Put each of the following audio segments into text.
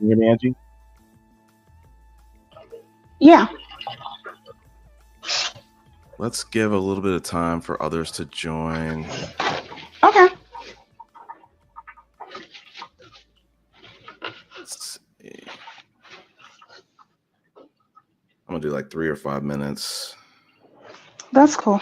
Can you hear me, Angie? Yeah. Let's give a little bit of time for others to join. Okay. Let's see. I'm gonna do like 3 or 5 minutes. That's cool.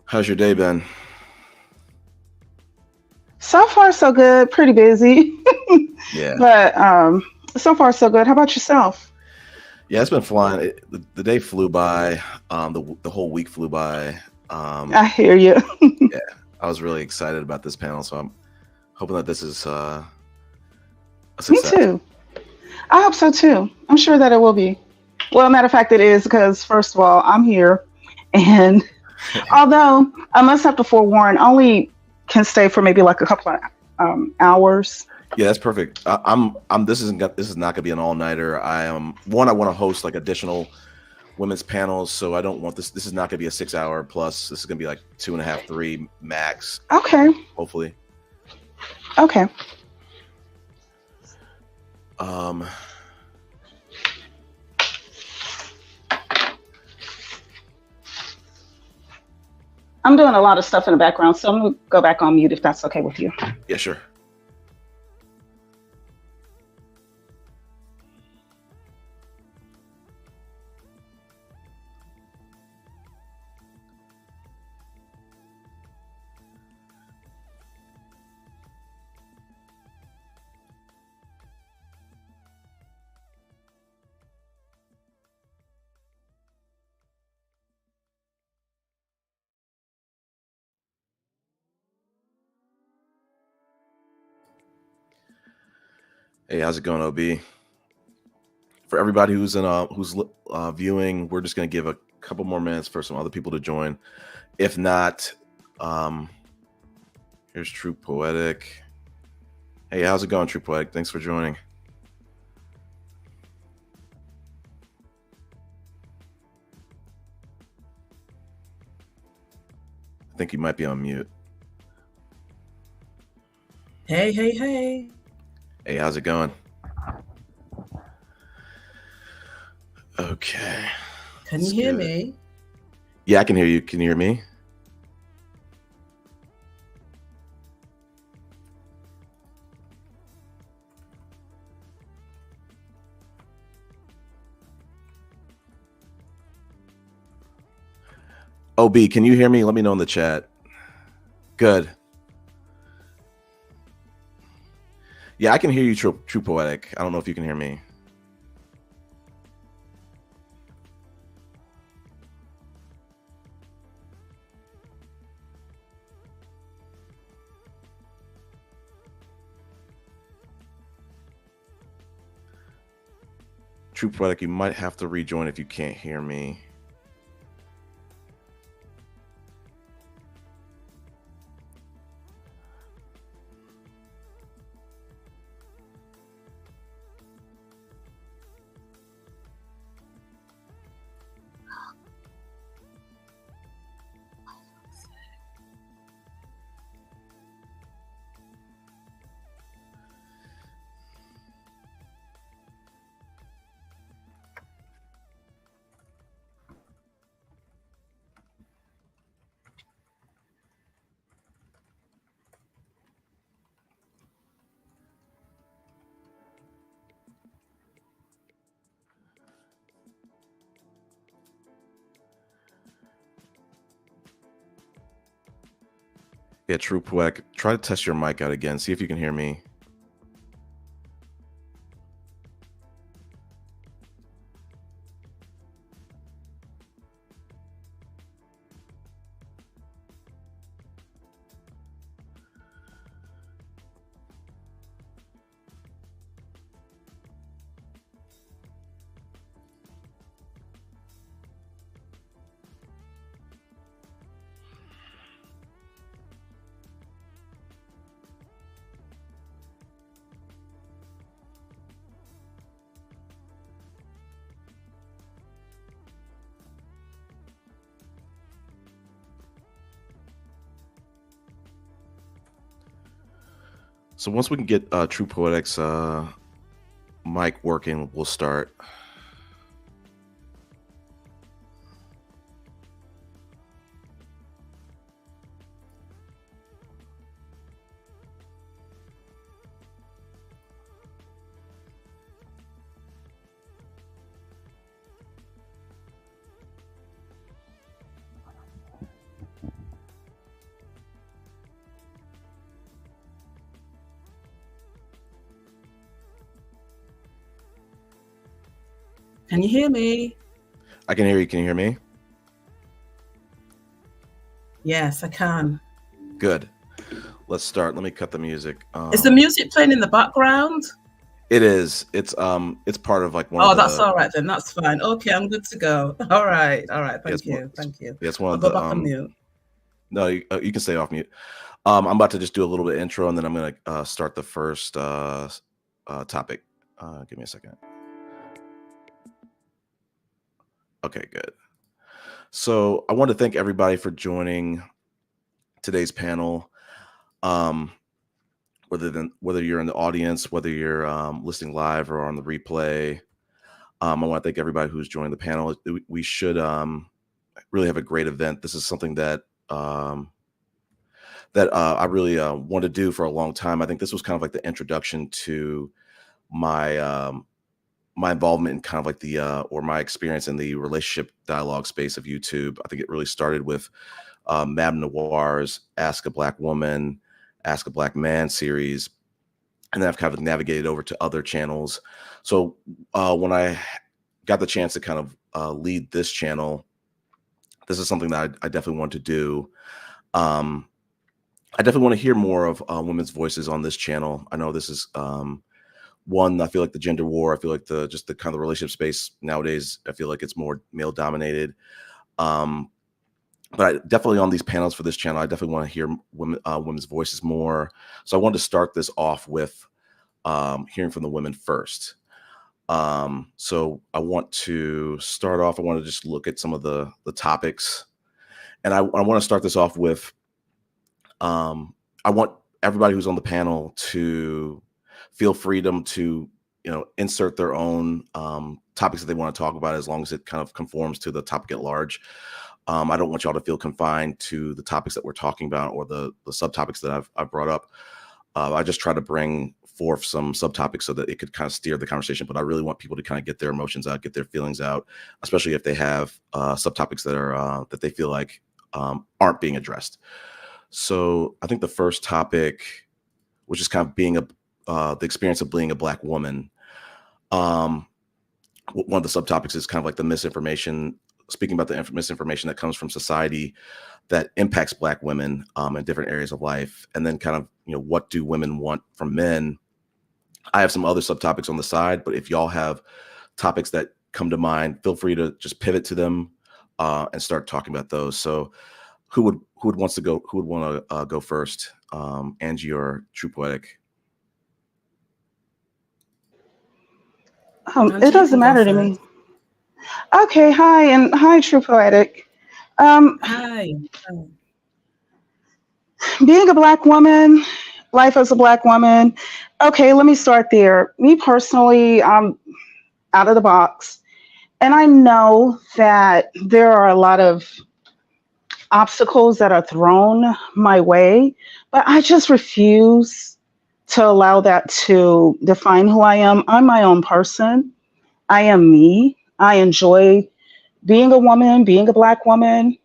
How's your day been? So far, so good. Pretty busy, Yeah. but so far, so good. How about yourself? Yeah, it's been flying. The day flew by. The whole week flew by. I hear you. Yeah, I was really excited about this panel, so I'm hoping that this is a Me success. too. I hope so too. I'm sure that it will be. Well, matter of fact, it is because first of all, I'm here, and although I must have to forewarn, I only can stay for maybe like a couple of hours. Yeah, that's perfect. I'm. This is not gonna be an all nighter. I one. I want to host like additional women's panels, so I don't want this. This is not gonna be a 6 hour plus. This is gonna be like 2.5, 3 max. Okay. Hopefully. Okay. Um. I'm doing a lot of stuff in the background, so I'm gonna go back on mute if that's okay with you. Yeah, sure. Hey, how's it going, OB? For everybody who's viewing, we're just gonna give a couple more minutes for some other people to join. If not, here's True Poetic. Hey, how's it going, True Poetic? Thanks for joining. I think you might be on mute. Hey, hey, hey. Hey, how's it going? Okay. Can you hear me? Yeah, I can hear you. Can you hear me? OB, can you hear me? Let me know in the chat. Good. Yeah, I can hear you, True Poetic. I don't know if you can hear me. True Poetic, you might have to rejoin if you can't hear me. Yeah, True Poetic, try to test your mic out again. See if you can hear me. So once we can get True Poetics mic working, we'll start. Can you hear me? I can hear you. Can you hear me? Yes, I can. Good. Let's start. Let me cut the music. Is the music playing in the background? It is. It's part of like one. Oh, of the, that's all right then. That's fine. Okay, I'm good to go. All right. Thank you. Thank you. It's one I'll of go the. back on mute. No, you can stay off mute. I'm about to just do a little bit of intro, and then I'm gonna start the first topic. Give me a second. Okay, good. So I want to thank everybody for joining today's panel. Whether you're in the audience, whether you're listening live or on the replay, I want to thank everybody who's joined the panel. We should really have a great event. This is something that I really want to do for a long time. I think this was kind of like the introduction to my my involvement in kind of like the or my experience in the relationship dialogue space of YouTube. I think it really started with Madame Noir's Ask a Black Woman, Ask a Black Man series, and then I've kind of navigated over to other channels. So when I got the chance to kind of lead this channel, this is something that I definitely want to do. I definitely want to hear more of women's voices on this channel. I know this is one, I feel like the gender war, I feel like the kind of relationship space nowadays, I feel like it's more male dominated. But I definitely on these panels for this channel, I definitely want to hear women's voices more. So I wanted to start this off with hearing from the women first. So I want to start off, I want to just look at some of the topics. And I want to start this off with, I want everybody who's on the panel to feel freedom to, insert their own topics that they want to talk about, as long as it kind of conforms to the topic at large. I don't want y'all to feel confined to the topics that we're talking about or the subtopics that I've brought up. I just try to bring forth some subtopics so that it could kind of steer the conversation, but I really want people to kind of get their emotions out, get their feelings out, especially if they have subtopics that are that they feel like aren't being addressed. So I think the first topic, which is kind of being the experience of being a Black woman. One of the subtopics is kind of like the misinformation, speaking about the misinformation that comes from society that impacts Black women in different areas of life. And then kind of, what do women want from men? I have some other subtopics on the side, but if y'all have topics that come to mind, feel free to just pivot to them and start talking about those. So who would want to go first? Angie or True Poetic? It doesn't matter to me. Okay, hi, True Poetic. Hi. Being a Black woman, life as a Black woman. Okay, let me start there. Me personally, I'm out of the box. And I know that there are a lot of obstacles that are thrown my way, but I just refuse to allow that to define who I am. I'm my own person. I am me. I enjoy being a woman, being a Black woman.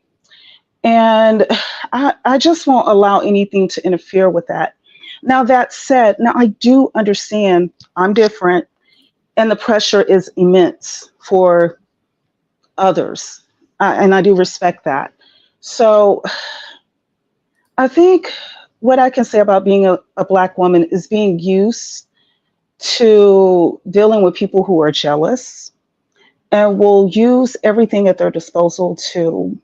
And I just won't allow anything to interfere with that. Now, that said, I do understand I'm different and the pressure is immense for others. And I do respect that. So I think what I can say about being a Black woman is being used to dealing with people who are jealous and will use everything at their disposal to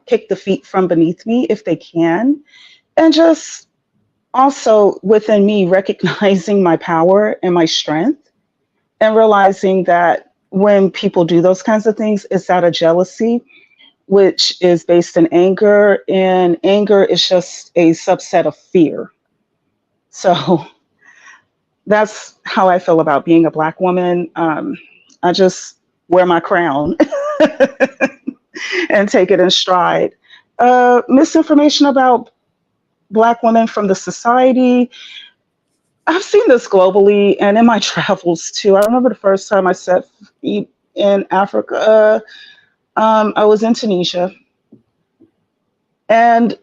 kick the feet from beneath me if they can. And just also within me recognizing my power and my strength and realizing that when people do those kinds of things, it's out of jealousy, which is based in anger, and anger is just a subset of fear. So that's how I feel about being a Black woman. I just wear my crown and take it in stride. Misinformation about Black women from the society. I've seen this globally and in my travels too. I remember the first time I set feet in Africa. I was in Tunisia, and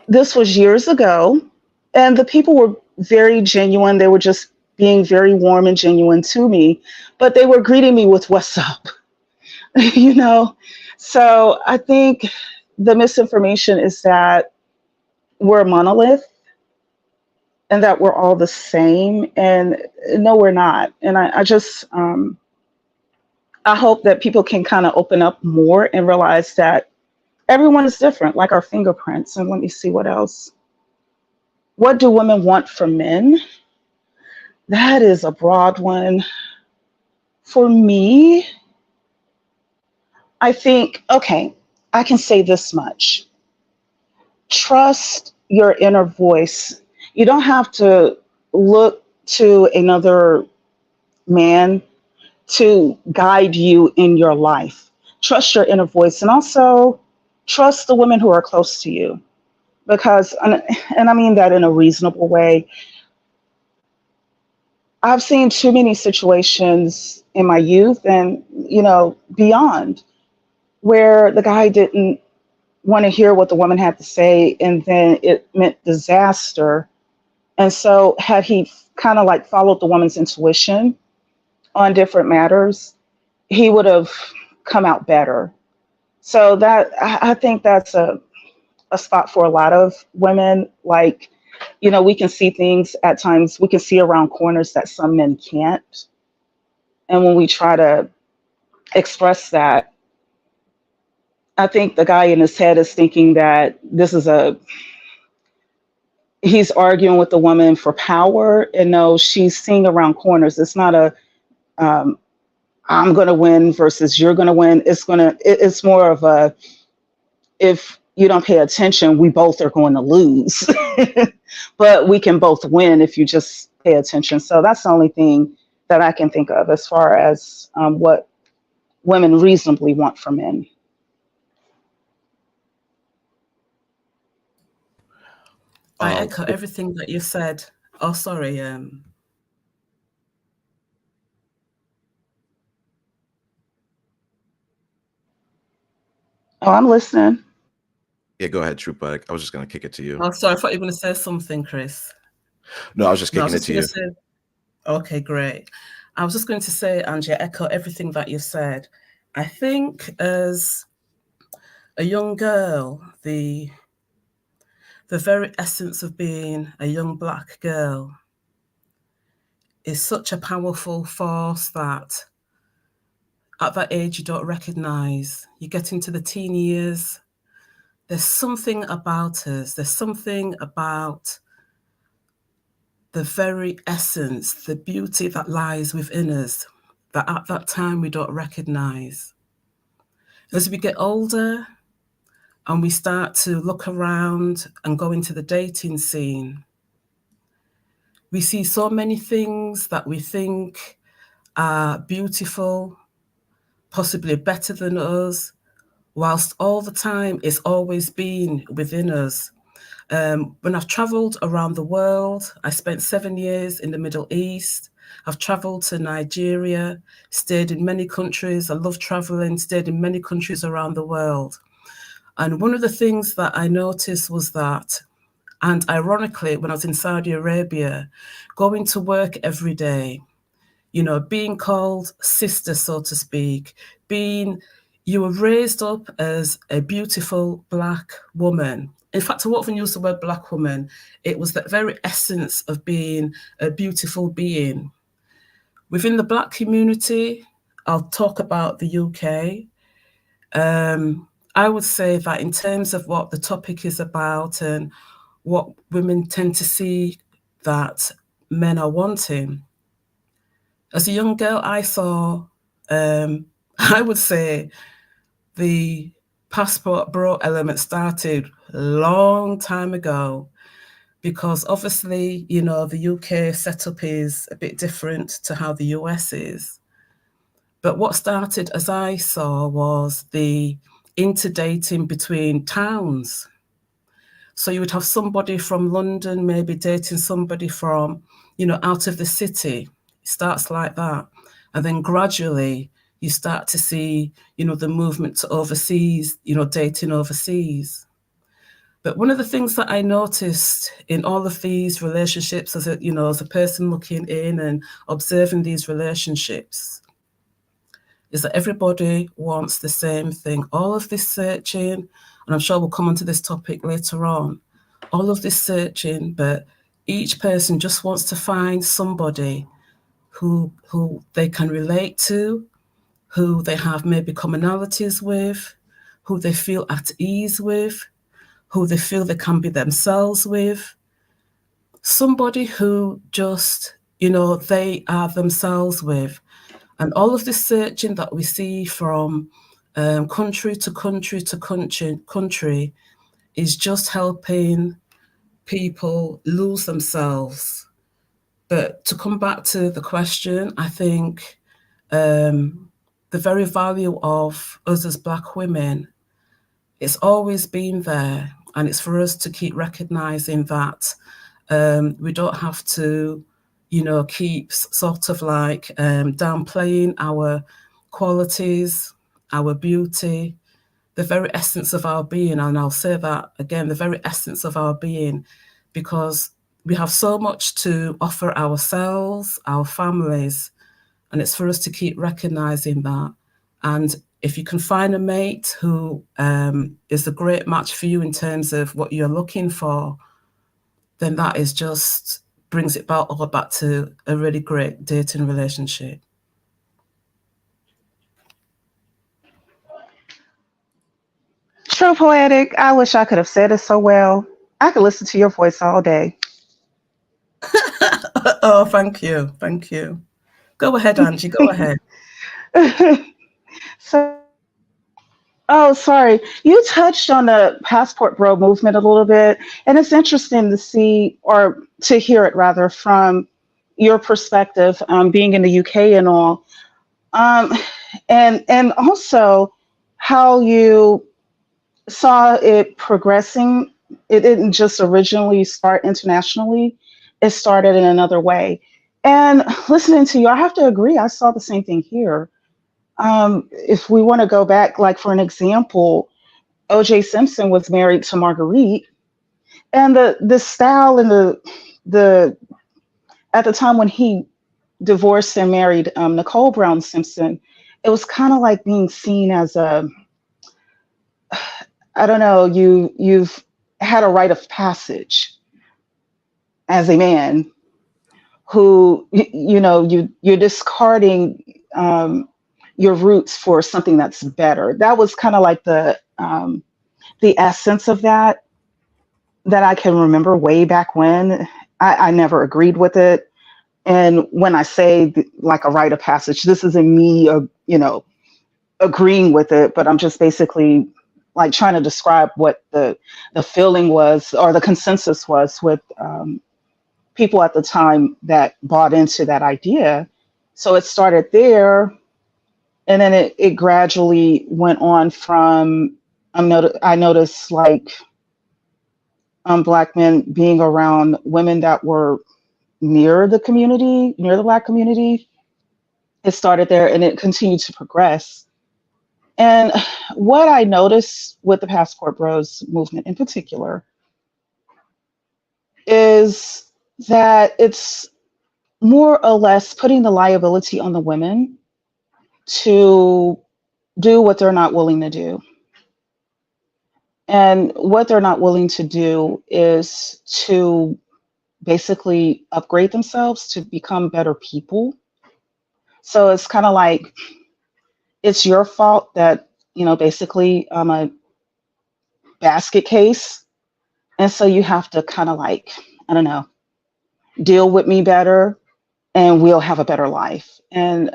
this was years ago. And the people were very genuine. They were just being very warm and genuine to me, but they were greeting me with "What's up?" you know. So I think the misinformation is that we're a monolith and that we're all the same, and no, we're not. And I just I hope that people can kind of open up more and realize that everyone is different, like our fingerprints. And let me see what else. What do women want from men? That is a broad one. For me, I think, okay, I can say this much. Trust your inner voice. You don't have to look to another man to guide you in your life. Trust your inner voice, and also trust the women who are close to you. Because, and I mean that in a reasonable way, I've seen too many situations in my youth and, beyond, where the guy didn't want to hear what the woman had to say, and then it meant disaster. And so, had he kind of like followed the woman's intuition on different matters, he would have come out better. So that I think that's a spot for a lot of women. Like, we can see things at times, we can see around corners that some men can't. And when we try to express that, I think the guy in his head is thinking that he's arguing with the woman for power. And no, she's seeing around corners. It's not um, I'm going to win versus you're going to win. It's more of a, if you don't pay attention, we both are going to lose. But we can both win if you just pay attention. So that's the only thing that I can think of as far as what women reasonably want from men. I echo everything that you said. Oh, sorry. Oh, I'm listening. Yeah, go ahead, Troop. I was just going to kick it to you. Oh, sorry. I thought you were going to say something, Chris. No, I was just kicking it to you. Okay, great. I was just going to say, Angie, I echo everything that you said. I think as a young girl, the very essence of being a young Black girl is such a powerful force that at that age you don't recognize. You get into the teen years, there's something about us, there's something about the very essence, the beauty that lies within us that at that time we don't recognize. As we get older and we start to look around and go into the dating scene, we see so many things that we think are beautiful, possibly better than us, whilst all the time it's always been within us. When I've traveled around the world, I spent 7 years in the Middle East. I've traveled to Nigeria, stayed in many countries. I love traveling, stayed in many countries around the world. And one of the things that I noticed was that, and ironically, when I was in Saudi Arabia, going to work every day, being called sister, so to speak, you were raised up as a beautiful Black woman. In fact, I won't even use the word Black woman. It was that very essence of being a beautiful being. Within the Black community, I'll talk about the UK. I would say that in terms of what the topic is about and what women tend to see that men are wanting, as a young girl, I saw, I would say, the passport bro element started a long time ago. because obviously, you know, the UK setup is a bit different to how the US is. But what started, as I saw, was the interdating between towns. So you would have somebody from London maybe dating somebody from, you know, out of the city. It starts like that. And then gradually you start to see, you know, the movement to overseas, you know, dating overseas. But one of the things that I noticed in all of these relationships as a, you know, as a person looking in and observing these relationships is that everybody wants the same thing. All of this searching, and I'm sure we'll come onto this topic later on, all of this searching, but each person just wants to find somebody who they can relate to, who they have maybe commonalities with, who they feel at ease with, who they feel they can be themselves with. Somebody who just, you know, they are themselves with. And all of this searching that we see from country to country to country is just helping people lose themselves. But to come back to the question, I think the very value of us as Black women, it's always been there. And it's for us to keep recognizing that we don't have to, you know, keep sort of like downplaying our qualities, our beauty, the very essence of our being. And I'll say that again, the very essence of our being, because we have so much to offer ourselves, our families, and it's for us to keep recognizing that. And if you can find a mate who is a great match for you in terms of what you're looking for, then that is just brings it all back to a really great dating relationship. True poetic. I wish I could have said it so well. I could listen to your voice all day. Oh, thank you. Thank you. Go ahead, Angie. Go ahead. So, oh, sorry. You touched on the passport bro movement a little bit, and it's interesting to see or to hear it rather from your perspective, being in the UK and all, um, and also how you saw it progressing. It didn't just originally start internationally; it started in another way. And listening to you, I have to agree. I saw the same thing here. If we want to go back, like for an example, O.J. Simpson was married to Marguerite, and the style and the at the time when he divorced and married Nicole Brown Simpson, it was kind of like being seen as a, I don't know, you've had a rite of passage as a man who you know you're discarding your roots for something that's better. That was kind of like the essence of that I can remember way back when. I never agreed with it. And when I say like a rite of passage, this isn't me, you know, agreeing with it, but I'm just basically like trying to describe what the feeling was or the consensus was with people at the time that bought into that idea. So it started there, and then it gradually went on from. I noticed like Black men being around women that were near the community, near the Black community. It started there and it continued to progress. And what I noticed with the Passport Bros movement in particular is that it's more or less putting the liability on the women to do what they're not willing to do. And what they're not willing to do is to basically upgrade themselves to become better people. So it's kind of like it's your fault that, you know, basically I'm a basket case. And so you have to kind of like, I don't know, deal with me better and we'll have a better life. And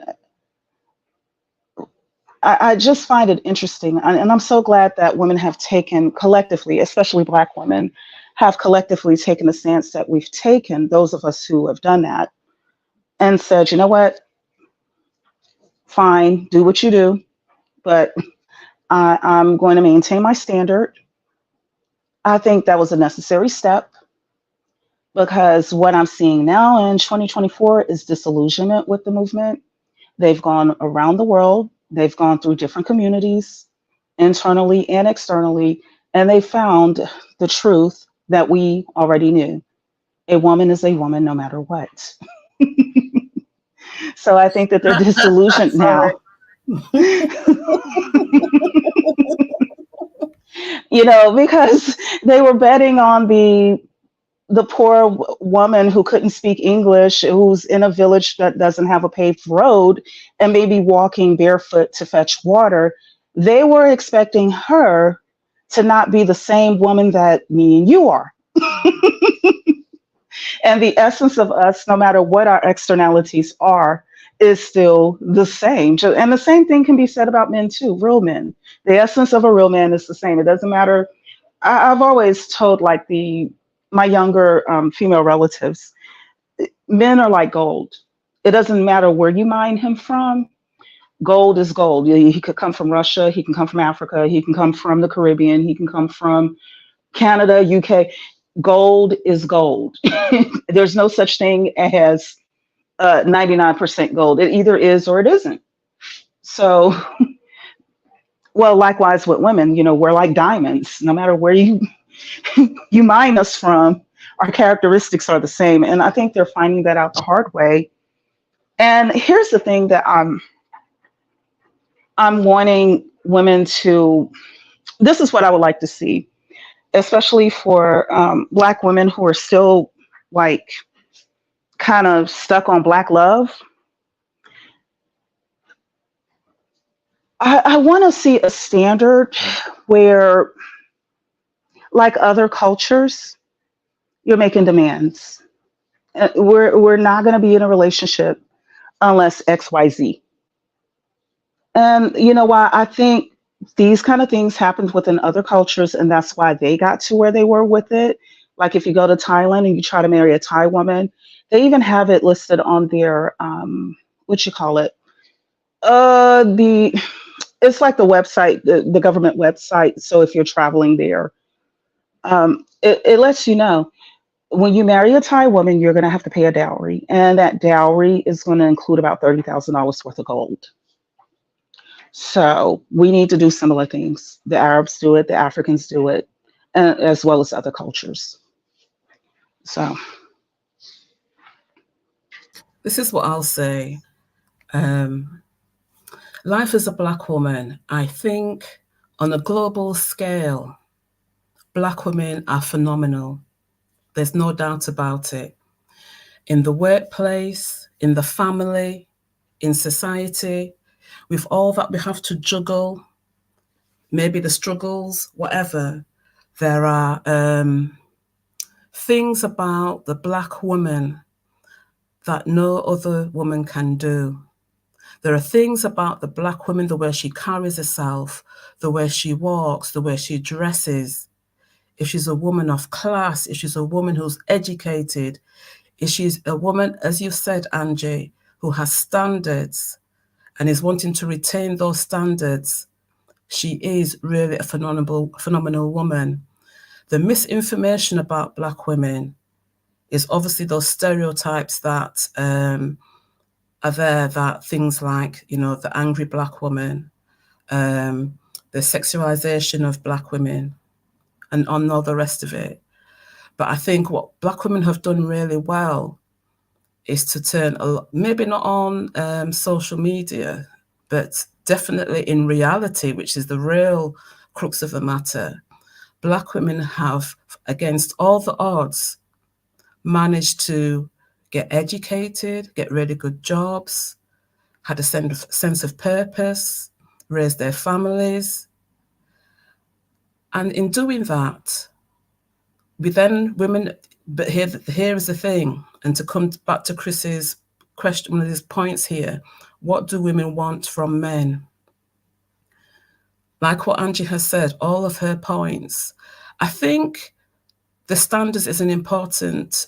I just find it interesting. And I'm so glad that women have taken collectively, especially Black women, have collectively taken the stance that we've taken, those of us who have done that, and said, you know what, fine, do what you do, but I'm going to maintain my standard. I think that was a necessary step because what I'm seeing now in 2024 is disillusionment with the movement. They've gone around the world, they've gone through different communities, internally and externally, and they found the truth that we already knew. A woman is a woman no matter what. So I think that they're disillusioned Sorry. now. You know, because they were betting on the poor woman who couldn't speak English, who's in a village that doesn't have a paved road and maybe walking barefoot to fetch water. They were expecting her to not be the same woman that me and you are. And the essence of us, no matter what our externalities are, is still the same. And the same thing can be said about men too, real men. The essence of a real man is the same. It doesn't matter. I've always told like my younger female relatives, men are like gold. It doesn't matter where you mine him from. Gold is gold. He could come from Russia. He can come from Africa. He can come from the Caribbean. He can come from Canada, UK. Gold is gold. There's no such thing as 99% gold. It either is or it isn't. So, well, likewise with women, you know, we're like diamonds. No matter where you mine us from, our characteristics are the same. And I think they're finding that out the hard way. And here's the thing that I'm wanting women to, this is what I would like to see, especially for Black women who are still like kind of stuck on Black love. I want to see a standard where, like other cultures, you're making demands. We're not going to be in a relationship unless XYZ. And you know why? I think these kind of things happened within other cultures, and that's why they got to where they were with it. Like if you go to Thailand and you try to marry a Thai woman, they even have it listed on their what you call it? The it's like the website, the government website. So if you're traveling there, it lets you know when you marry a Thai woman, you're going to have to pay a dowry, and that dowry is going to include about $30,000 worth of gold. So we need to do similar things. The Arabs do it, the Africans do it, as well as other cultures. So This is what I'll say. Life as a Black woman, I think on a global scale, Black women are phenomenal. There's no doubt about it. In the workplace, in the family, in society, with all that we have to juggle, maybe the struggles, whatever, there are things about the Black woman that no other woman can do. There are things about the Black woman, the way she carries herself, the way she walks, the way she dresses. If she's a woman of class, if she's a woman who's educated, if she's a woman, as you said, Angie, who has standards and is wanting to retain those standards, she is really a phenomenal woman. The misinformation about Black women is obviously those stereotypes that are there, that things like, you know, the angry Black woman, the sexualization of Black women, and on all the rest of it. But I think what Black women have done really well is to turn, maybe not on social media, but definitely in reality, which is the real crux of the matter. Black women have, against all the odds, managed to get educated, get really good jobs, had a sense of purpose, raise their families. And in doing that, women, but here is the thing, and to come back to Chris's question, one of his points here, what do women want from men? Like what Angie has said, all of her points, I think the standards is an important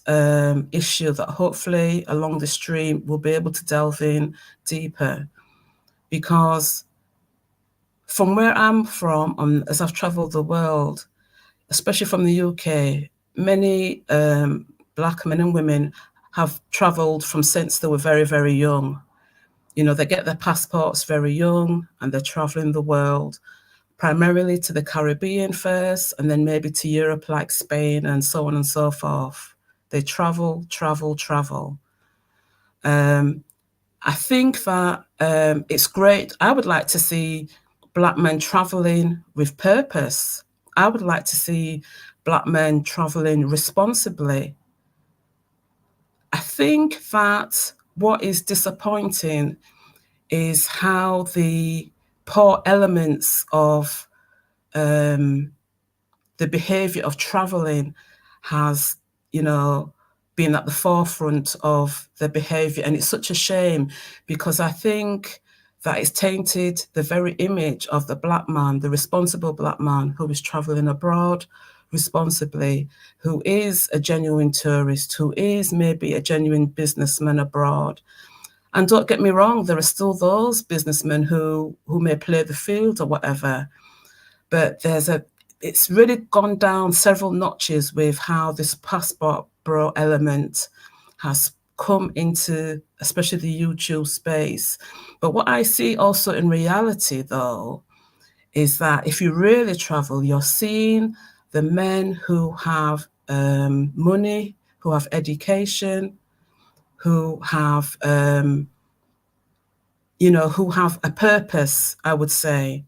issue that hopefully along the stream we'll be able to delve in deeper, because from where I'm from, as I've traveled the world, especially from the UK, many Black men and women have traveled from since they were very, very young. You know, they get their passports very young and they're traveling the world, primarily to the Caribbean first, and then maybe to Europe like Spain and so on and so forth. They travel, travel, travel. I think that it's great. I would like to see Black men traveling with purpose. I would like to see Black men traveling responsibly. I think that what is disappointing is how the poor elements of the behavior of traveling has, you know, been at the forefront of the behavior. And it's such a shame, because I think that it's tainted the very image of the Black man, the responsible Black man who is traveling abroad responsibly, who is a genuine tourist, who is maybe a genuine businessman abroad. And don't get me wrong, there are still those businessmen who may play the field or whatever, but it's really gone down several notches with how this passport bro element has come into, especially the YouTube space. But what I see also in reality, though, is that if you really travel, you're seeing the men who have money, who have education, who have, who have a purpose, I would say.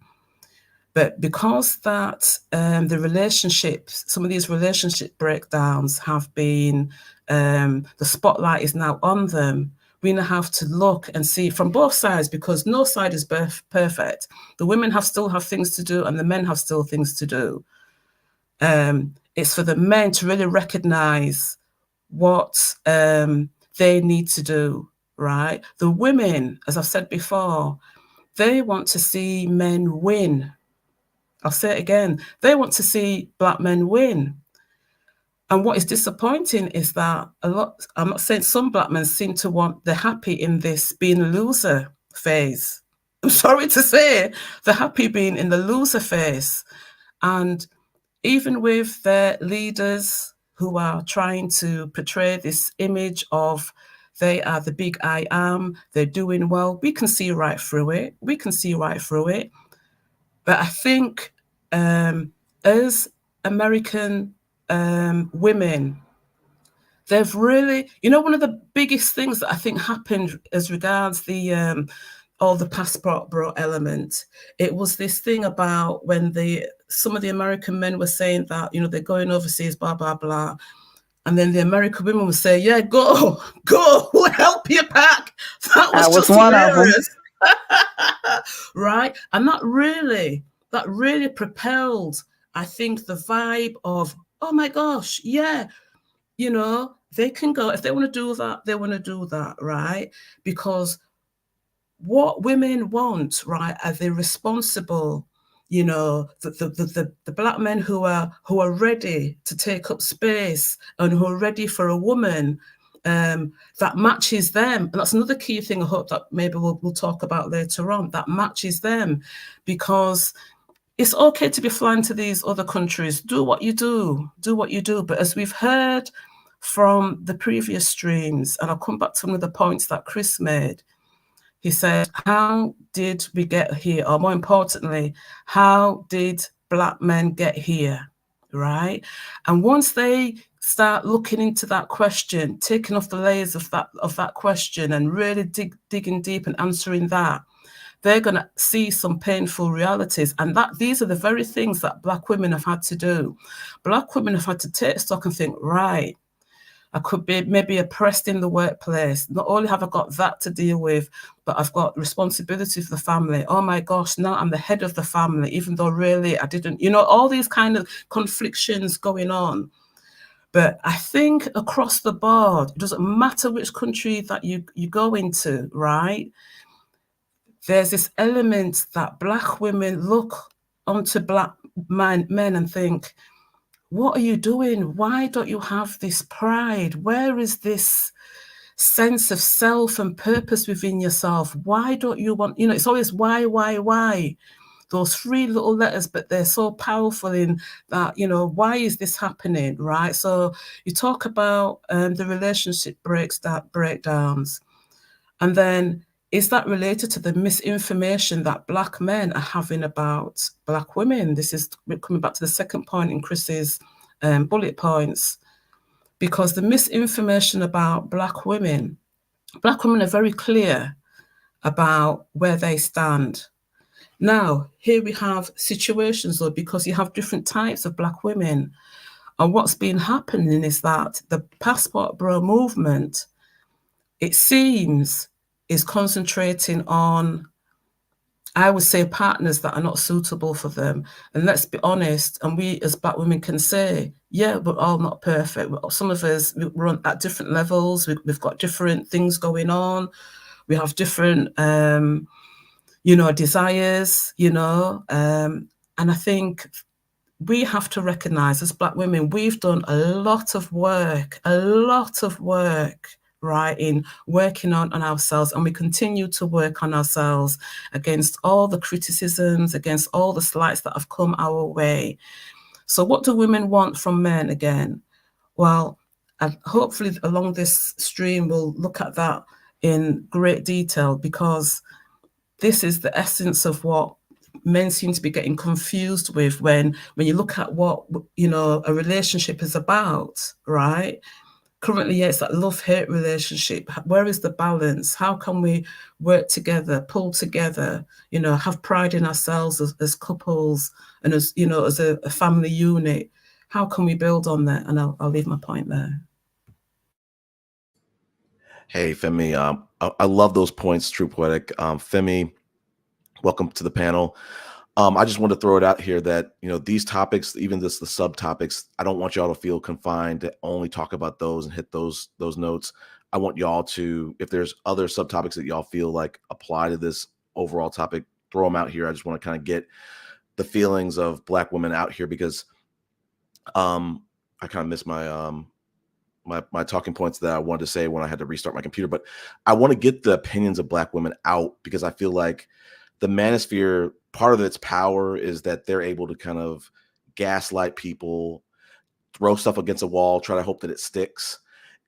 But because that the relationships, some of these relationship breakdowns have been, the spotlight is now on them. We now have to look and see from both sides, because no side is perfect. The women still have things to do, and the men have still things to do. It's for the men to really recognize what they need to do, right? The women, as I've said before, they want to see men win. I'll say it again. They want to see Black men win. And what is disappointing is that I'm not saying some Black men seem to want, they're happy in this being a loser phase. I'm sorry to say, they're happy being in the loser phase. And even with their leaders who are trying to portray this image of they are the big I am, they're doing well, we can see right through it. We can see right through it. But I think as American women, they've really, one of the biggest things that I think happened as regards the all the passport bro element, it was this thing about when some of the American men were saying that, they're going overseas, blah, blah, blah. And then the American women would say, yeah, go, we'll help you pack. That was just one hilarious. Of them. Right? And that really propelled, I think, the vibe of, oh my gosh, yeah, they can go. If they want to do that, they want to do that, right? Because what women want, right, are the responsible, the Black men who are ready to take up space and who are ready for a woman that matches them. And that's another key thing I hope that maybe we'll talk about later on, that matches them. Because it's okay to be flying to these other countries. Do what you do. But as we've heard from the previous streams, and I'll come back to one of the points that Chris made, he said, how did we get here? Or more importantly, how did Black men get here, right? And once they start looking into that question, taking off the layers of that question and really digging deep and answering that, they're going to see some painful realities. And these are the very things that Black women have had to do. Black women have had to take stock and think, right, I could be maybe oppressed in the workplace. Not only have I got that to deal with, but I've got responsibility for the family. Oh my gosh, now I'm the head of the family, even though really I didn't, all these kind of conflictions going on. But I think across the board, it doesn't matter which country that you go into, right? There's this element that Black women look onto Black men and think, what are you doing? Why don't you have this pride? Where is this sense of self and purpose within yourself? Why don't you want, it's always why? Those three little letters, but they're so powerful in that, why is this happening, right? So you talk about the relationship breakdowns, and then is that related to the misinformation that Black men are having about Black women? This is coming back to the second point in Chris's bullet points, because the misinformation about Black women are very clear about where they stand. Now, here we have situations, though, because you have different types of Black women. And what's been happening is that the Passport Bro movement, it seems, is concentrating on, I would say, partners that are not suitable for them. And let's be honest, and we as Black women can say, yeah, we're all not perfect. Some of us, we're at different levels. We've got different things going on. We have different desires, and I think we have to recognize as Black women, we've done a lot of work, right, in working on ourselves, and we continue to work on ourselves against all the criticisms, against all the slights that have come our way. So what do women want from men again? Well, hopefully along this stream, we'll look at that in great detail, because this is the essence of what men seem to be getting confused with when you look at what, a relationship is about, right? Currently, yeah, it's that love-hate relationship. Where is the balance? How can we work together, pull together, have pride in ourselves as couples and as a family unit? How can we build on that? And I'll leave my point there. Hey, Femi, I love those points, True Poetic. Femi, welcome to the panel. I just want to throw it out here that, these topics, even the subtopics, I don't want y'all to feel confined to only talk about those and hit those notes. I want y'all to, if there's other subtopics that y'all feel like apply to this overall topic, throw them out here. I just want to kind of get the feelings of Black women out here, because I kind of missed my my talking points that I wanted to say when I had to restart my computer. But I want to get the opinions of Black women out, because I feel like the manosphere, part of its power is that they're able to kind of gaslight people, throw stuff against a wall, try to hope that it sticks.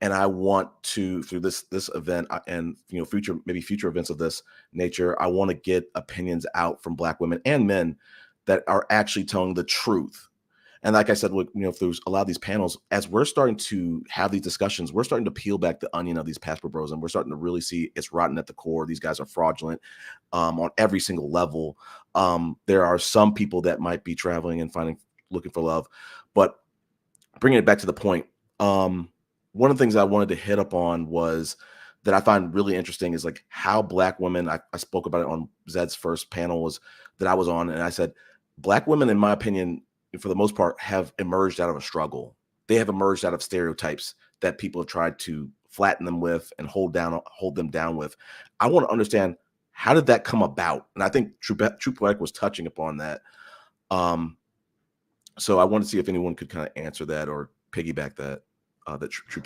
And I want to, through this event and future events of this nature, I want to get opinions out from Black women and men that are actually telling the truth. And like I said, through a lot of these panels, as we're starting to have these discussions, we're starting to peel back the onion of these Passport Bros, and we're starting to really see it's rotten at the core. These guys are fraudulent on every single level. There are some people that might be traveling and looking for love, but bringing it back to the point, one of the things I wanted to hit up on was that I find really interesting is like how Black women, I spoke about it on Zed's first panel that I was on, and I said, Black women, in my opinion, for the most part, have emerged out of a struggle. They have emerged out of stereotypes that people have tried to flatten them with and hold them down with. I want to understand, how did that come about? And I think True Poetic was touching upon that. So I want to see if anyone could kind of answer that or piggyback that True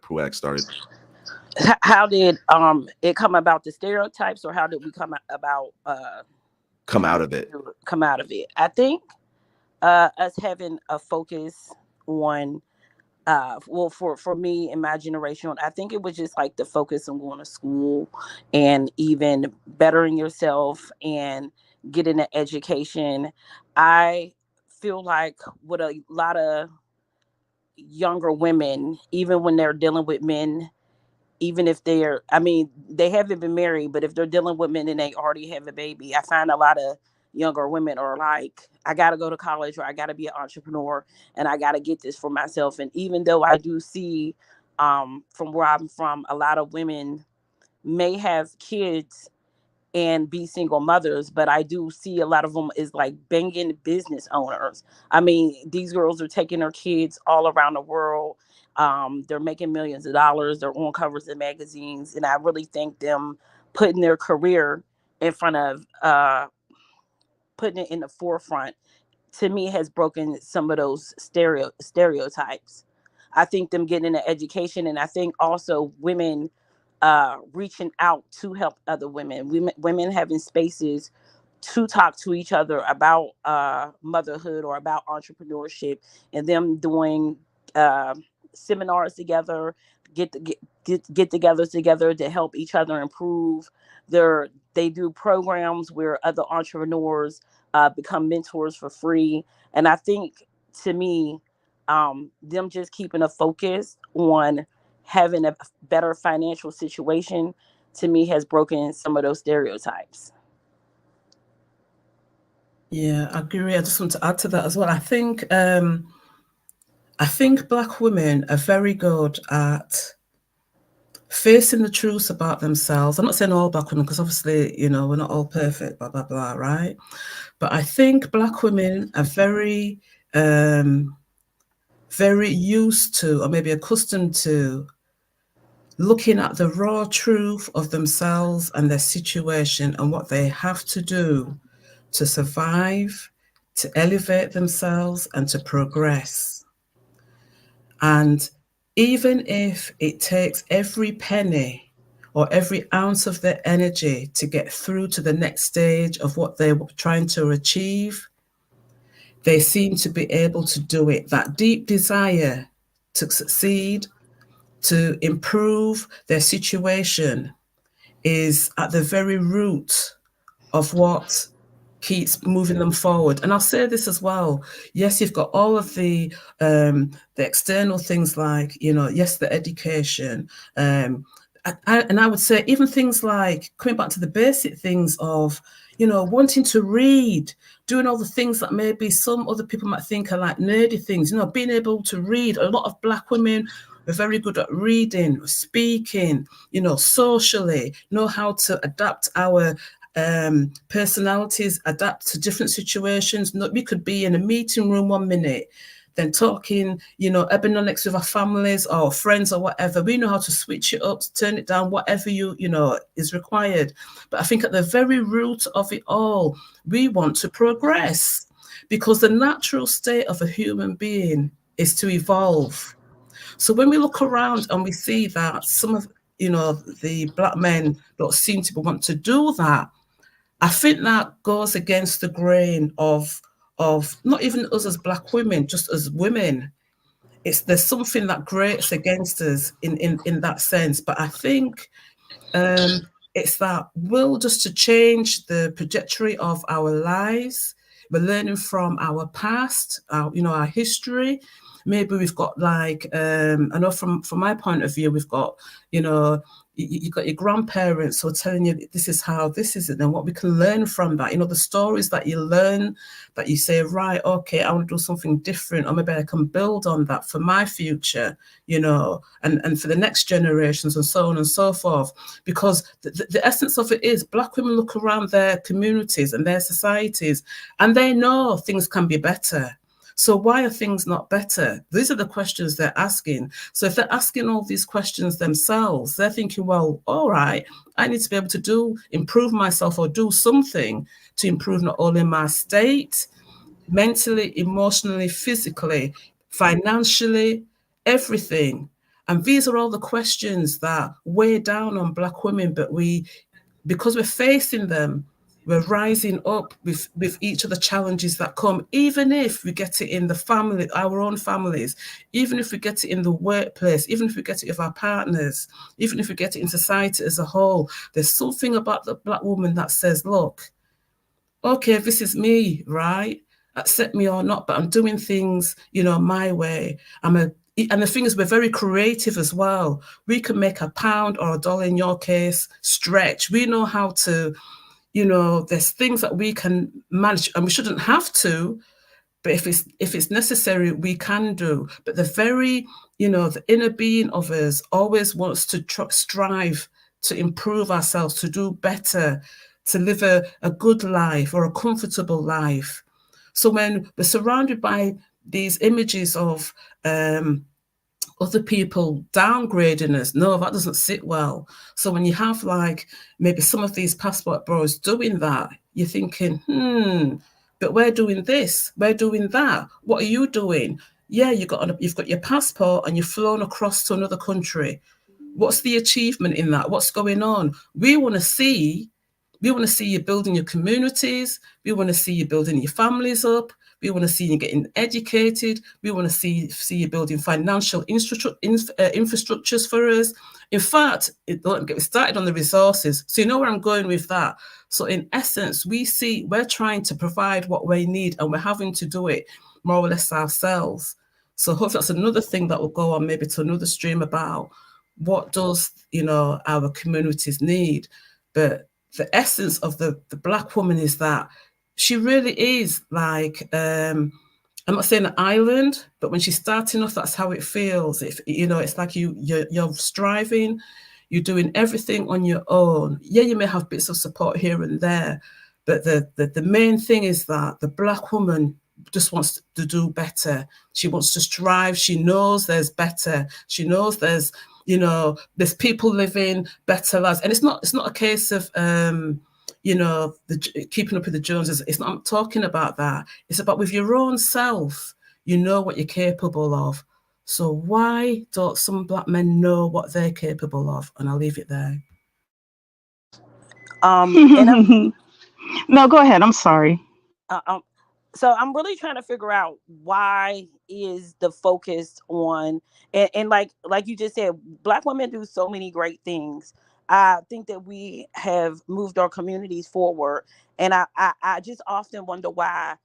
Poetic started. How did it come about, the stereotypes, or how did we come about come out of it? I think us having a focus on for me and my generation, I think it was just like the focus on going to school and even bettering yourself and getting an education. I feel like with a lot of younger women, even when they're dealing with men, even if they haven't been married, but if they're dealing with men and they already have a baby, I find a lot of younger women are like, I got to go to college, or I got to be an entrepreneur, and I got to get this for myself. And even though I do see from where I'm from, a lot of women may have kids and be single mothers, but I do see a lot of them is like banging business owners. I mean, these girls are taking their kids all around the world. They're making millions of dollars. They're on covers of magazines. And I really think them putting their career in front of, putting it in the forefront to me has broken some of those stereotypes. I think them getting an education, and I think also women reaching out to help other women having spaces to talk to each other about motherhood or about entrepreneurship, and them doing uh, seminars together, get-togethers together to help each other improve. They do programs where other entrepreneurs become mentors for free, and I think, to me, them just keeping a focus on having a better financial situation, to me, has broken some of those stereotypes. Yeah, I agree. I just want to add to that as well. I think Black women are very good at facing the truth about themselves. I'm not saying all Black women, because obviously, we're not all perfect, blah, blah, blah, right? But I think Black women are very used to, or maybe accustomed to, looking at the raw truth of themselves and their situation and what they have to do to survive, to elevate themselves, and to progress. And even if it takes every penny or every ounce of their energy to get through to the next stage of what they're trying to achieve, they seem to be able to do it. That deep desire to succeed, to improve their situation, is at the very root of what keeps moving them forward. And I'll say this as well. Yes, you've got all of the external things, like, yes, the education. And I would say even things like coming back to the basic things of, wanting to read, doing all the things that maybe some other people might think are like nerdy things, being able to read. A lot of Black women are very good at reading, speaking, socially, know how to adapt our personalities, adapt to different situations. We could be in a meeting room one minute, then talking, ebonics with our families or friends or whatever. We know how to switch it up, turn it down, whatever is required. But I think at the very root of it all, we want to progress, because the natural state of a human being is to evolve. So when we look around and we see that some of the Black men don't seem to want to do that, I think that goes against the grain of not even us as Black women, just as women. There's something that grates against us in that sense. But I think it's that will just to change the trajectory of our lives. We're learning from our past, our history. Maybe we've got like, I know from my point of view, we've got, you've got your grandparents who are telling you this is how this is it, and what we can learn from that. The stories that you learn, that you say, right, okay, I want to do something different, or maybe I can build on that for my future, and for the next generations, and so on and so forth. Because the essence of it is Black women look around their communities and their societies, and they know things can be better. So why are things not better? These are the questions they're asking. So if they're asking all these questions themselves, they're thinking, well, all right, I need to be able to improve myself, or do something to improve not only my state, mentally, emotionally, physically, financially, everything. And these are all the questions that weigh down on Black women, but because we're facing them, we're rising up with each of the challenges that come, even if we get it in the family, our own families, even if we get it in the workplace, even if we get it with our partners, even if we get it in society as a whole. There's something about the Black woman that says, look, okay, this is me, right? Accept me or not, but I'm doing things, my way. And the thing is, we're very creative as well. We can make £1 or $1 in your case stretch. We know how to, there's things that we can manage, and we shouldn't have to, but if it's necessary, we can do. But the very, the inner being of us always wants to strive to improve ourselves, to do better, to live a good life or a comfortable life. So when we're surrounded by these images of other people downgrading us, no, that doesn't sit well. So when you have like maybe some of these passport bros doing that, you're thinking, but we're doing this, we're doing that. What are you doing? Yeah, you've got your passport and you've flown across to another country. What's the achievement in that? What's going on? We want to see you building your communities. We want to see you building your families up. We want to see you getting educated. We want to see you building financial infrastructures for us. In fact, don't get me started on the resources. So you know where I'm going with that. So in essence, we're trying to provide what we need, and we're having to do it more or less ourselves. So hopefully that's another thing that will go on maybe to another stream about what does our communities need. But the essence of the black woman is that she really is like I'm not saying an island, but when she's starting off, that's how it feels. If it's like you're striving, you're doing everything on your own. Yeah, you may have bits of support here and there, but the main thing is that the black woman just wants to do better. She wants to strive. She knows there's better. She knows there's people living better lives, and it's not a case of keeping up with the Joneses. It's not. I'm talking about that. It's about with your own self. You know what you're capable of. So why don't some black men know what they're capable of? And I'll leave it there. And I'm No, go ahead. I'm sorry. uh, um, so I'm really trying to figure out why is the focus on and like you just said, black women do so many great things. I think that we have moved our communities forward, and I just often wonder why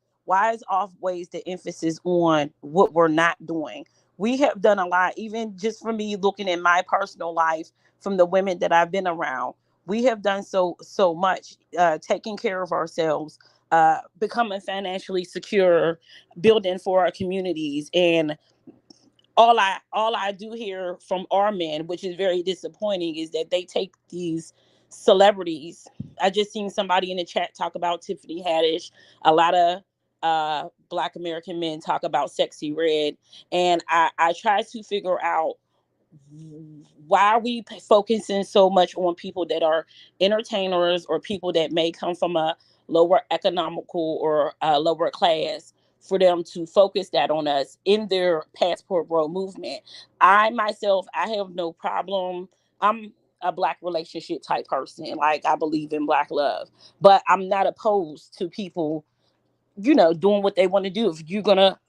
is always the emphasis on what we're not doing. We have done a lot, even just for me looking at my personal life from the women that I've been around. We have done so much, taking care of ourselves, becoming financially secure, building for our communities. And all I do hear from our men, which is very disappointing, is that they take these celebrities. I just seen somebody in the chat talk about Tiffany Haddish. A lot of black American men talk about Sexy Red. And I try to figure out why are we focusing so much on people that are entertainers or people that may come from a lower economical or lower class, for them to focus that on us in their passport bro movement. I myself, I have no problem. I'm a black relationship type person. Like, I believe in black love, but I'm not opposed to people doing what they want to do. If you're gonna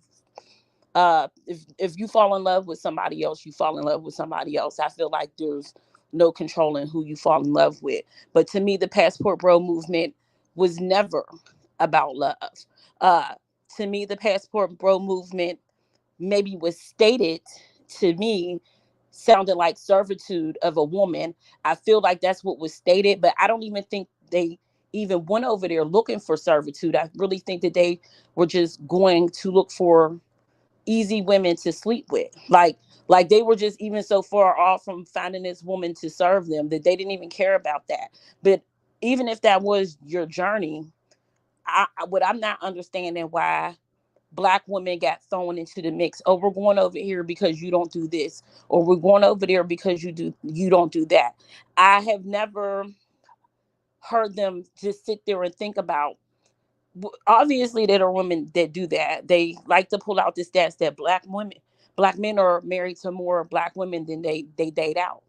if you fall in love with somebody else, you fall in love with somebody else. I feel like there's no controlling who you fall in love with. But to me, the passport bro movement was never about love. uh to me, the passport bro movement maybe was stated, to me, sounded like servitude of a woman. I feel like that's what was stated, but I don't even think they even went over there looking for servitude. I really think that they were just going to look for easy women to sleep with. Like they were just even so far off from finding this woman to serve them that they didn't even care about that. But even if that was your journey, what I'm not understanding, why black women got thrown into the mix. Oh, we're going over here because you don't do this, or we're going over there because you don't do that. I have never heard them just sit there and think about. Obviously, there are women that do that. They like to pull out the stats that black men are married to more black women than they date out.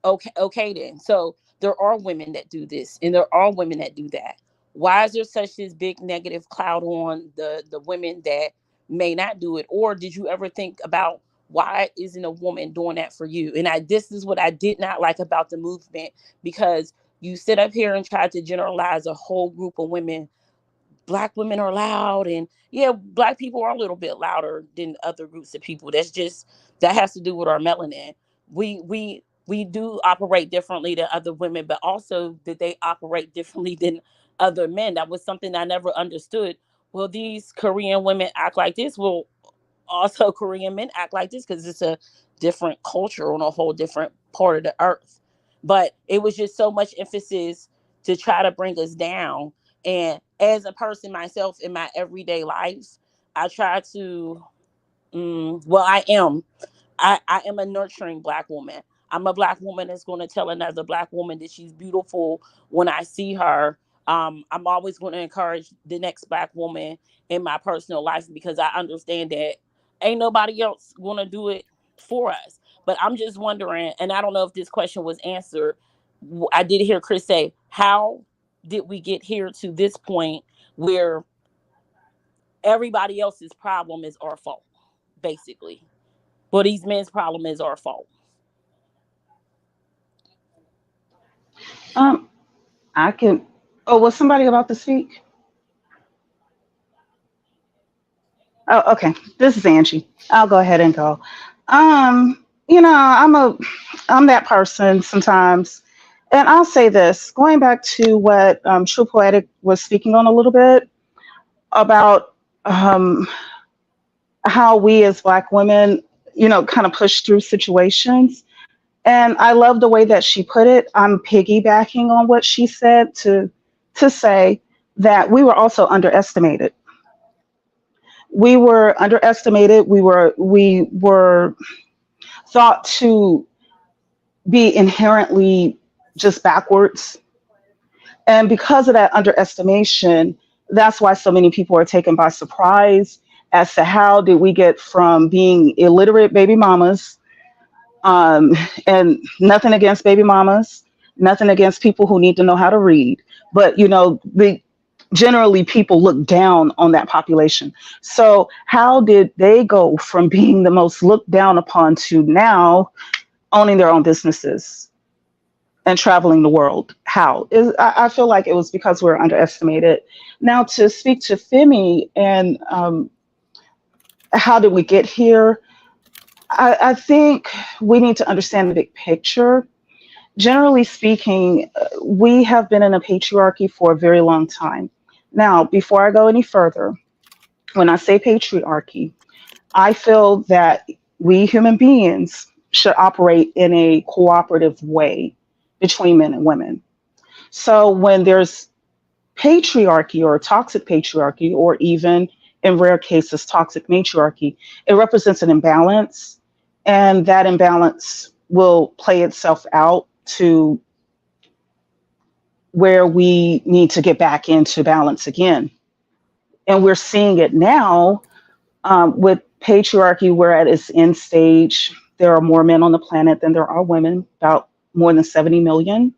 Okay then. So there are women that do this, and there are women that do that. Why is there such this big negative cloud on the women that may not do it? Or did you ever think about why isn't a woman doing that for you? And this is what I did not like about the movement, because you sit up here and try to generalize a whole group of women. Black women are loud, and yeah, black people are a little bit louder than other groups of people. That has to do with our melanin. We do operate differently than other women, but also that they operate differently than other men. That was something I never understood. Well, these Korean women act like this. Well, also Korean men act like this because it's a different culture on a whole different part of the earth. But it was just so much emphasis to try to bring us down. And as a person myself in my everyday life, I try to, well, I am a nurturing black woman. I'm a black woman that's going to tell another black woman that she's beautiful when I see her. I'm always going to encourage the next Black woman in my personal life because I understand that ain't nobody else going to do it for us. But I'm just wondering, and I don't know if this question was answered. I did hear Chris say, how did we get here to this point where everybody else's problem is our fault, basically? But these men's problem is our fault. Um, I can. Oh, was somebody about to speak? Oh, okay. This is Angie. I'll go ahead and go. I'm that person sometimes, and I'll say this. Going back to what True Poetic was speaking on a little bit about um, how we as Black women, kind of push through situations. And I love the way that she put it. I'm piggybacking on what she said to say that we were also underestimated. We were underestimated. We were thought to be inherently just backwards. And because of that underestimation, that's why so many people are taken by surprise as to how did we get from being illiterate baby mamas, um, and nothing against baby mamas, nothing against people who need to know how to read, but generally people look down on that population. So how did they go from being the most looked down upon to now owning their own businesses and traveling the world? I feel like it was because we were underestimated. Now to speak to Femi and how did we get here? I think we need to understand the big picture. Generally speaking, we have been in a patriarchy for a very long time. Now, before I go any further, when I say patriarchy, I feel that we human beings should operate in a cooperative way between men and women. So when there's patriarchy or toxic patriarchy, or even in rare cases, toxic matriarchy, it represents an imbalance. And that imbalance will play itself out to where we need to get back into balance again. And we're seeing it now with patriarchy, we're at its end stage. There are more men on the planet than there are women, about more than 70 million,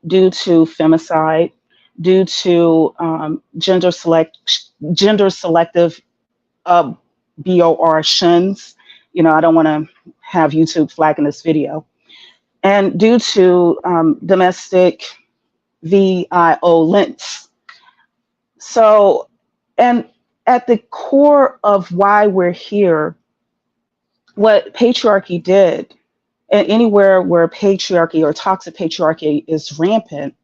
due to femicide, due to gender selective uh, BOR I don't want to have YouTube flagging this video. And due to domestic violence. So, and at the core of why we're here, what patriarchy did, and anywhere where patriarchy or toxic patriarchy is rampant,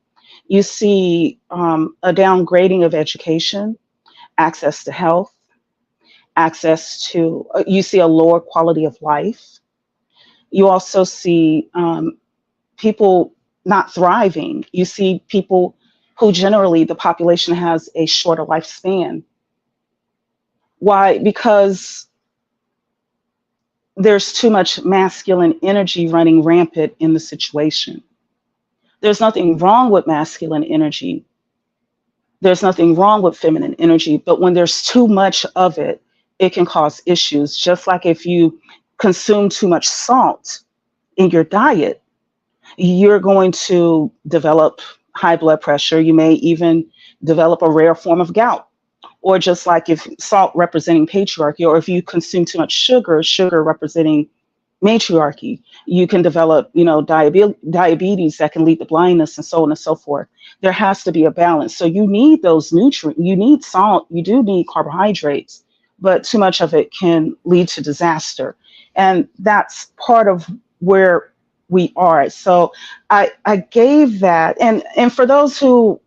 you see a downgrading of education, access to health, you see a lower quality of life. You also see people not thriving. You see people who generally the population has a shorter lifespan. Why? Because there's too much masculine energy running rampant in the situation. There's nothing wrong with masculine energy. There's nothing wrong with feminine energy, but when there's too much of it, it can cause issues. Just like if you consume too much salt in your diet, you're going to develop high blood pressure. You may even develop a rare form of gout. Or just like if salt representing patriarchy, or if you consume too much sugar representing matriarchy, you can develop, diabetes that can lead to blindness and so on and so forth. There has to be a balance. So you need those nutrients, you need salt, you do need carbohydrates, but too much of it can lead to disaster. And that's part of where we are. So I gave that. And for those who,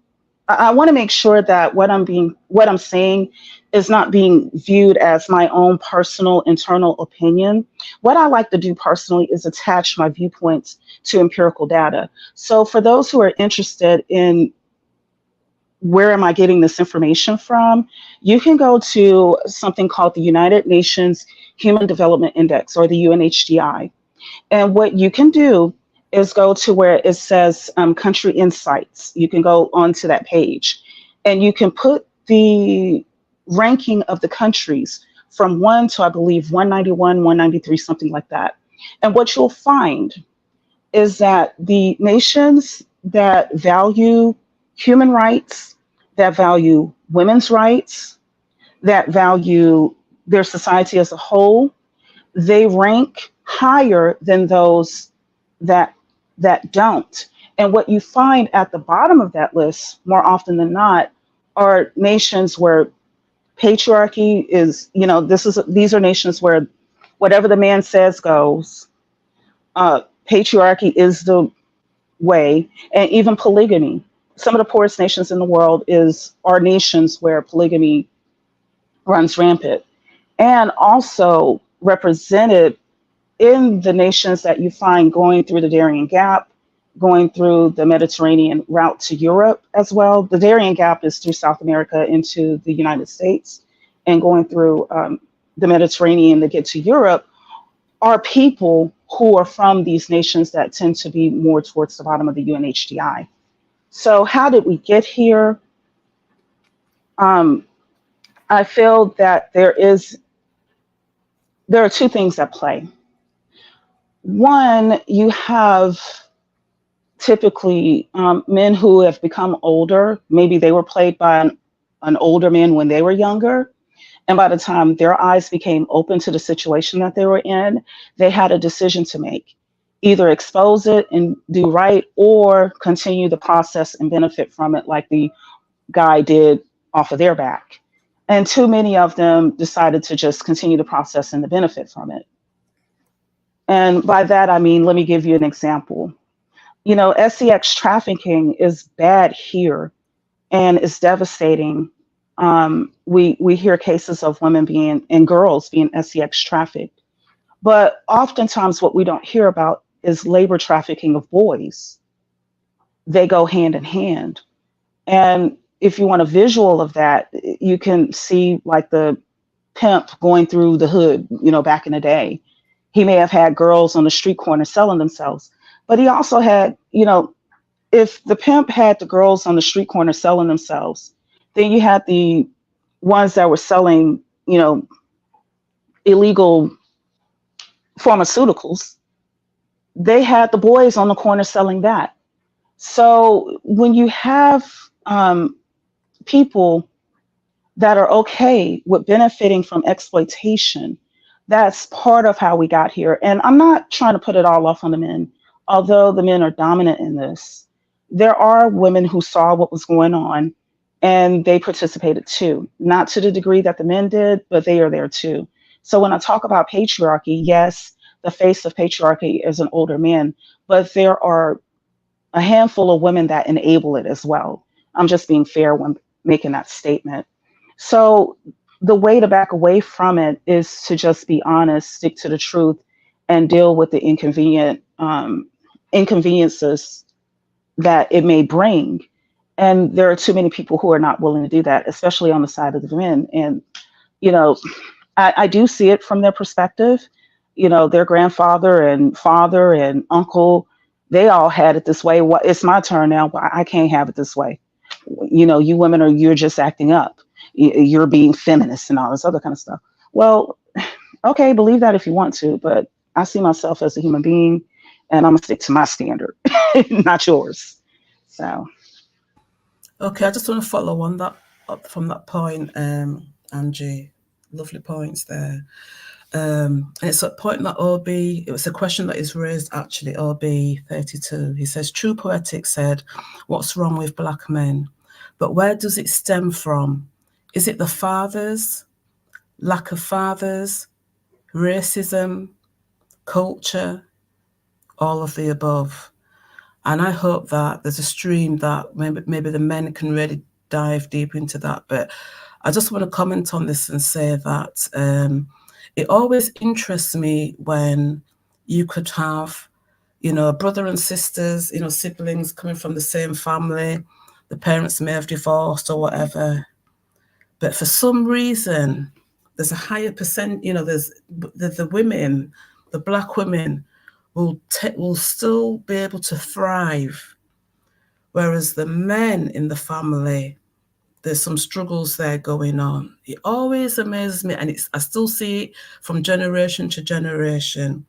I want to make sure that what I'm saying is not being viewed as my own personal internal opinion. What I like to do personally is attach my viewpoints to empirical data. So for those who are interested in where am I getting this information from, you can go to something called the United Nations Human Development Index, or the UNHDI. And what you can do is go to where it says country insights. You can go onto that page and you can put the ranking of the countries from 1 to, I believe, 191, 193, something like that. And what you'll find is that the nations that value human rights, that value women's rights, that value their society as a whole, they rank higher than those that don't. And what you find at the bottom of that list, more often than not, are nations where patriarchy is, these are nations where whatever the man says goes. Patriarchy is the way, and even polygamy. Some of the poorest nations in the world are nations where polygamy runs rampant, and also represented in the nations that you find going through the Darien Gap, going through the Mediterranean route to Europe as well. The Darien Gap is through South America into the United States, and going through the Mediterranean to get to Europe are people who are from these nations that tend to be more towards the bottom of the UNHDI. So how did we get here? I feel that there are two things at play. One, you have typically men who have become older. Maybe they were played by an older man when they were younger. And by the time their eyes became open to the situation that they were in, they had a decision to make. Either expose it and do right, or continue the process and benefit from it like the guy did off of their back. And too many of them decided to just continue the process and the benefit from it. And by that, I mean, let me give you an example. SEX trafficking is bad here and it's devastating. We hear cases of women and girls being SEX trafficked. But oftentimes what we don't hear about is labor trafficking of boys. They go hand in hand. And if you want a visual of that, you can see like the pimp going through the hood, back in the day. He may have had girls on the street corner selling themselves, but he also had, if the pimp had the girls on the street corner selling themselves, then you had the ones that were selling, illegal pharmaceuticals. They had the boys on the corner selling that. So when you have people that are okay with benefiting from exploitation, that's part of how we got here. And I'm not trying to put it all off on the men, although the men are dominant in this. There are women who saw what was going on and they participated too, not to the degree that the men did, but they are there too. So when I talk about patriarchy, yes, the face of patriarchy is an older man, but there are a handful of women that enable it as well. I'm just being fair when making that statement. So the way to back away from it is to just be honest, stick to the truth, and deal with the inconveniences that it may bring. And there are too many people who are not willing to do that, especially on the side of the men. And, I do see it from their perspective. Their grandfather and father and uncle, they all had it this way. It's my turn now. I can't have it this way. You women you're just acting up. You're being feminist and all this other kind of stuff. Well, okay, believe that if you want to, but I see myself as a human being and I'm gonna stick to my standard, not yours. So. Okay, I just want to follow on that up from that point, Angie. Lovely points there. And it's a point that it was a question that is raised actually, OB32. He says, True Poetic said, what's wrong with Black men? But where does it stem from? Is it the fathers, lack of fathers, racism, culture, all of the above? And I hope that there's a stream that maybe the men can really dive deep into that. But I just want to comment on this and say that it always interests me when you could have, brother and sisters, siblings coming from the same family. The parents may have divorced or whatever. But for some reason, there's a higher percent, there's the women, the Black women will still be able to thrive, whereas the men in the family, there's some struggles there going on. It always amazes me, and I still see it from generation to generation.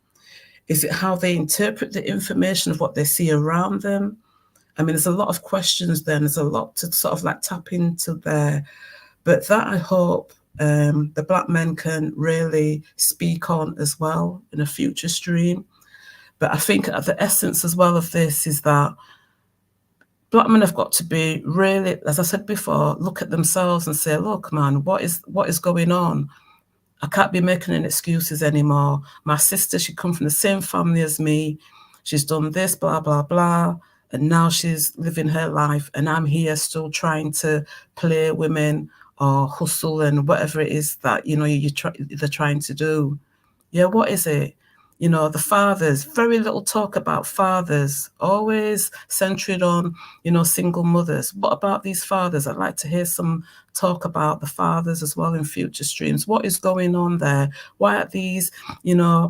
Is it how they interpret the information of what they see around them? I mean, there's a lot of questions there, and there's a lot to sort of like tap into there. But that I hope the black men can really speak on as well in a future stream. But I think the essence as well of this is that black men have got to be really, as I said before, look at themselves and say, look, man, what is going on? I can't be making any excuses anymore. My sister, she come from the same family as me. She's done this, blah, blah, blah. And now she's living her life. And I'm here still trying to play women or hustle and whatever it is that, they're trying to do. Yeah, what is it? The fathers, very little talk about fathers, always centered on, single mothers. What about these fathers? I'd like to hear some talk about the fathers as well in future streams. What is going on there? Why are these,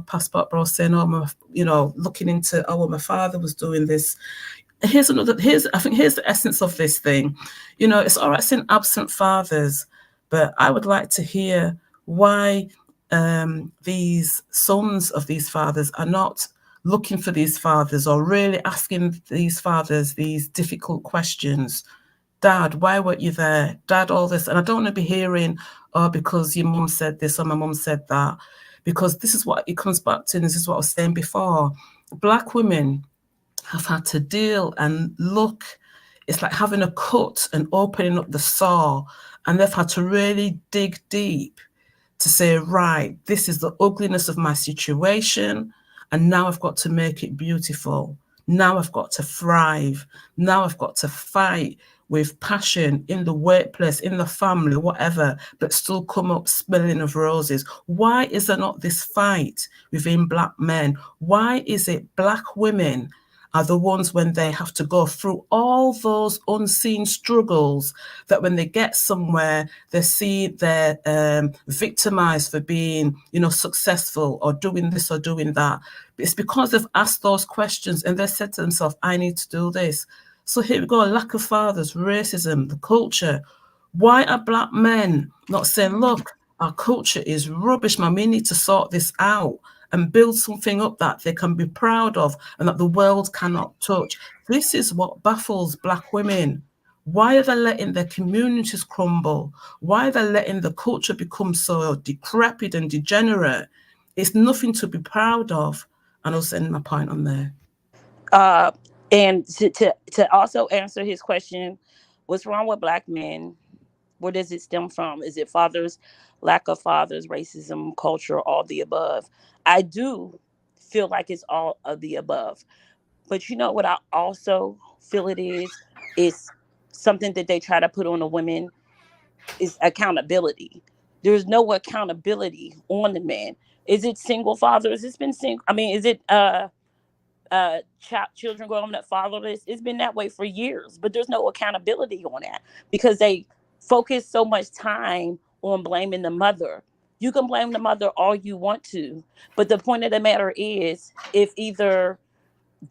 passport bros saying, looking into, oh, well, my father was doing this. Here's the essence of this thing. It's all right saying absent fathers, but I would like to hear why these sons of these fathers are not looking for these fathers or really asking these fathers these difficult questions. Dad, why weren't you there? Dad, all this. And I don't want to be hearing, oh, because your mum said this or my mum said that. Because this is what it comes back to, and this is what I was saying before. Black women have had to deal and look. It's like having a cut and opening up the saw, and they've had to really dig deep to say, right, this is the ugliness of my situation, and now I've got to make it beautiful. Now I've got to thrive. Now I've got to fight with passion in the workplace, in the family, whatever, but still come up smelling of roses. Why is there not this fight within black men? Why is it black women are the ones when they have to go through all those unseen struggles that when they get somewhere, they see they're victimized for being, successful or doing this or doing that. It's because they've asked those questions and they said to themselves, I need to do this. So here we go, lack of fathers, racism, the culture. Why are black men not saying, look, our culture is rubbish, man, we need to sort this out and build something up that they can be proud of and that the world cannot touch? This is what baffles black women. Why are they letting their communities crumble? Why are they letting the culture become so decrepit and degenerate? It's nothing to be proud of. And I'll send my point on there. uh and to also answer his question, what's wrong with black men? Where does it stem from? Is it fathers, lack of fathers, racism, culture, all the above? I do feel like it's all of the above. But you know what I also feel it is? It's something that they try to put on the women is accountability. There's no accountability on the men. Is it single fathers? It's been single. I mean, is it children growing up fatherless? It's been that way for years, but there's no accountability on that because they focus so much time on blaming the mother. You can blame the mother all you want to, but the point of the matter is, if either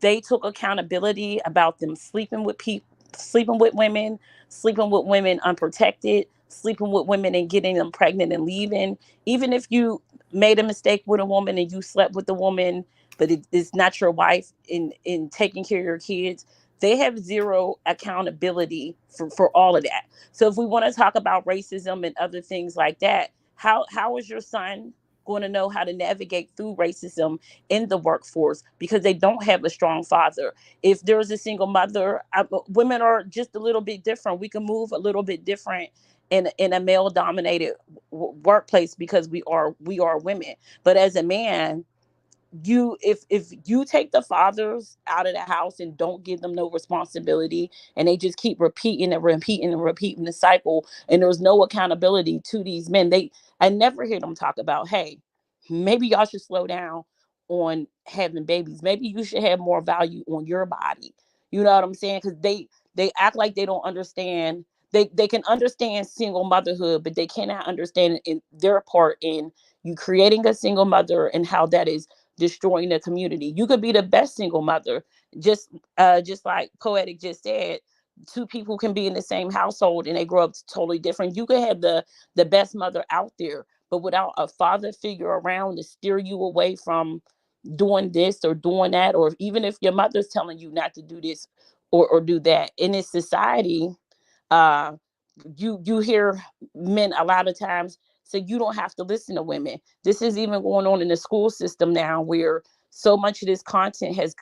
they took accountability about them sleeping with people, sleeping with women, sleeping with women unprotected, sleeping with women and getting them pregnant and leaving. Even if you made a mistake with a woman and you slept with the woman, but it's not your wife in taking care of your kids, they have zero accountability for all of that. So if we want to talk about racism and other things like that, how is your son going to know how to navigate through racism in the workforce because they don't have a strong father? If there's a single mother, women are just a little bit different. We can move a little bit different in a male dominated workplace because we are women. But as a man, you if you take the fathers out of the house and don't give them no responsibility, and they just keep repeating and repeating and repeating the cycle, and there's no accountability to these men, I never hear them talk about, hey, maybe y'all should slow down on having babies. Maybe you should have more value on your body. You know what I'm saying? Because they act like they don't understand. They can understand single motherhood, but they cannot understand in their part in you creating a single mother and how that is destroying the community. You could be the best single mother, just just like Poetic just said. Two people can be in the same household and they grow up totally different. You could have the best mother out there, but without a father figure around to steer you away from doing this or doing that, or even if your mother's telling you not to do this or do that in this society, uh you hear men a lot of times say you don't have to listen to women. This is even going on in the school system now, where so much of this content has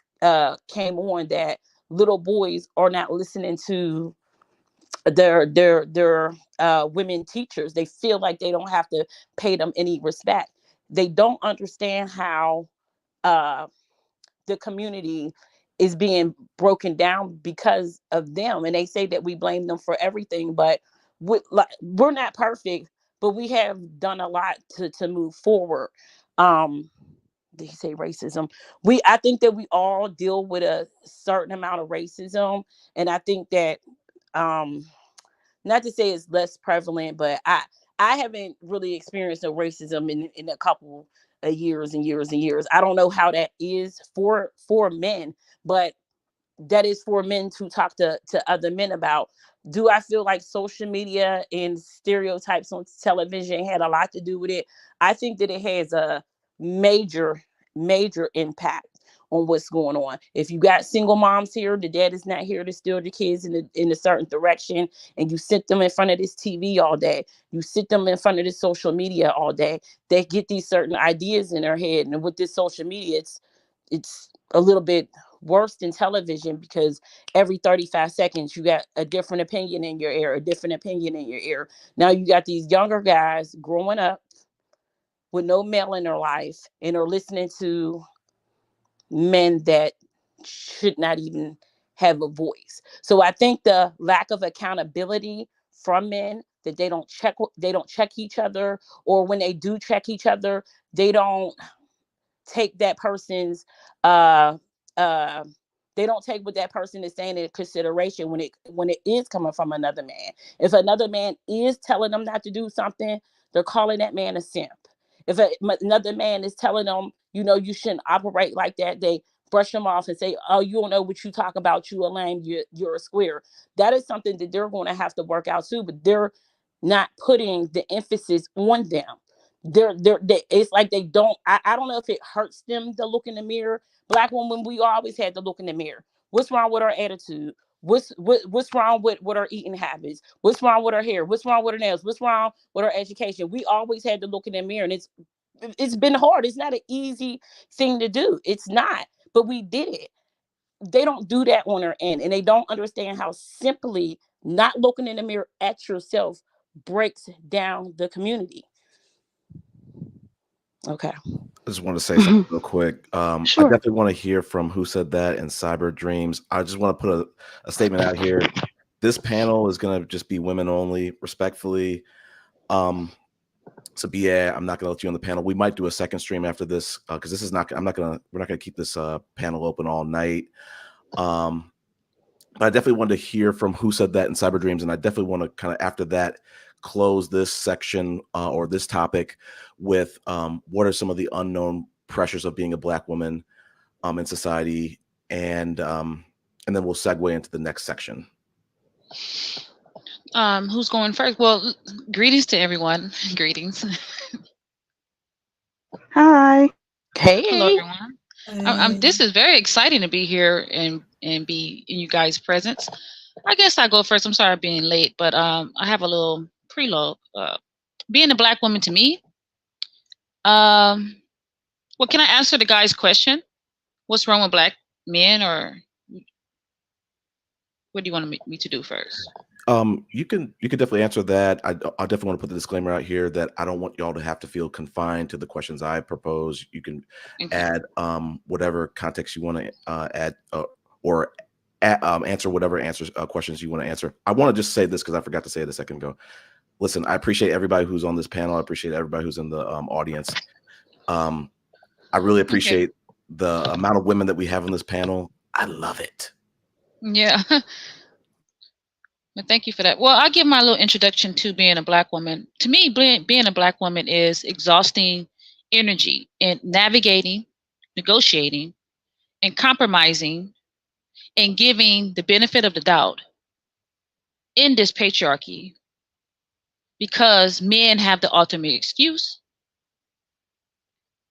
came on that little boys are not listening to their women teachers. They feel like they don't have to pay them any respect. They don't understand how uh the community is being broken down because of them, and they say that we blame them for everything, but we're not perfect, but we have done a lot to move forward. um they say racism. I think that we all deal with a certain amount of racism, and I think that um not to say it's less prevalent, but I haven't really experienced no racism in a couple of years and years and years. I don't know how that is for men, but that is for men to talk to other men about. Do I feel like social media and stereotypes on television had a lot to do with it? I think that it has a major, major impact on what's going on. If you got single moms here, the dad is not here to steer the kids in a certain direction, and you sit them in front of this TV all day, you sit them in front of this social media all day, they get these certain ideas in their head. And with this social media, it's a little bit worse than television, because every 35 seconds you got a different opinion in your ear, a different opinion in your ear. Now you got these younger guys growing up with no male in their life and are listening to men that should not even have a voice. So I think the lack of accountability from men, that they don't check each other, or when they do check each other, they don't take that person's uh uh they don't take what that person is saying into consideration when it is coming from another man. If another man is telling them not to do something, they're calling that man a simp. If another man is telling them, you shouldn't operate like that, they brush them off and say, oh, you don't know what you talk about, you a lame, you're a square. That is something that they're going to have to work out too, but they're not putting the emphasis on them. It's like they don't. I don't know if it hurts them to look in the mirror. Black women, we always had to look in the mirror. What's wrong with our attitude? What's wrong with our eating habits? What's wrong with our hair? What's wrong with our nails? What's wrong with our education? We always had to look in the mirror, and it's been hard. It's not an easy thing to do. It's not, but we did it. They don't do that on their end, and they don't understand how simply not looking in the mirror at yourself breaks down the community. Okay. I just want to say something real quick. I Sure. definitely want to hear from Who Said That and Cyber Dreams. I just want to put a statement out here. This panel is going to just be women only, respectfully. So BA, I'm not going to let you on the panel. We might do a second stream after this because this is not. We're not going to keep this panel open all night. But I definitely wanted to hear from Who Said That and Cyber Dreams, and I definitely want to kind of after that close this section or this topic with what are some of the unknown pressures of being a Black woman in society, and then we'll segue into the next section. Who's going first? Well, greetings to everyone. Greetings. Hi. Hey. Hello, everyone. This is very exciting to be here and be in you guys' presence. I guess I go first. I'm sorry I'm being late, but I have a little preload. Being a Black woman to me, well, can I answer the guy's question? What's wrong with Black men, or what do you want me to do first? You can definitely answer that. I definitely want to put the disclaimer out here that I don't want y'all to have to feel confined to the questions I propose. You can add whatever context you want to add or answer whatever questions you want to answer. I want to just say this because I forgot to say it a second ago. Listen, I appreciate everybody who's on this panel. I appreciate everybody who's in the audience. I really appreciate the amount of women that we have on this panel. I love it. Yeah. Well, thank you for that. Well, I'll give my little introduction to being a Black woman. To me, being a Black woman is exhausting energy and navigating negotiating and compromising and giving the benefit of the doubt in this patriarchy because men have the ultimate excuse.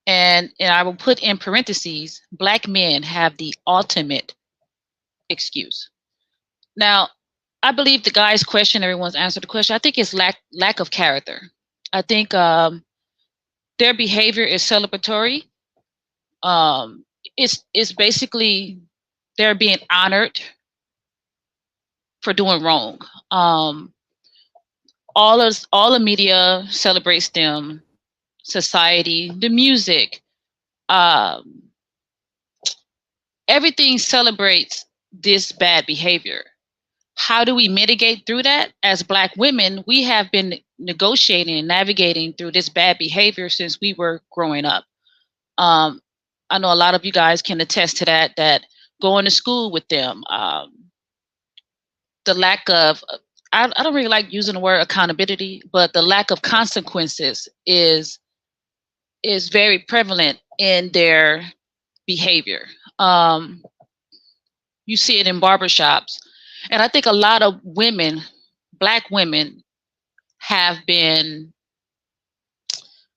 And I will put in parentheses, Black men have the ultimate excuse. Now, I believe the guy's question, everyone's answered the question. I think it's lack of character. I think their behavior is celebratory. It's basically they're being honored for doing wrong. All the media celebrates them, society, the music, everything celebrates this bad behavior. How do we mitigate through that? As Black women, we have been negotiating and navigating through this bad behavior since we were growing up. I know a lot of you guys can attest to that going to school with them, the lack of, I don't really like using the word accountability, but the lack of consequences is very prevalent in their behavior. You see it in barbershops. And I think a lot of women, Black women, have been,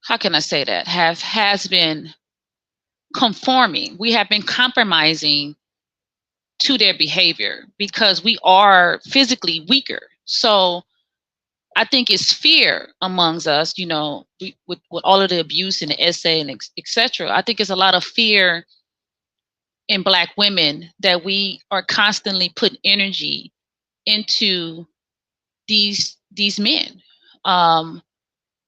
how can I say that? Has been conforming. We have been compromising to their behavior because we are physically weaker. So I think it's fear amongst us, you know, with all of the abuse and the essay and et cetera. I think it's a lot of fear in Black women that we are constantly putting energy into these men.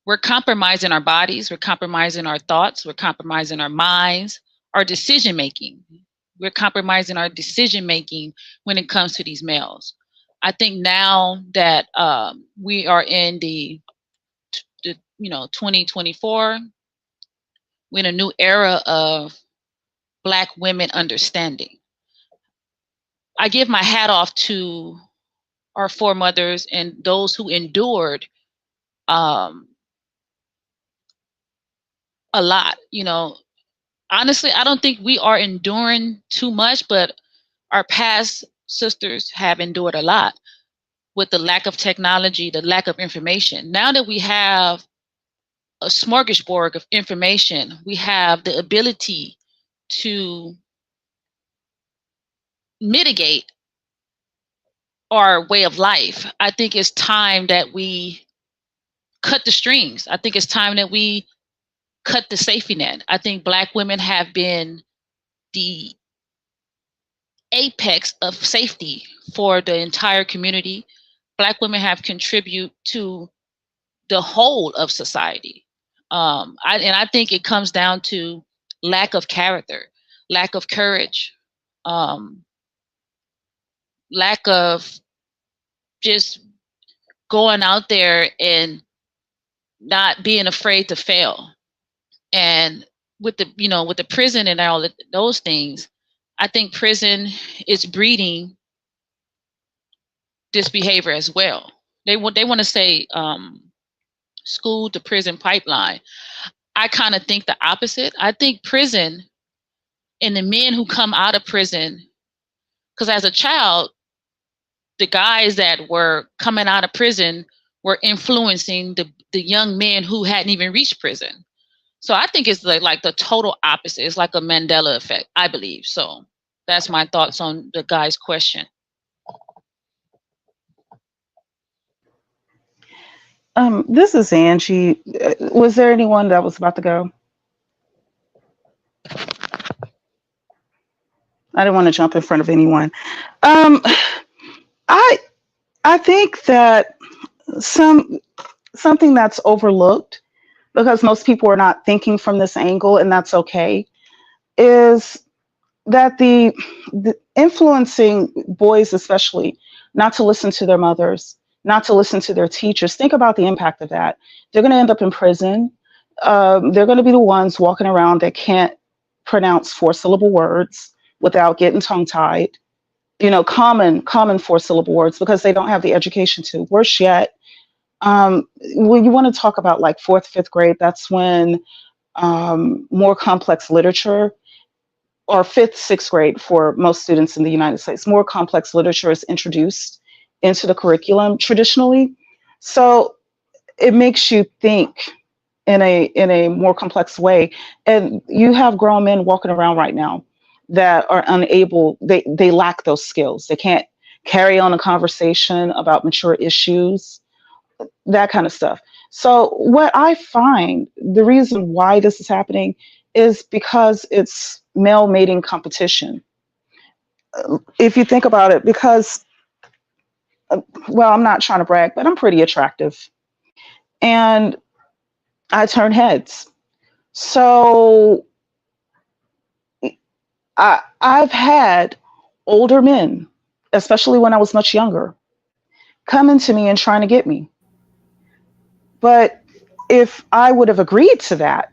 We're compromising our bodies, we're compromising our thoughts, we're compromising our minds, our decision making. We're compromising our decision making when it comes to these males. I think now that we are in the 2024, we're in a new era of Black women understanding. I give my hat off to our foremothers and those who endured a lot. You know, honestly, I don't think we are enduring too much, but our past sisters have endured a lot with the lack of technology, the lack of information. Now that we have a smorgasbord of information, we have the ability to mitigate our way of life. I think it's time that we cut the strings. I think it's time that we cut the safety net. I think Black women have been the apex of safety for the entire community. Black women have contributed to the whole of society. I think it comes down to lack of character, lack of courage, lack of just going out there and not being afraid to fail. And with the prison and all those things, I think prison is breeding this behavior as well. They want to say school to prison pipeline. I kind of think the opposite. I think prison and the men who come out of prison, because as a child, the guys that were coming out of prison were influencing the young men who hadn't even reached prison. So I think it's like the total opposite. It's like a Mandela effect, I believe. So that's my thoughts on the guy's question. This is Angie. Was there anyone that was about to go? I didn't want to jump in front of anyone. I think that something that's overlooked because most people are not thinking from this angle, and that's okay, is that the influencing boys, especially, not to listen to their mothers, not to listen to their teachers. Think about the impact of that. They're going to end up in prison. They're going to be the ones walking around that can't pronounce 4-syllable words without getting tongue-tied. You know, common 4-syllable words because they don't have the education to. Worse yet, when you want to talk about like 4th, 5th grade, that's when more complex literature or fifth, sixth grade for most students in the United States. More complex literature is introduced into the curriculum traditionally. So it makes you think in a more complex way. And you have grown men walking around right now that are unable, they lack those skills. They can't carry on a conversation about mature issues, that kind of stuff. So what I find the reason why this is happening is because it's male mating competition. If you think about it, because well, I'm not trying to brag, but I'm pretty attractive and I turn heads. So I've had older men, especially when I was much younger, coming to me and trying to get me. But if I would have agreed to that,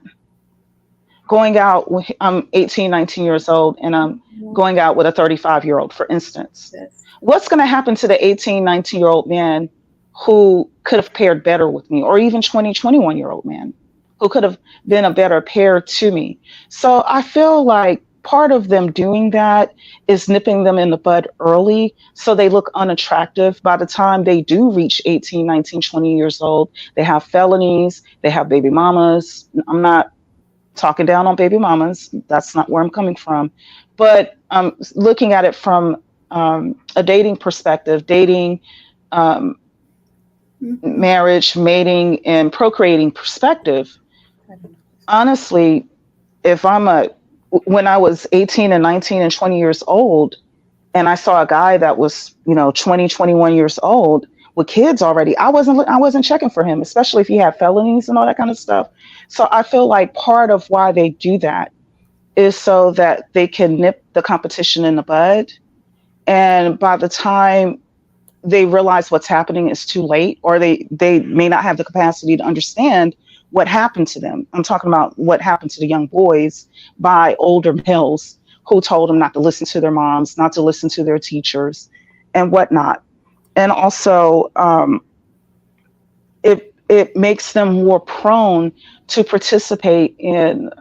going out, I'm 18, 19 years old, and I'm going out with a 35-year-old, for instance, Yes. what's going to happen to the 18, 19-year-old man who could have paired better with me, or even 20, 21-year-old man who could have been a better pair to me? So I feel like part of them doing that is nipping them in the bud early so they look unattractive by the time they do reach 18, 19, 20 years old. They have felonies, they have baby mamas. I'm not talking down on baby mamas. That's not where I'm coming from. But looking at it from a dating perspective, dating, um, marriage, mating, and procreating perspective, honestly, if when I was 18 and 19 and 20 years old, and I saw a guy that was, 20, 21 years old with kids already, I wasn't checking for him, especially if he had felonies and all that kind of stuff. So I feel like part of why they do that is so that they can nip the competition in the bud. And by the time they realize what's happening is too late, or they may not have the capacity to understand what happened to them. I'm talking about what happened to the young boys by older males who told them not to listen to their moms, not to listen to their teachers, and whatnot. And also, it makes them more prone to participate in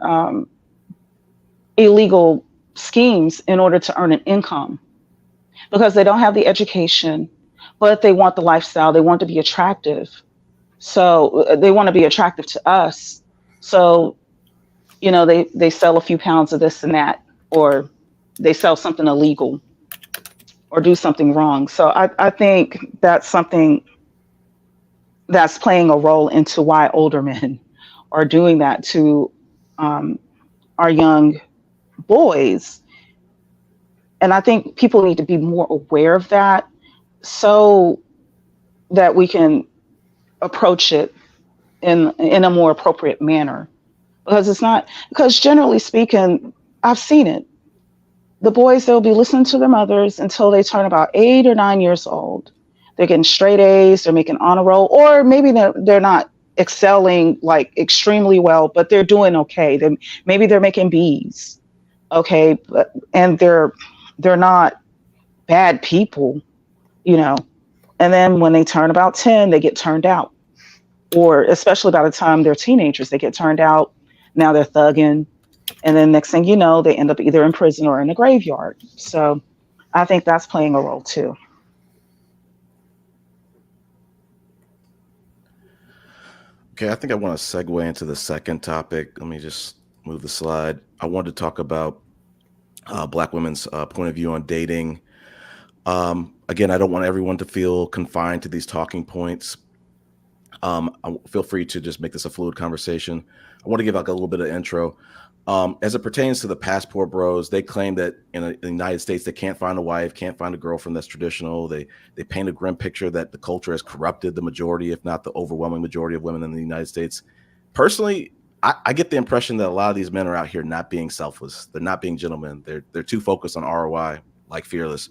illegal schemes in order to earn an income because they don't have the education, but they want the lifestyle. They want to be attractive. So they want to be attractive to us. So, they sell a few pounds of this and that, or they sell something illegal or do something wrong. So I think that's something that's playing a role into why older men are doing that to um, our young boys. And I think people need to be more aware of that so that we can approach it in a more appropriate manner. Because it's not, because generally speaking, I've seen it. The boys, they'll be listening to their mothers until they turn about 8 or 9 years old. They're getting straight A's, they're making honor roll, or maybe they're not excelling like extremely well, but they're doing okay. Maybe they're making B's, okay, and they're not bad people, you know. And then when they turn about 10, they get turned out, or especially by the time they're teenagers, they get turned out. Now they're thugging, and then next thing you know, they end up either in prison or in a graveyard. So I think that's playing a role too. Okay, I think I want to segue into the second topic. Let me just move the slide. I wanted to talk about Black women's point of view on dating. Again, I don't want everyone to feel confined to these talking points. Feel free to just make this a fluid conversation. I want to give like a little bit of intro. As it pertains to the passport bros, they claim that in the United States, they can't find a wife, can't find a girlfriend that's traditional. They paint a grim picture that the culture has corrupted the majority, if not the overwhelming majority of women in the United States. Personally, I get the impression that a lot of these men are out here not being selfless. They're not being gentlemen. They're too focused on ROI, like Fearless.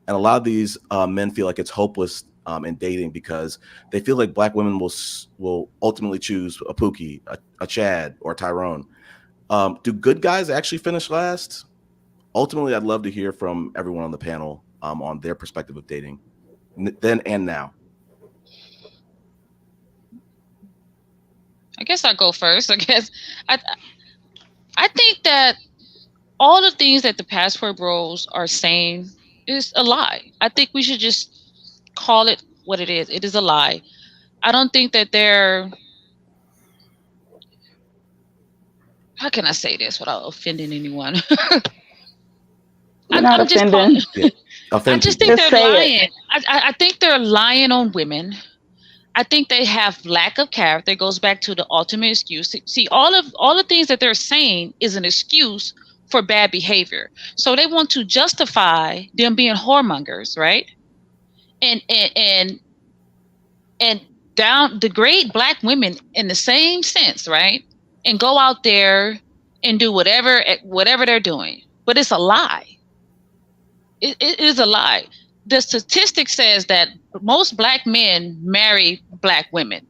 And a lot of these men feel like it's hopeless in dating because they feel like Black women will ultimately choose a Pookie, a Chad, or a Tyrone. Do good guys actually finish last? Ultimately, I'd love to hear from everyone on the panel on their perspective of dating, then and now. I guess I'll go first. I think that all the things that the passport bros are saying is a lie. I think we should just call it what it is. It is a lie. I don't think that they're, how can I say this without offending anyone? We're not I'm just calling. offending. Yeah. I Offend just people. think Just they're say it. lying. I think they're lying on women. I think they have lack of character. It goes back to the ultimate excuse. See, all the things that they're saying is an excuse for bad behavior. So they want to justify them being whoremongers, right? And and down degrade black women in the same sense, right? And go out there and do whatever they're doing. But it's a lie. It is a lie. The statistic says that most black men marry black women.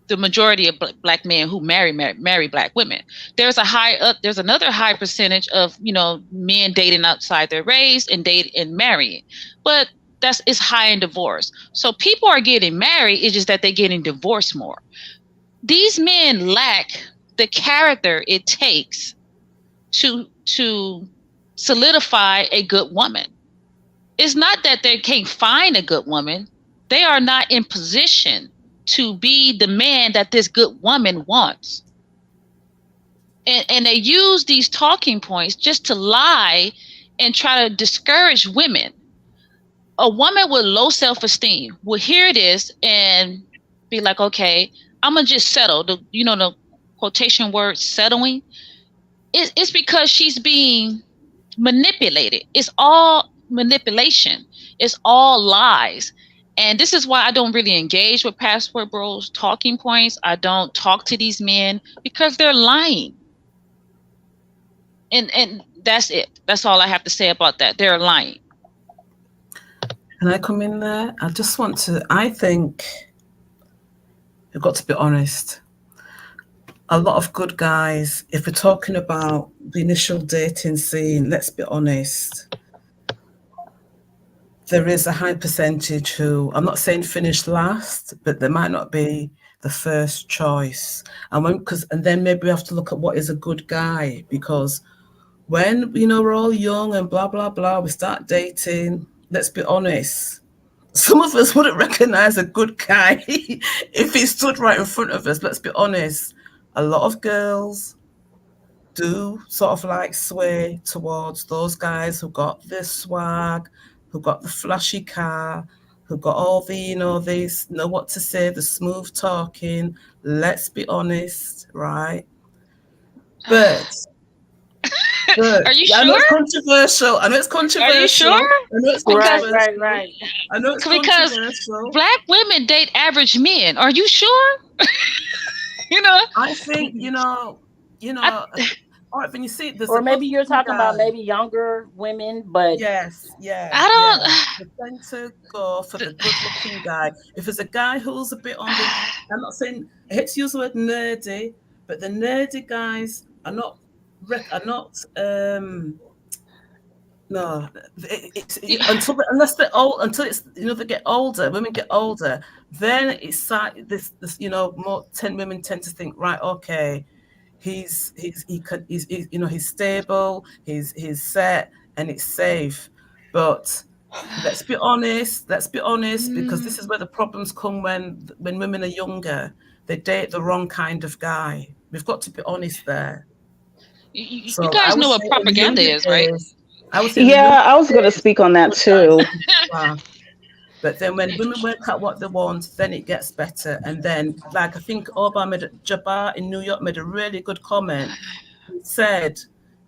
The majority of black men who marry black women. There's another high percentage of men dating outside their race and marrying, but it's high in divorce. So people are getting married. It's just that they're getting divorced more. These men lack the character it takes to solidify a good woman. It's not that they can't find a good woman. They are not in position to be the man that this good woman wants. And they use these talking points just to lie and try to discourage women. A woman with low self-esteem will hear this and be like, okay, I'm going to just settle. The quotation word settling. It's because she's being manipulated. It's all manipulation. It's all lies. And this is why I don't really engage with passport bros talking points. I don't talk to these men because they're lying. And that's it. That's all I have to say about that. They're lying. Can I come in there? I think we've got to be honest. A lot of good guys, if we're talking about the initial dating scene, let's be honest, there is a high percentage who, I'm not saying finish last, but they might not be the first choice. And then maybe we have to look at what is a good guy, because when, we're all young and blah, blah, blah, we start dating, let's be honest, some of us wouldn't recognize a good guy if he stood right in front of us. Let's be honest. A lot of girls do sort of like sway towards those guys who got the swag, who got the flashy car, who got all the, they know what to say, the smooth talking. Let's be honest, right? But Are you I know sure? it's controversial. I know it's controversial. Are you sure? I know it's controversial. Right. I know it's Because controversial. black women date average men. Are you sure? I think all right, when you see there's Or maybe you're talking about maybe younger women, but yes, I don't. They tend to go for the good-looking guy. If it's a guy who's a bit on the, I'm not saying I hate to use the word nerdy, but the nerdy guys are not no, unless they're old, until it's they get older, women get older, then it's this more 10 women tend to think, right, okay, he's stable, he's set, and it's safe. But let's be honest, because this is where the problems come when women are younger. They date the wrong kind of guy. We've got to be honest there. You guys know what propaganda is, right? I would say Yeah, I was going to speak on that too. But then when women work out what they want, then it gets better. And then, like, I think Jabbar in New York made a really good comment. He said,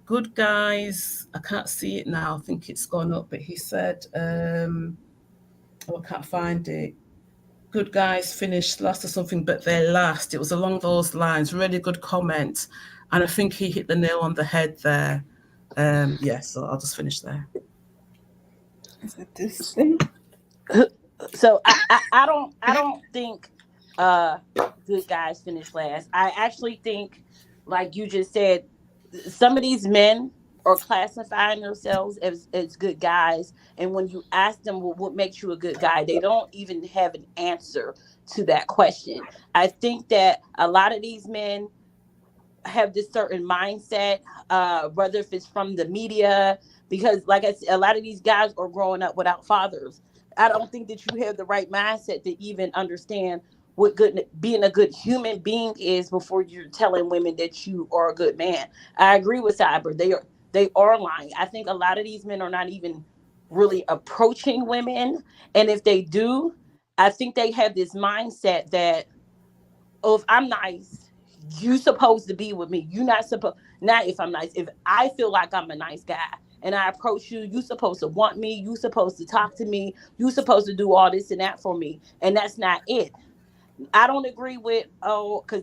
good guys, I can't see it now, I think it's gone up, but he said, I can't find it. Good guys finish last or something, but they're last. It was along those lines. Really good comment. And I think he hit the nail on the head there. So I'll just finish there. Is it this thing? So I don't think good guys finish last. I actually think, like you just said, some of these men are classifying themselves as good guys, and when you ask them what makes you a good guy, they don't even have an answer to that question. I think that a lot of these men have this certain mindset, whether if it's from the media, because like I said, a lot of these guys are growing up without fathers. I don't think that you have the right mindset to even understand what good being a good human being is before you're telling women that you are a good man. I agree with Cyber. They are lying. I think a lot of these men are not even really approaching women, and if they do, I think they have this mindset that, oh, if I'm nice, you supposed to be with me. You not supposed, not if I'm nice. If I feel like I'm a nice guy and I approach you, you supposed to want me. You supposed to talk to me. You supposed to do all this and that for me. And that's not it. I don't agree with, oh, because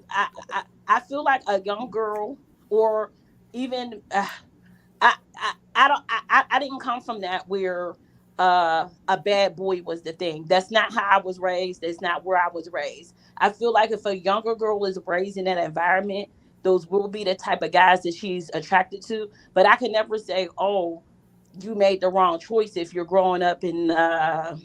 I feel like a young girl, or even I don't I didn't come from that where a bad boy was the thing. That's not how I was raised. That's not where I was raised. I feel like if a younger girl is raised in that environment, those will be the type of guys that she's attracted to. But I can never say, oh, you made the wrong choice if you're growing up in I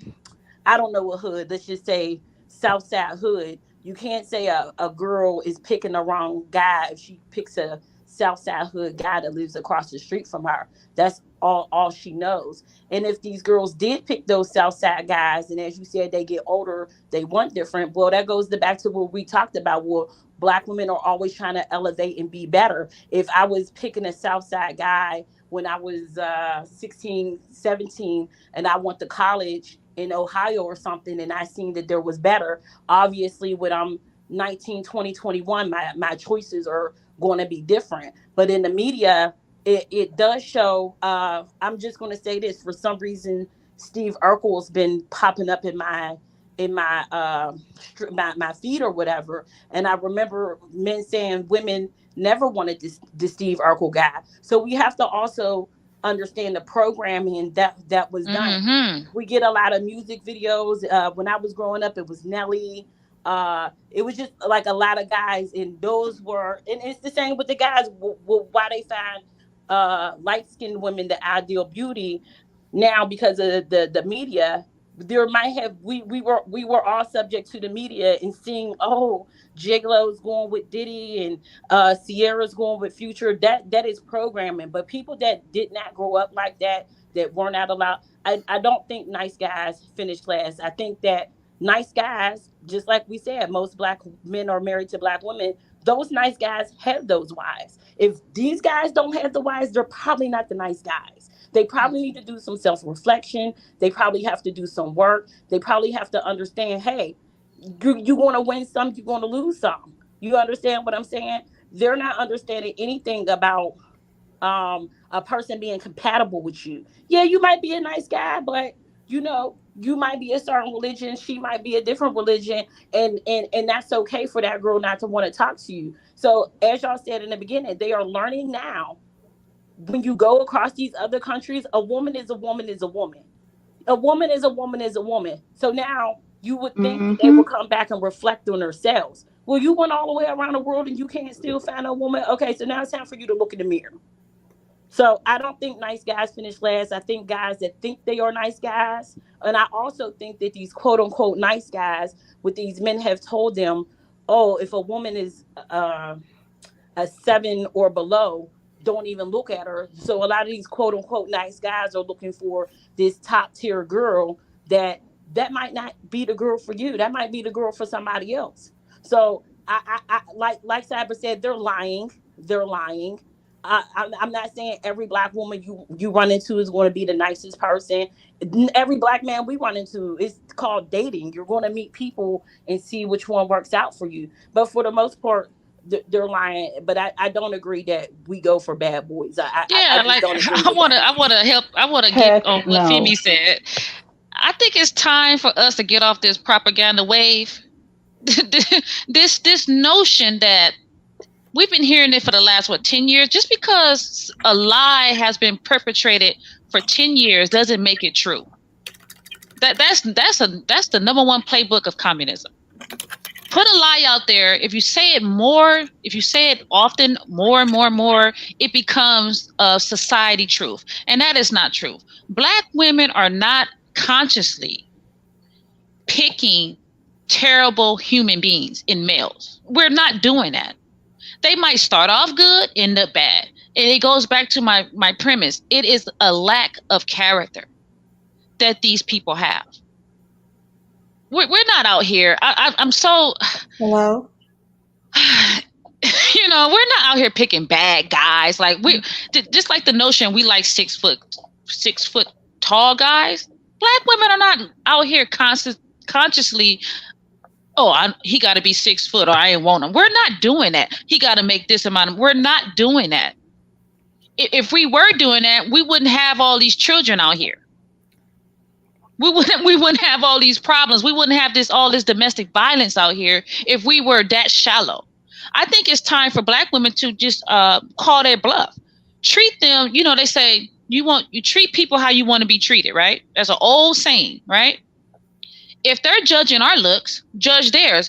don't know what hood. Let's just say Southside hood. You can't say a girl is picking the wrong guy if she picks a Southside hood guy that lives across the street from her. That's all she knows. And if these girls did pick those Southside guys, and as you said, they get older, they want different. Well, that goes back to what we talked about. Well, black women are always trying to elevate and be better. If I was picking a Southside guy when I was 16, 17, and I went to college in Ohio or something, and I seen that there was better, obviously when I'm 19, 20, 21, my choices are going to be different. But in the media, it does show, I'm just going to say this, for some reason, Steve Urkel's been popping up in my feed or whatever. And I remember men saying women never wanted this Steve Urkel guy. So we have to also understand the programming that was done. Mm-hmm. We get a lot of music videos. When I was growing up, it was Nelly. It was just like a lot of guys, and those were, and it's the same with the guys. Why they find light skinned women the ideal beauty now, because of the media. There might have, we were all subject to the media and seeing, oh, Gigolo's going with Diddy, and Sierra's going with Future. That is programming. But people that did not grow up like that weren't out allowed. I don't think nice guys finish last. I think that nice guys, just like we said, most black men are married to black women. Those nice guys have those wives. If these guys don't have the wives, they're probably not the nice guys. They probably need to do some self-reflection. They probably have to do some work. They probably have to understand, hey, you want to win some, you're going to lose some. You understand what I'm saying? They're not understanding anything about a person being compatible with you. Yeah, you might be a nice guy, but you might be a certain religion, she might be a different religion, and that's okay for that girl not to want to talk to you. So as y'all said in the beginning, they are learning now, when you go across these other countries, a woman is a woman is a woman. A woman is a woman is a woman. So now you would think that they Mm-hmm. will come back and reflect on themselves. Well, you went all the way around the world and you can't still find a woman. Okay, so now it's time for you to look in the mirror. So I don't think nice guys finish last. I think guys that think they are nice guys. And I also think that these quote unquote nice guys with these men have told them, oh, if a woman is a 7 or below, don't even look at her. So a lot of these quote unquote nice guys are looking for this top tier girl that might not be the girl for you. That might be the girl for somebody else. So I like Cyber said, they're lying. They're lying. I'm not saying every black woman you run into is going to be the nicest person. Every black man we run into, it's called dating. You're going to meet people and see which one works out for you. But for the most part, they're lying. But I don't agree that we go for bad boys. I Yeah, just like don't agree I with wanna that. I wanna help I wanna get Heck on what no. Femi said. I think it's time for us to get off this propaganda wave. This notion that we've been hearing it for the last 10 years. Just because a lie has been perpetrated for 10 years doesn't make it true. That's the number one playbook of communism. Put a lie out there. If you say it more, if you say it often, more and more and more, it becomes a society truth. And that is not true. Black women are not consciously picking terrible human beings in males. We're not doing that. They might start off good, end up bad. And it goes back to my premise. It is a lack of character that these people have. We're not out here. I'm so Hello. we're not out here picking bad guys. Like we just like the notion we like 6 foot tall guys. Black women are not out here consciously. Oh, he got to be 6 foot, or I ain't want him. We're not doing that. He got to make this amount. We're not doing that. If we were doing that, we wouldn't have all these children out here. We wouldn't have all these problems. We wouldn't have all this domestic violence out here if we were that shallow. I think it's time for Black women to just call their bluff. Treat them, they say you treat people how you want to be treated, right? That's an old saying, right? If they're judging our looks, judge theirs.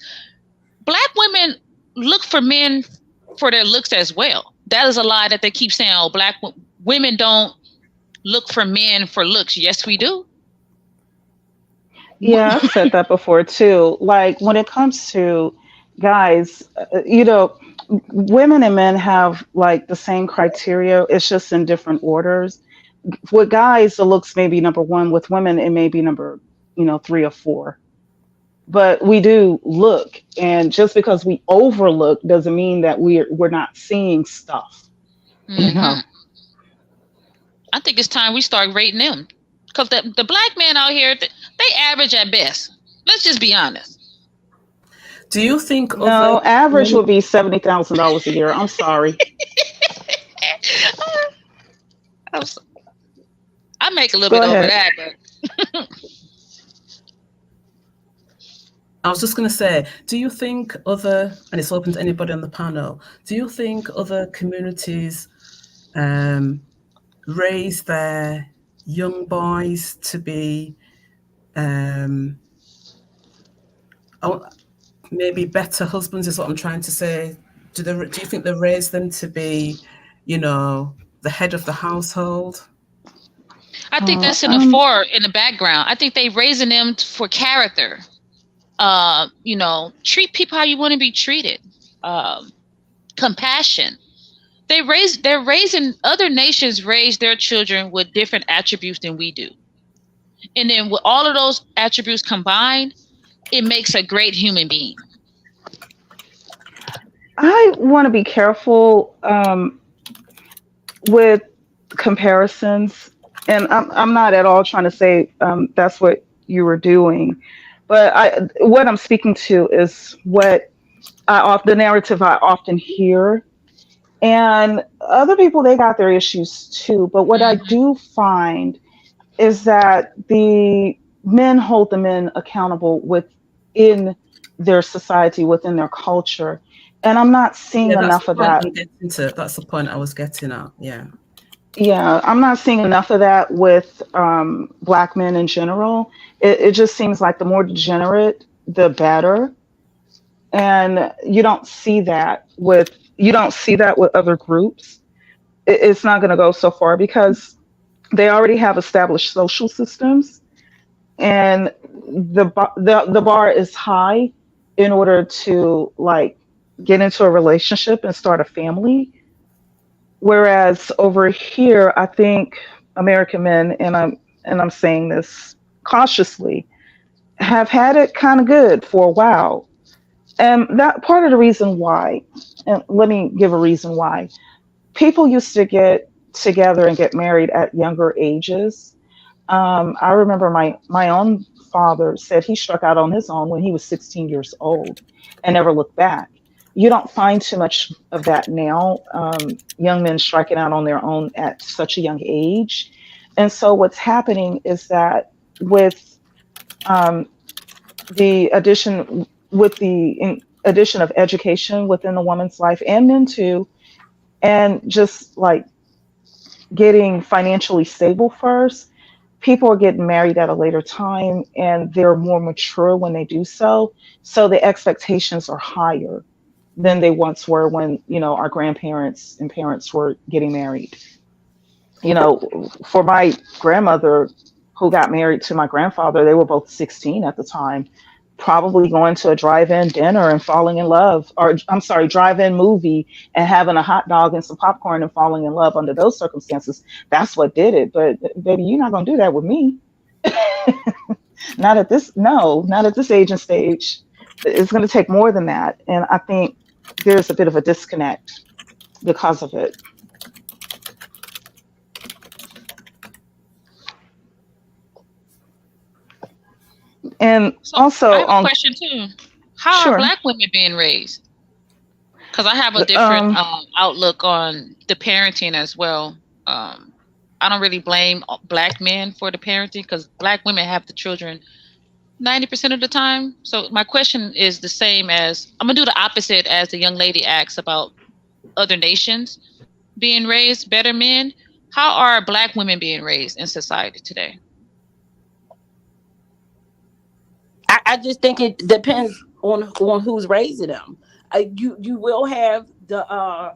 Black women look for men for their looks as well. That is a lie that they keep saying, oh, Black women don't look for men for looks. Yes, we do. Yeah, I've said that before too. Like when it comes to guys, women and men have like the same criteria. It's just in different orders. With guys, the looks may be number one. With women, it may be number, 3 or 4. But we do look, and just because we overlook doesn't mean that we're not seeing stuff. Mm-hmm. I think it's time we start rating them. Because the Black men out here, they average at best. Let's just be honest. Do you think... No, average would be $70,000 a year. I'm sorry. I make a little bit over that, but... I was just going to say, do you think and it's open to anybody on the panel, do you think other communities raise their young boys to be maybe better husbands is what I'm trying to say? Do you think they raise them to be, the head of the household? I think that's in the background. I think they raising them for character. Treat people how you want to be treated. Compassion. They're raising, other nations raise their children with different attributes than we do. And then with all of those attributes combined, it makes a great human being. I want to be careful with comparisons. And I'm not at all trying to say that's what you were doing. But what I'm speaking to is what the narrative I often hear. And other people, they got their issues too. But what I do find is that the men hold the men accountable within their society, within their culture. And I'm not seeing enough of that. That's the point I was getting at. Yeah. Yeah, I'm not seeing enough of that with Black men in general. It just seems like the more degenerate, the better. And you don't see that with other groups. It's not going to go so far because they already have established social systems, and the bar is high in order to like get into a relationship and start a family. Whereas over here, I think American men, and I'm saying this cautiously, have had it kind of good for a while. And that part of the reason why, and let me give a reason why, people used to get together and get married at younger ages. I remember my own father said he struck out on his own when he was 16 years old and never looked back. You don't find too much of that now, young men striking out on their own at such a young age. And so what's happening is that with the addition of education within the woman's life, and men too, and just like getting financially stable first, people are getting married at a later time, and they're more mature when they do so. So the expectations are higher than they once were when, our grandparents and parents were getting married. For my grandmother who got married to my grandfather, they were both 16 at the time. probably going to a drive-in dinner and falling in love, or I'm sorry, drive-in movie and having a hot dog and some popcorn and falling in love under those circumstances. That's what did it. But baby, you're not gonna do that with me. Not at this, no, not at this age and stage. It's going to take more than that. And I think there's a bit of a disconnect because of it. And So I also have a on, question too. How are sure. Black women being raised? Because I have a different Um, outlook on the parenting as well. Um, I don't really blame Black men for the parenting because Black women have the children 90% of the time. So my question is the same as I'm gonna do the opposite as the young lady asks about other nations being raised better men. How are Black women being raised in society today? I just think it depends on who's raising them. You will have the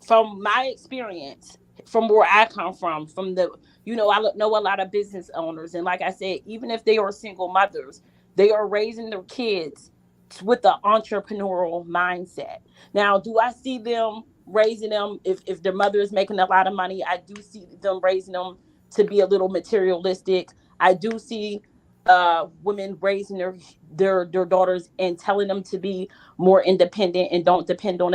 from my experience, from where I come from the know a lot of business owners, and like I said, even if they are single mothers, they are raising their kids with the entrepreneurial mindset. Now, do I see them raising them if their mother is making a lot of money? I do see them raising them to be a little materialistic. I do see women raising their daughters and telling them to be more independent and don't depend on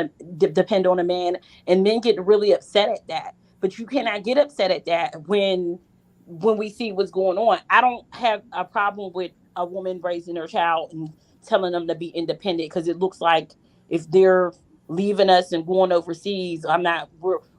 a man, and men get really upset at that. But you cannot get upset at that when we see what's going on. I don't have a problem with a woman raising her child and telling them to be independent, because it looks like if they're leaving us and going overseas,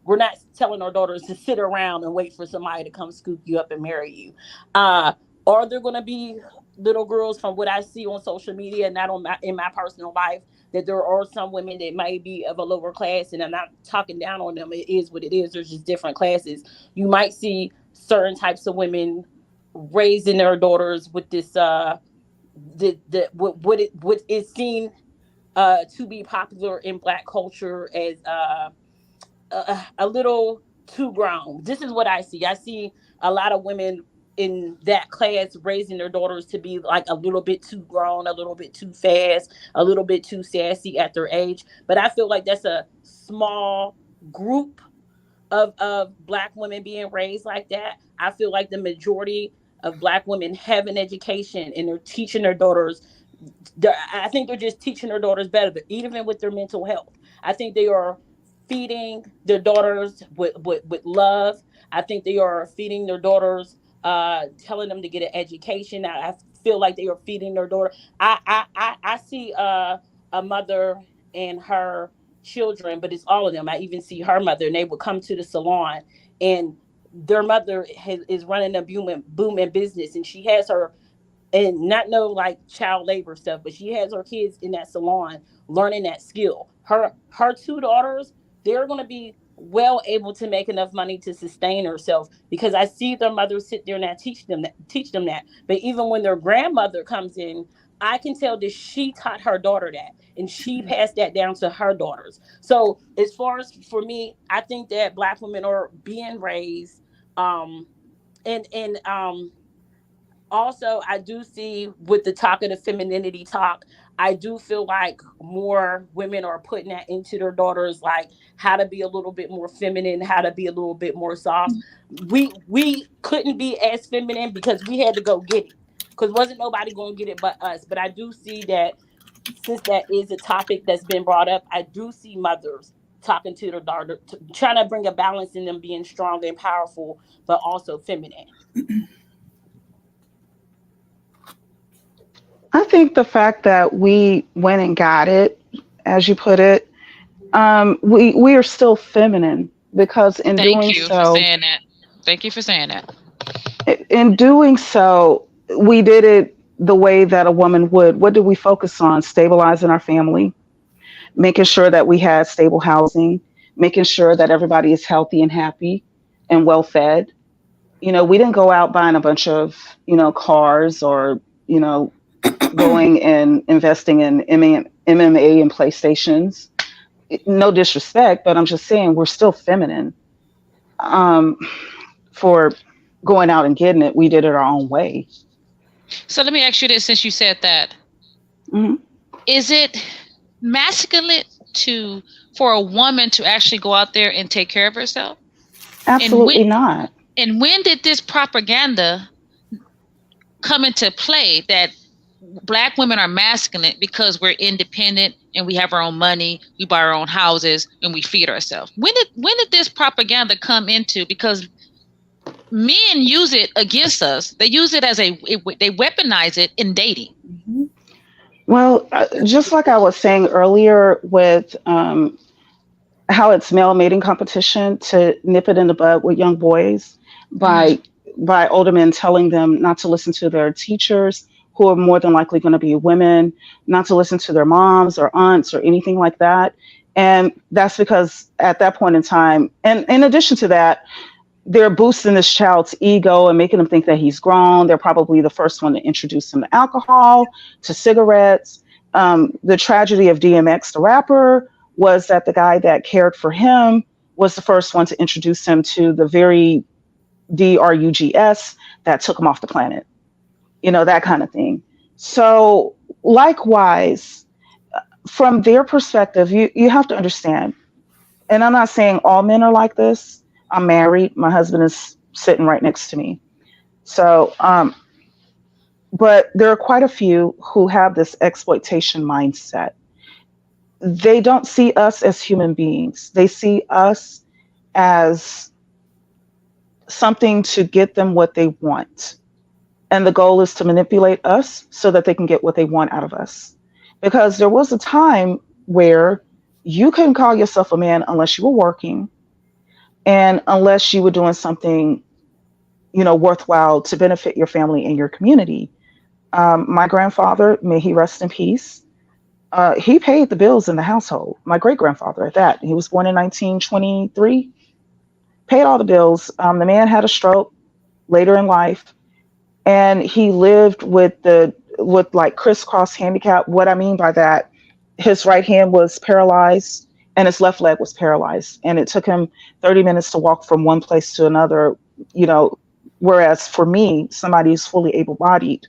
we're not telling our daughters to sit around and wait for somebody to come scoop you up and marry you. uh are there going to be little girls, from what I see on social media, not on in my personal life, that there are some women that might be of a lower class, and I'm not talking down on them. It is what it is. There's just different classes. You might see certain types of women raising their daughters with this what is seen to be popular in Black culture as a little too grown. This is what I see. I see a lot of women in that class raising their daughters to be like a little bit too grown, a little bit too fast, a little bit too sassy at their age. But I feel like that's a small group of Black women being raised like that. I feel like the majority of Black women have an education and they're teaching their daughters. I think they're just teaching their daughters better, even with their mental health. I think they are feeding their daughters with love. I think they are feeding their daughters, telling them to get an education. I feel like they are feeding their daughter. I see a mother and her children, but it's all of them. I even see her mother, and they would come to the salon, and their mother is running a booming business, and she has her, and not no like child labor stuff, but she has her kids in that salon learning that skill. Her two daughters, they're going to be well able to make enough money to sustain herself, because I see their mother sit there and I teach them that. But even when their grandmother comes in, I can tell that she taught her daughter that, and she passed that down to her daughters. So as far as for me, I think that Black women are being raised, and also I do see with the talk of the femininity talk, I do feel like more women are putting that into their daughters, like how to be a little bit more feminine, how to be a little bit more soft. We couldn't be as feminine because we had to go get it, because wasn't nobody going to get it but us. But I do see that, since that is a topic that's been brought up, I do see mothers talking to their daughter, trying to bring a balance in them being strong and powerful, but also feminine. I think the fact that we went and got it, as you put it, we are still feminine because Thank you for saying that. Thank you for saying that. in doing so, we did it the way that a woman would. What did we focus on? Stabilizing our family, making sure that we had stable housing, making sure that everybody is healthy and happy and well fed. We didn't go out buying a bunch of, cars, or, you know, going and investing in MMA and PlayStations. No disrespect, but I'm just saying we're still feminine. Um, for going out and getting it, we did it our own way. So let me ask you this, since you said that. Mhm. Is it masculine to for a woman to actually go out there and take care of herself? And when Absolutely not. did this propaganda come into play that black women are masculine because we're independent and we have our own money, we buy our own houses, and we feed ourselves? When did this propaganda come into? Because men use it against us. They use it as they weaponize it in dating. Mhm. Well, just like I was saying earlier with how it's male mating competition to nip it in the bud with young boys Mm-hmm. by older men telling them not to listen to their teachers who are more than likely going to be women, not to listen to their moms or aunts or anything like that. And that's because at that point in time, and in addition to that, they're boosting this child's ego and making him think that he's grown. They're probably the first one to introduce him to alcohol, to cigarettes. The tragedy of DMX, the rapper, was that the guy that cared for him was the first one to introduce him to the very drugs that took him off the planet. That kind of thing. So, likewise, from their perspective, you have to understand, and I'm not saying all men are like this. I'm married. My husband is sitting right next to me. So, but there are quite a few who have this exploitation mindset. They don't see us as human beings. They see us as something to get them what they want. And the goal is to manipulate us so that they can get what they want out of us. Because there was a time where you couldn't call yourself a man unless you were working and unless you were doing something, worthwhile to benefit your family and your community. My grandfather, may he rest in peace, he paid the bills in the household. My great grandfather, at that, he was born in 1923, paid all the bills. The man had a stroke later in life, and he lived with like crisscross handicap. What I mean by that, his right hand was paralyzed and his left leg was paralyzed, and it took him 30 minutes to walk from one place to another. You know, whereas for me, somebody who's fully able-bodied,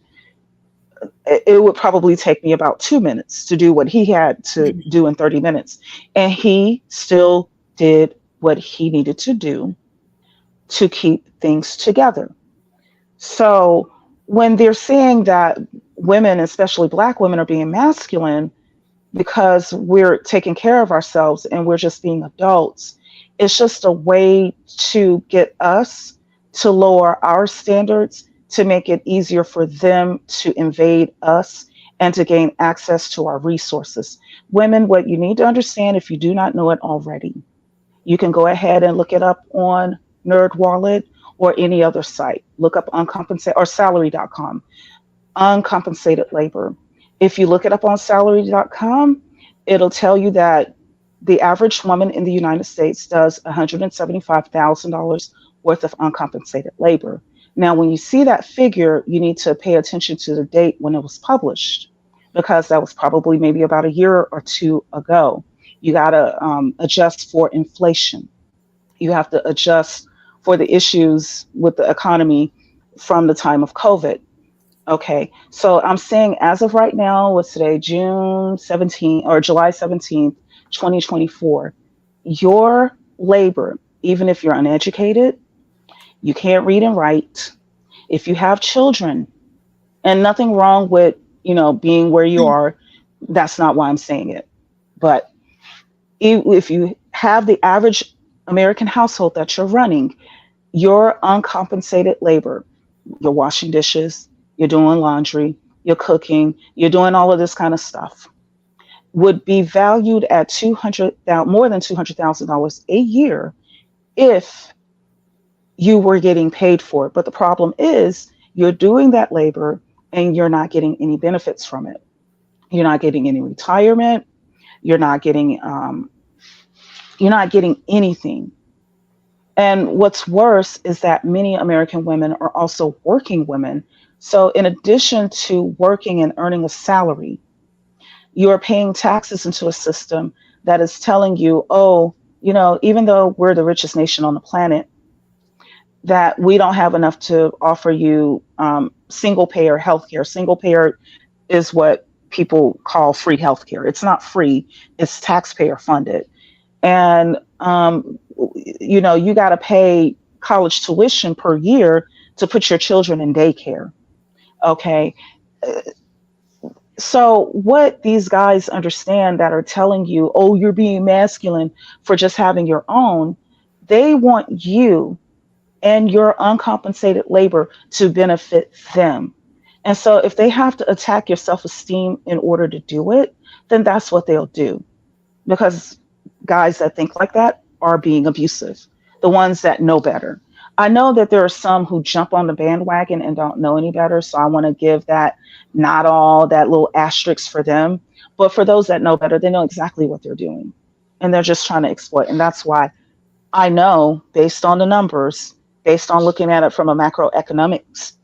it would probably take me about 2 minutes to do what he had to do in 30 minutes. And he still did what he needed to do to keep things together. So when they're saying that women, especially Black women, are being masculine because we're taking care of ourselves and we're just being adults, it's just a way to get us to lower our standards to make it easier for them to invade us and to gain access to our resources. Women, what you need to understand, if you do not know it already, you can go ahead and look it up on NerdWallet or any other site. Look up uncompensated or salary.com, uncompensated labor. If you look it up on salary.com, it'll tell you that the average woman in the United States does $175,000 worth of uncompensated labor. Now, when you see that figure, you need to pay attention to the date when it was published, because that was probably maybe about a year or two ago. You got to adjust for inflation. You have to adjust for the issues with the economy from the time of COVID. Okay, so I'm saying as of right now, what's today, June 17th or July 17th, 2024, your labor, even if you're uneducated, you can't read and write, if you have children, and nothing wrong with, being where you are, that's not why I'm saying it. But if you have the average American household that you're running, your uncompensated labor, you're washing dishes, you're doing laundry, you're cooking, you're doing all of this kind of stuff, would be valued at more than $200,000 a year if you were getting paid for it. But the problem is you're doing that labor and you're not getting any benefits from it. You're not getting any retirement. You're not getting anything. And what's worse is that many American women are also working women. So, in addition to working and earning a salary, you're paying taxes into a system that is telling you, oh, even though we're the richest nation on the planet, that we don't have enough to offer you single payer healthcare. Single payer is what people call free healthcare. It's not free, it's taxpayer funded. And, you got to pay college tuition per year to put your children in daycare. Okay. So, what these guys understand that are telling you, oh, you're being masculine for just having your own, they want you and your uncompensated labor to benefit them. And so, if they have to attack your self esteem in order to do it, then that's what they'll do. Because guys that think like that are being abusive, the ones that know better. I know that there are some who jump on the bandwagon and don't know any better. So I want to give that not all that little asterisk for them. But for those that know better, they know exactly what they're doing. And they're just trying to exploit. And that's why I know, based on the numbers, based on looking at it from a macroeconomics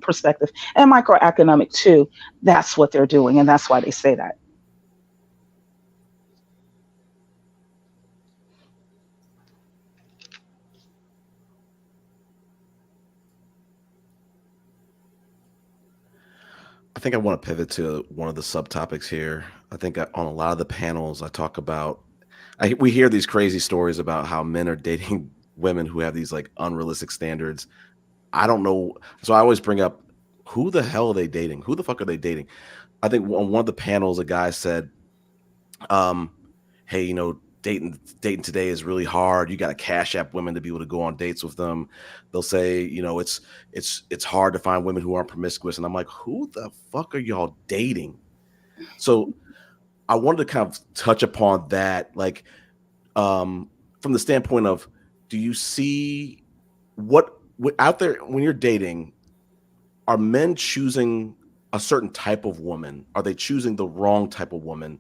perspective and microeconomic too, that's what they're doing. And that's why they say that. I think I want to pivot to one of the subtopics here. I think on a lot of the panels, I talk about, we hear these crazy stories about how men are dating women who have these like unrealistic standards. I don't know. So I always bring up, who the hell are they dating? Who the fuck are they dating? I think on one of the panels, a guy said, um, hey, dating today is really hard. You got to cash app women to be able to go on dates with them. They'll say, it's hard to find women who aren't promiscuous. And I'm like, who the fuck are y'all dating? So I wanted to kind of touch upon that, like, from the standpoint of, do you see what out there when you're dating? Are men choosing a certain type of woman? Are they choosing the wrong type of woman?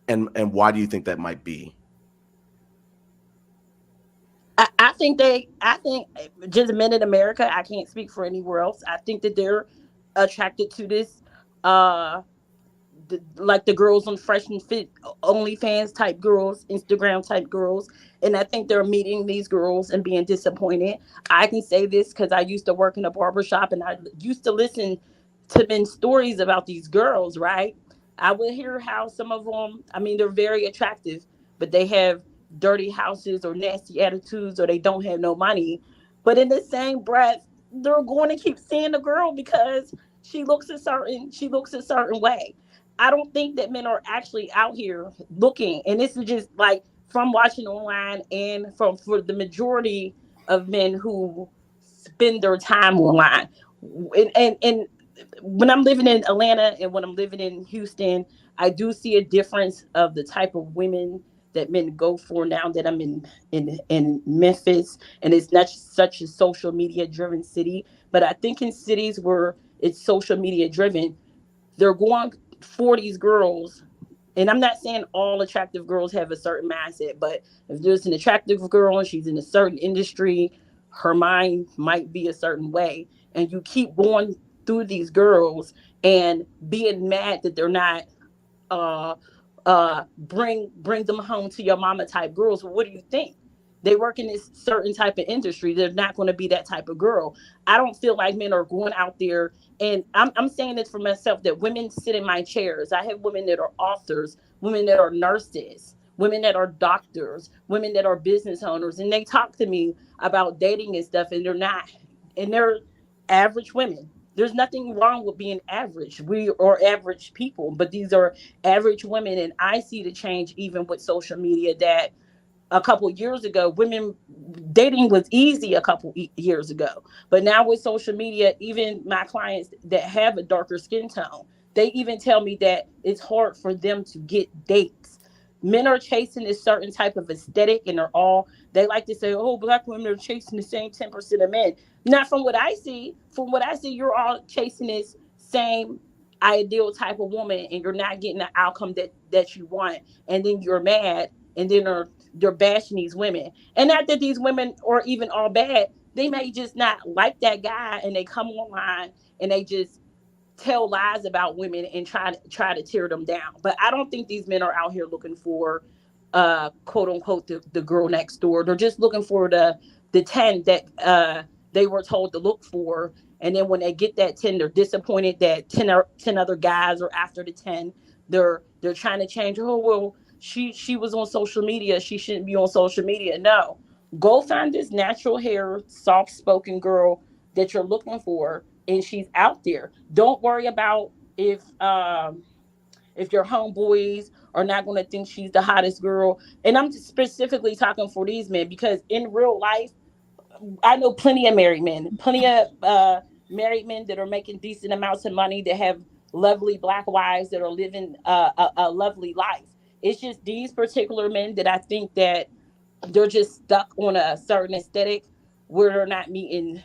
And why do you think that might be? I think just men in America, I can't speak for anywhere else. I think that they're attracted to this, uh like the girls on Fresh and Fit, OnlyFans type girls, Instagram type girls, and I think they're meeting these girls and being disappointed. I can say this because I used to work in a barbershop and I used to listen to men's stories about these girls. Right, I would hear how some of them, I mean, they're very attractive, but they have dirty houses or nasty attitudes or they don't have no money. But in the same breath, they're going to keep seeing the girl because she looks a certain way. I don't think that men are actually out here looking, and this is just like from watching online and from for the majority of men who spend their time online. And when I'm living in Atlanta and when I'm living in Houston, I do see a difference of the type of women that men go for now that I'm in Memphis, and it's not such a social media driven city. But I think in cities where it's social media driven, they're going for these girls. And I'm not saying all attractive girls have a certain mindset, but if there's an attractive girl and she's in a certain industry, her mind might be a certain way. And you keep going through these girls and being mad that they're not uh bring them home to your mama type girls. Well, what do you think? They work in this certain type of industry. They're not going to be that type of girl. I don't feel like men are going out there, and I'm saying this for myself, that women sit in my chairs. I have women that are authors, women that are nurses, women that are doctors, women that are business owners, and they talk to me about dating and stuff, and they're average women. There's nothing wrong with being average. We are average people, but these are average women. And I see the change even with social media, that a couple years ago, women dating was easy a couple years ago, but now with social media, even my clients that have a darker skin tone, they even tell me that it's hard for them to get dates. Men are chasing this certain type of aesthetic, and they like to say, oh, black women are chasing the same 10% of men. Not from what I see. From what I see, you're all chasing this same ideal type of woman, and you're not getting the outcome that you want, and then you're mad, and then they're bashing these women. And not that these women are even all bad. They may just not like that guy, and they come online and they just tell lies about women and try to tear them down. But I don't think these men are out here looking for quote unquote the girl next door. They're just looking for the 10 that they were told to look for. And then when they get that 10, they're disappointed that 10 other guys are after the 10. They're trying to change her. Oh, well, she was on social media. She shouldn't be on social media. No. Go find this natural hair, soft spoken girl that you're looking for, and she's out there. Don't worry about if your homeboys are not going to think she's the hottest girl. And I'm specifically talking for these men because in real life, I know plenty of married men that are making decent amounts of money, that have lovely black wives, that are living a lovely life. It's just these particular men that I think that they're just stuck on a certain aesthetic where they're not meeting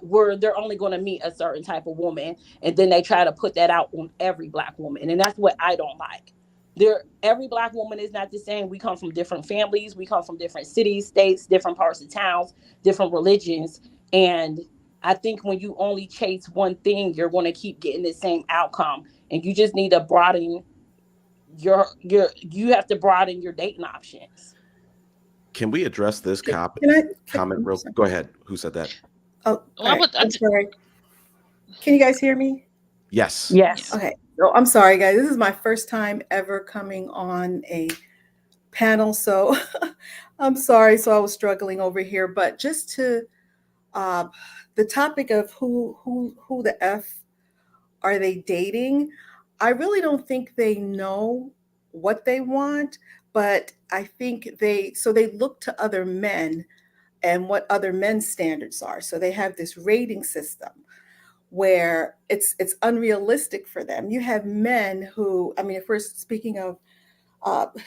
where they're only going to meet a certain type of woman, and then they try to put that out on every black woman, and that's what I don't like. There, every black woman is not the same. We come from different families, we come from different cities, states, different parts of towns, different religions. And I think when you only chase one thing, you're going to keep getting the same outcome, and you just need to broaden you have to broaden your dating options. Can we address this comment real? Go ahead. Who said that? Oh, I'm sorry. Can you guys hear me? Yes. Yes. Okay. So I'm sorry, guys. This is my first time ever coming on a panel, so I'm sorry. So I was struggling over here, but just to the topic of who the F are they dating? I really don't think they know what they want, but I think they look to other men and what other men's standards are. So they have this rating system where it's unrealistic for them. You have men who, I mean, if we're speaking of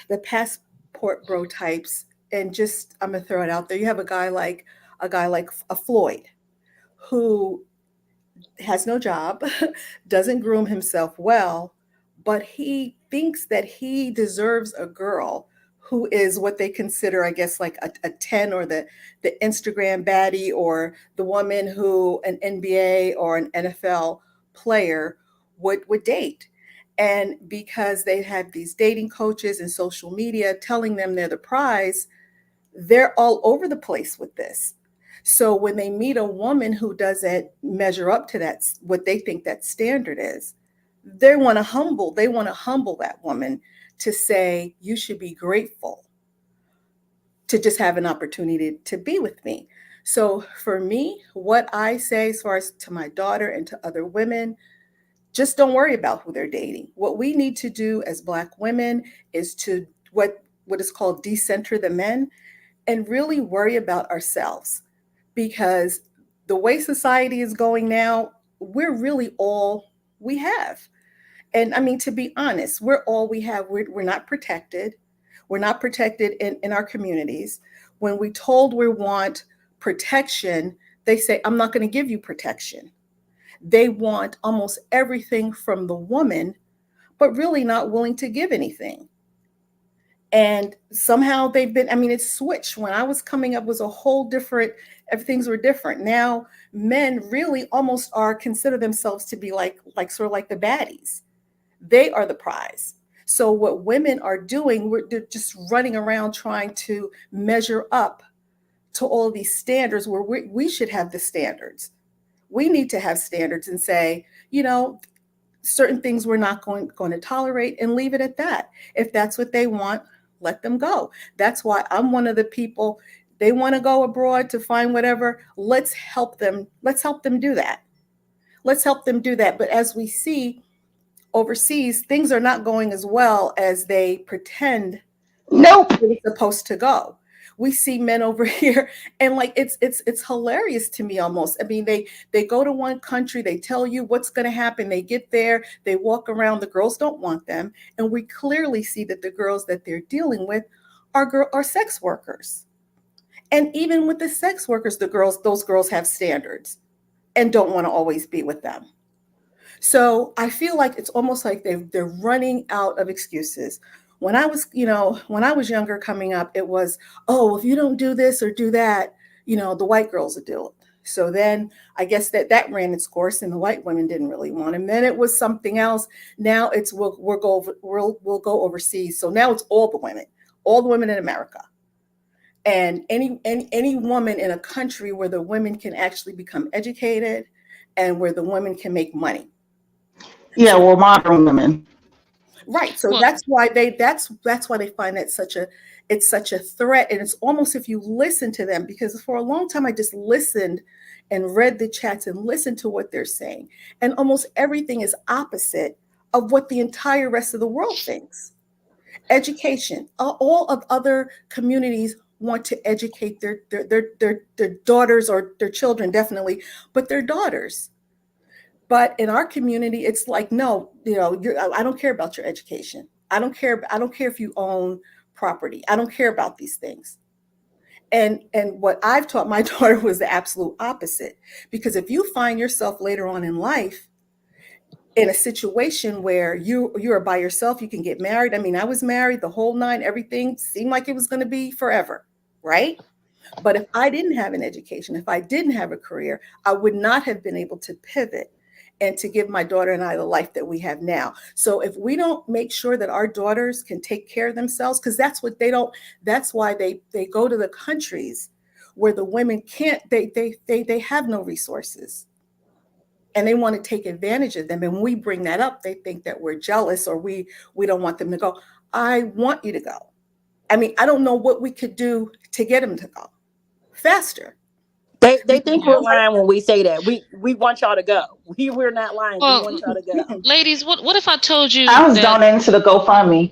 the passport bro types, and just I'm gonna throw it out there. You have a guy like a Floyd, who has no job, doesn't groom himself well, but he thinks that he deserves a girl who is what they consider, I guess, like a 10, or the Instagram baddie, or the woman who an NBA or an NFL player would date. And because they have these dating coaches and social media telling them they're the prize, they're all over the place with this. So when they meet a woman who doesn't measure up to that, what they think that standard is, they want to humble that woman to say, you should be grateful to just have an opportunity to be with me. So for me, what I say as far as to my daughter and to other women, just don't worry about who they're dating. What we need to do as Black women is to what is called decenter the men, and really worry about ourselves, because the way society is going now, we're really all we have. And I mean, to be honest, we're all we have. We're not protected. We're not protected in our communities. When we told we want protection, they say, I'm not going to give you protection. They want almost everything from the woman, but really not willing to give anything. And somehow they've been, I mean, it's switched. When I was coming up was a whole different, things were different. Now men really almost are consider themselves to be like sort of like the baddies. They are the prize. So what women are doing, they're just running around trying to measure up to all these standards where we should have the standards. We need to have standards and say, certain things we're not going to tolerate, and leave it at that. If that's what they want, let them go. That's why I'm one of the people, they want to go abroad to find whatever, let's help them do that. Let's help them do that. But as we see overseas, things are not going as well as they pretend Nope. it's supposed to go. We see men over here, and like it's hilarious to me almost. I mean, they go to one country, they tell you what's going to happen, they get there, they walk around, the girls don't want them, and we clearly see that the girls that they're dealing with are sex workers. And even with the sex workers, those girls have standards and don't want to always be with them. So I feel like it's almost like they're running out of excuses. When I was younger coming up, it was, oh, if you don't do this or do that, the white girls will do it. So then I guess that ran its course, and the white women didn't really want it. And then it was something else. Now it's we'll go overseas. So now it's all the women. all the women in America. And any woman in a country where the women can actually become educated and where the women can make money. Yeah, So, well, modern women. right. So Well, that's why they find that it's such a threat. And it's almost, if you listen to them, because for a long time I just listened and read the chats and listened to what they're saying. And almost everything is opposite of what the entire rest of the world thinks. Education. All of other communities want to educate their daughters, or their children, definitely, but their daughters. But in our community, it's like, no, I don't care about your education. I don't care. I don't care if you own property. I don't care about these things. And what I've taught my daughter was the absolute opposite. Because if you find yourself later on in life in a situation where you are by yourself, you can get married. I mean, I was married, the whole nine, everything seemed like it was going to be forever, right? But if I didn't have an education, if I didn't have a career, I would not have been able to pivot and to give my daughter and I the life that we have now. So if we don't make sure that our daughters can take care of themselves, because that's what they don't, that's why they go to the countries where the women can't, they have no resources. And they want to take advantage of them. And when we bring that up, they think that we're jealous, or we don't want them to go. I want you to go. I mean, I don't know what we could do to get them to go faster. They Because think yeah. we're lying when we say that. We want y'all to go. We're not lying. We want Well, y'all to go. ladies, what if I told I you was that? donating to the GoFundMe.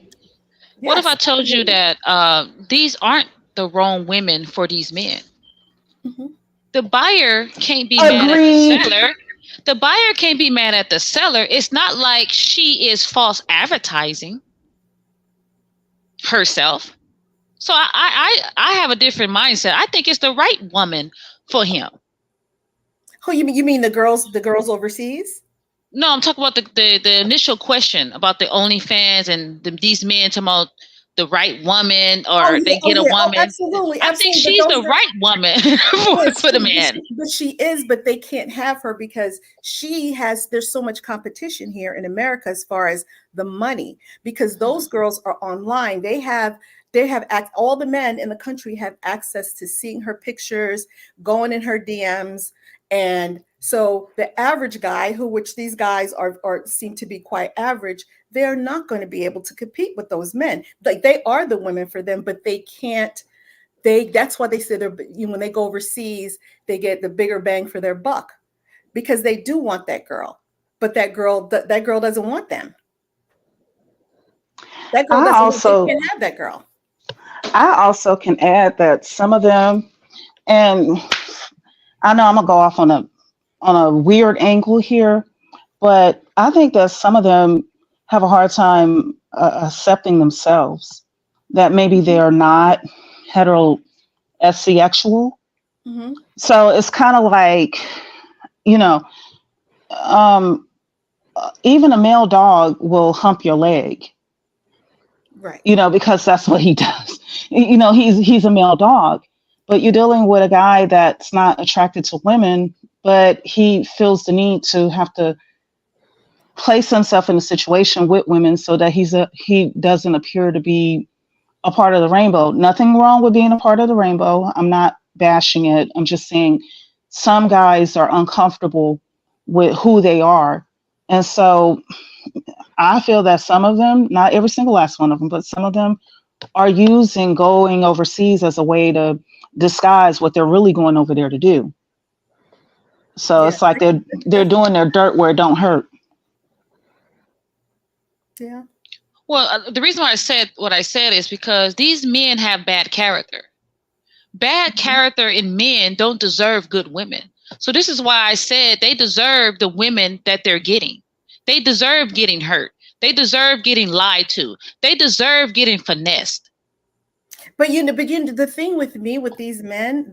What if yes, I told you absolutely. that these aren't the wrong women for these men? Mhm. The buyer can't be mad at the Agreed. seller. The buyer can't be mad at the seller. It's not like she is false advertising herself. So I have a different mindset. I think it's the right woman for him. Oh, you mean the girls overseas? No, I'm talking about the initial question about the OnlyFans and these men talking about the right woman, Oh or yeah, they oh get a yeah, oh woman. absolutely, I think absolutely. But she's those the are right woman yes, for the man. but she is, but they can't have her because there's so much competition here in America as far as the money, because those girls are online. All the men in the country have access to seeing her pictures, going in her DMs. And so the average guy, which these guys are seem to be quite average, they're not going to be able to compete with those men. Like, they are the women for them, but they can't. That's why they say when they go overseas, they get the bigger bang for their buck, because they do want that girl, but that girl doesn't want them. That girl I doesn't want. They also can't have that girl. I also can add that some of them, and I know I'm gonna go off on a weird angle here, but I think that some of them have a hard time accepting themselves, that maybe they Mhm, are not heterosexual. mhm. So it's kind of like, you know, um, even a male dog will hump your leg, Right. because that's what he does. He's a male dog, but you're dealing with a guy that's not attracted to women, but he feels the need to have to place himself in a situation with women so that he doesn't appear to be a part of the rainbow. Nothing wrong with being a part of the rainbow. I'm not bashing it. I'm just saying some guys are uncomfortable with who they are. And so I feel that some of them, not every single last one of them, but some of them are using going overseas as a way to disguise what they're really going over there to do. So Yeah. it's like they're That's, doing their dirt where it don't hurt. yeah. Well, the reason why I said what I said is because these men have bad character. Bad Mhm. character in men don't deserve good women. So this is why I said they deserve the women that they're getting. They deserve getting hurt. They deserve getting lied to. They deserve getting finessed. The thing with me with these men,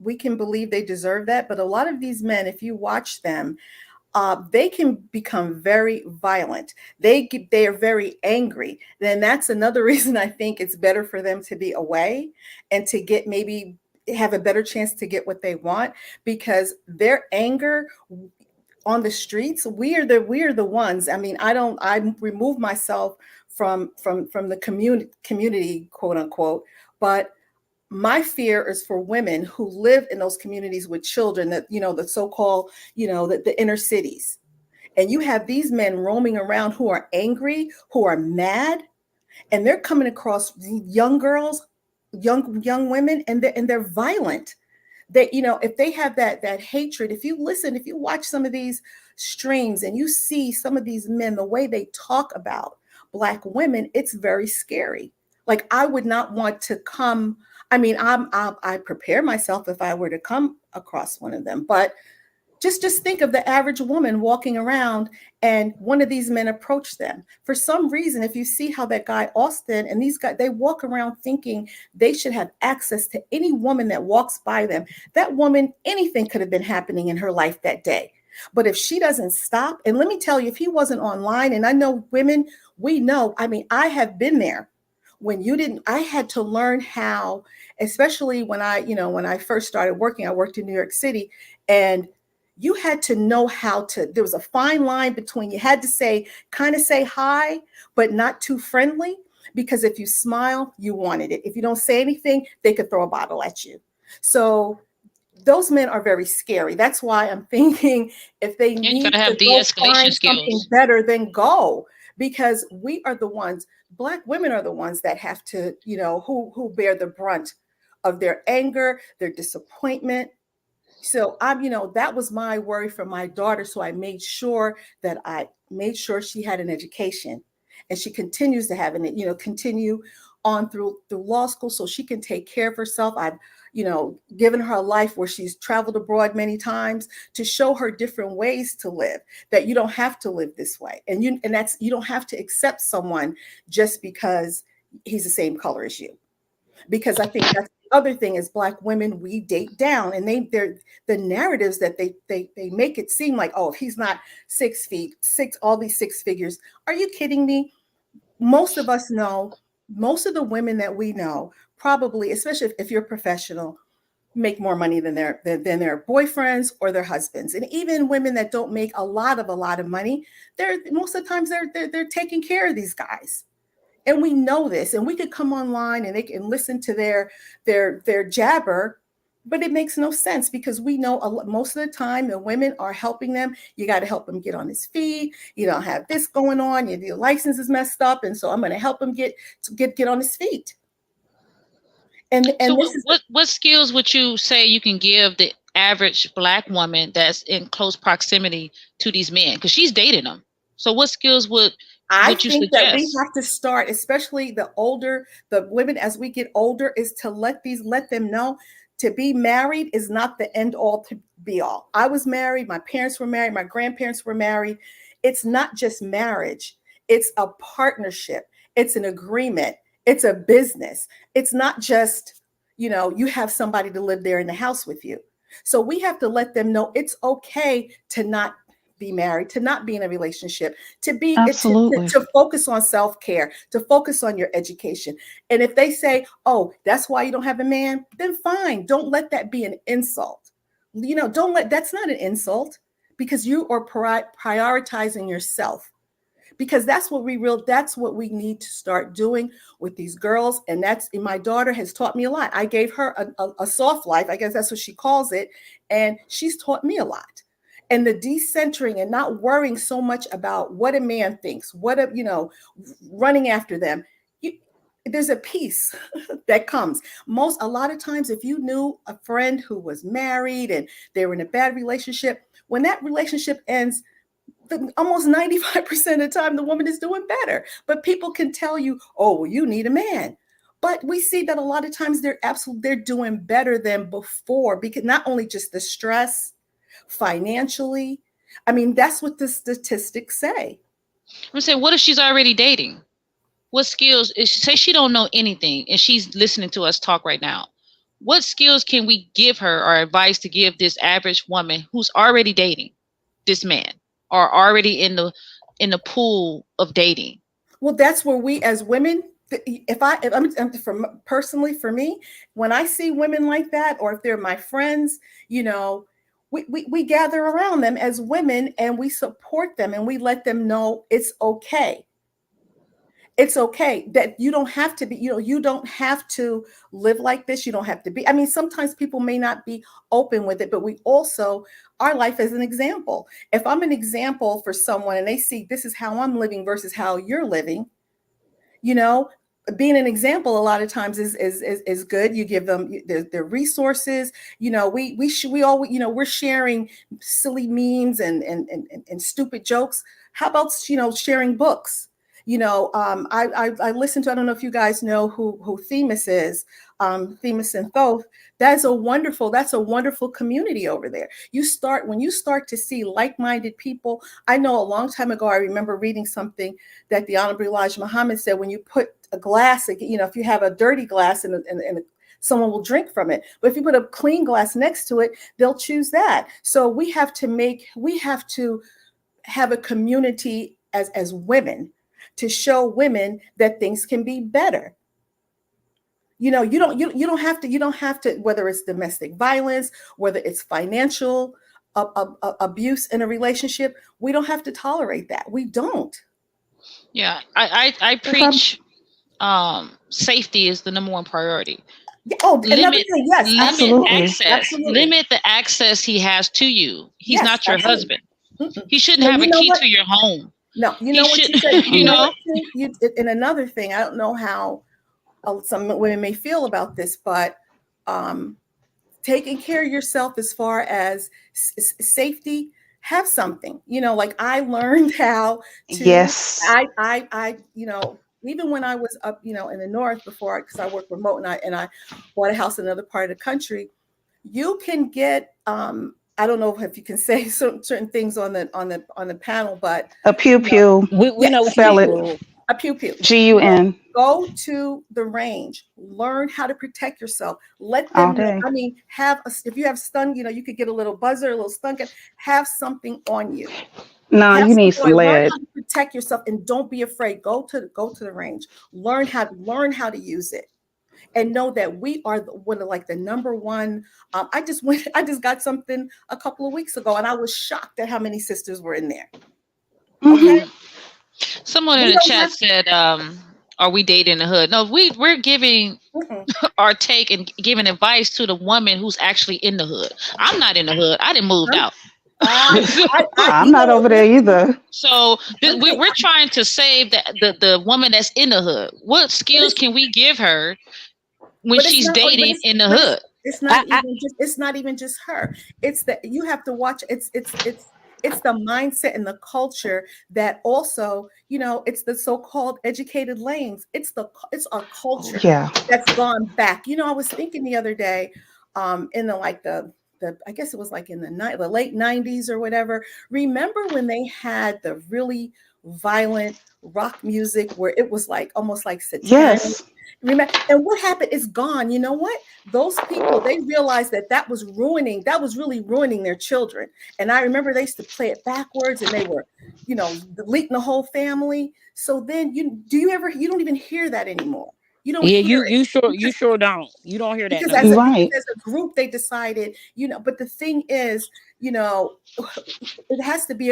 we can believe they deserve that, but a lot of these men, if you watch them, they can become very violent. They are very angry. Then that's another reason I think it's better for them to be away and to get maybe have a better chance to get what they want, because their anger on the streets, we are the ones. I mean, I remove myself from the community, quote unquote. But my fear is for women who live in those communities with children, that, the so-called, the inner cities. And you have these men roaming around who are angry, who are mad, and they're coming across young girls, young women, and they're violent. They, if they have that hatred, if you watch some of these streams and you see some of these men, the way they talk about Black women, it's very scary. Like, I would not want to come. I mean, I prepare myself if I were to come across one of them, but just think of the average woman walking around and one of these men approach them. For some reason, if you see how that guy Austin and these guys, they walk around thinking they should have access to any woman that walks by them. That woman, anything could have been happening in her life that day. But if she doesn't stop, and let me tell you, if he wasn't online, and I know women, we know, I mean, I have been there. When you didn't, I had to learn how, especially when I first started working, I worked in New York City, and you had to know how to, there was a fine line between, you had to kind of say hi, but not too friendly, because if you smile, you wanted it. If you don't say anything, they could throw a bottle at you. So those men are very scary. That's why I'm thinking, if they Yeah, you need gotta to have go de-escalation find something skills. better, then go, because we are the ones, Black women are the ones that have to, who bear the brunt of their anger, their disappointment. So that was my worry for my daughter. So I made sure she had an education, and she continues to have an, continue on through law school so she can take care of herself. I've, given her a life where she's traveled abroad many times to show her different ways to live, that you don't have to live this way. And you don't have to accept someone just because he's the same color as you. Because I think that's the other thing, is Black women, we date down, and they're the narratives that they make it seem like, oh, if he's not 6 feet, all these six figures. Are you kidding me? Most of us know, most of the women that we know, probably, especially if you're professional, make more money than their boyfriends or their husbands. And even women that don't make a lot of money, they're most of the times they're taking care of these guys. And we know this, and we could come online and they can listen to their jabber, but it makes no sense, because we know most of the time the women are helping them. You got to help him get on his feet. You don't have this going on. Your license is messed up, and so I'm going to help him get on his feet. And So this is what skills would you say you can give the average Black woman that's in close proximity to these men? Because she's dating them. So what skills would I you think that we suggest? have to start, especially the women, as we get older, is to let them know to be married is not the end all to be all. I was married, my parents were married, my grandparents were married. It's not just marriage, it's a partnership, it's an agreement, it's a business. It's not just, you have somebody to live there in the house with you. So we have to let them know it's okay to not be married, to not be in a relationship, Absolutely. to focus on self-care, to focus on your education. And if they say, oh, that's why you don't have a man, then fine. Don't let that be an insult. That's not an insult, because you are prioritizing yourself. Because that's what we need to start doing with these girls. And my daughter has taught me a lot. I gave her a soft life, I guess that's what she calls it. And she's taught me a lot. And the decentering and not worrying so much about what a man thinks, running after them. There's a peace that comes. A lot of times, if you knew a friend who was married and they were in a bad relationship, when that relationship ends, almost 95% of the time, the woman is doing better. But people can tell you, oh, well, you need a man. But we see that a lot of times they're doing better than before, because not only just the stress, financially. I mean, that's what the statistics say. I'm saying, what if she's already dating? What skills? Say she don't know anything and she's listening to us talk right now. What skills can we give her, or advice to give this average woman who's already dating this man, or already in the pool of dating? Well, that's where we as women, personally for me, when I see women like that, or if they're my friends, we gather around them as women and we support them and we let them know it's okay. It's okay that you don't have to be, you don't have to live like this. You don't have to be. I mean, sometimes people may not be open with it, but we also, our life as an example. If I'm an example for someone and they see this is how I'm living versus how you're living, you know, being an example a lot of times is good. You give them their resources. You know, we all, you know, we're sharing silly memes and stupid jokes. How about, you know, sharing books? You know, I listen to, I don't know if you guys know who Themis is, Themis and Thoth. That's a wonderful community over there. When you start to see like-minded people. I know a long time ago, I remember reading something that the Honorable Elijah Muhammad said, when you put a glass, you know, if you have a dirty glass and someone will drink from it. But if you put a clean glass next to it, they'll choose that. So we have to have a community as women to show women that things can be better. You know, you don't have to, whether it's domestic violence, whether it's financial abuse in a relationship, we don't have to tolerate that. We don't. Yeah, I preach safety is the number one priority. Oh, another thing, yes, absolutely. Access. Absolutely. Limit the access he has to you. He's Yes, not your absolutely. husband. He shouldn't have a key to your home. No, you know what you said. You know, and another thing, I don't know how some women may feel about this, but taking care of yourself as far as safety, have something. You know, like I learned how to. Yes. I you know, even when I was up, you know, in the north before, because I work remote and I bought a house in another part of the country, you can get I don't know if you can say certain things on the panel, but a pew pew. We know what spell you it. mean. A pew pew. GUN. Go to the range. Learn how to protect yourself. Let All them know. day. I mean, if you have stun, you know, you could get a little buzzer, a little stun gun. Have something on you. No, you need some Learn lead. how to protect yourself and don't be afraid. Go to the range. Learn how to use it. And know that we are one of like the number one. I just got something a couple of weeks ago, and I was shocked at how many sisters were in there. Okay. Mm-hmm. Someone in the chat said, "Are we dating the hood?" No, we're giving our take and giving advice to the woman who's actually in the hood. I'm not in the hood. I didn't moved out. I'm not over there either. So we're trying to save the woman that's in the hood. What skills can we give her when she's dating in the hood? It's not even just her. It's that you have to watch. It's the mindset and the culture that also, you know, it's the so-called educated lanes. It's our culture that's gone back. You know, I was thinking the other day, in the I guess it was like in the late 90s or whatever. Remember when they had the really violent rock music where it was like almost like satanic? Yes. Remember, and what happened is gone. You know what? Those people, they realized that was really ruining their children. And I remember they used to play it backwards and they were, you know, deleting the whole family. So then you don't even hear that anymore. You don't hear it. You sure don't. You don't hear that. Because no. as a group, they decided, you know, but the thing is, you know, it has to be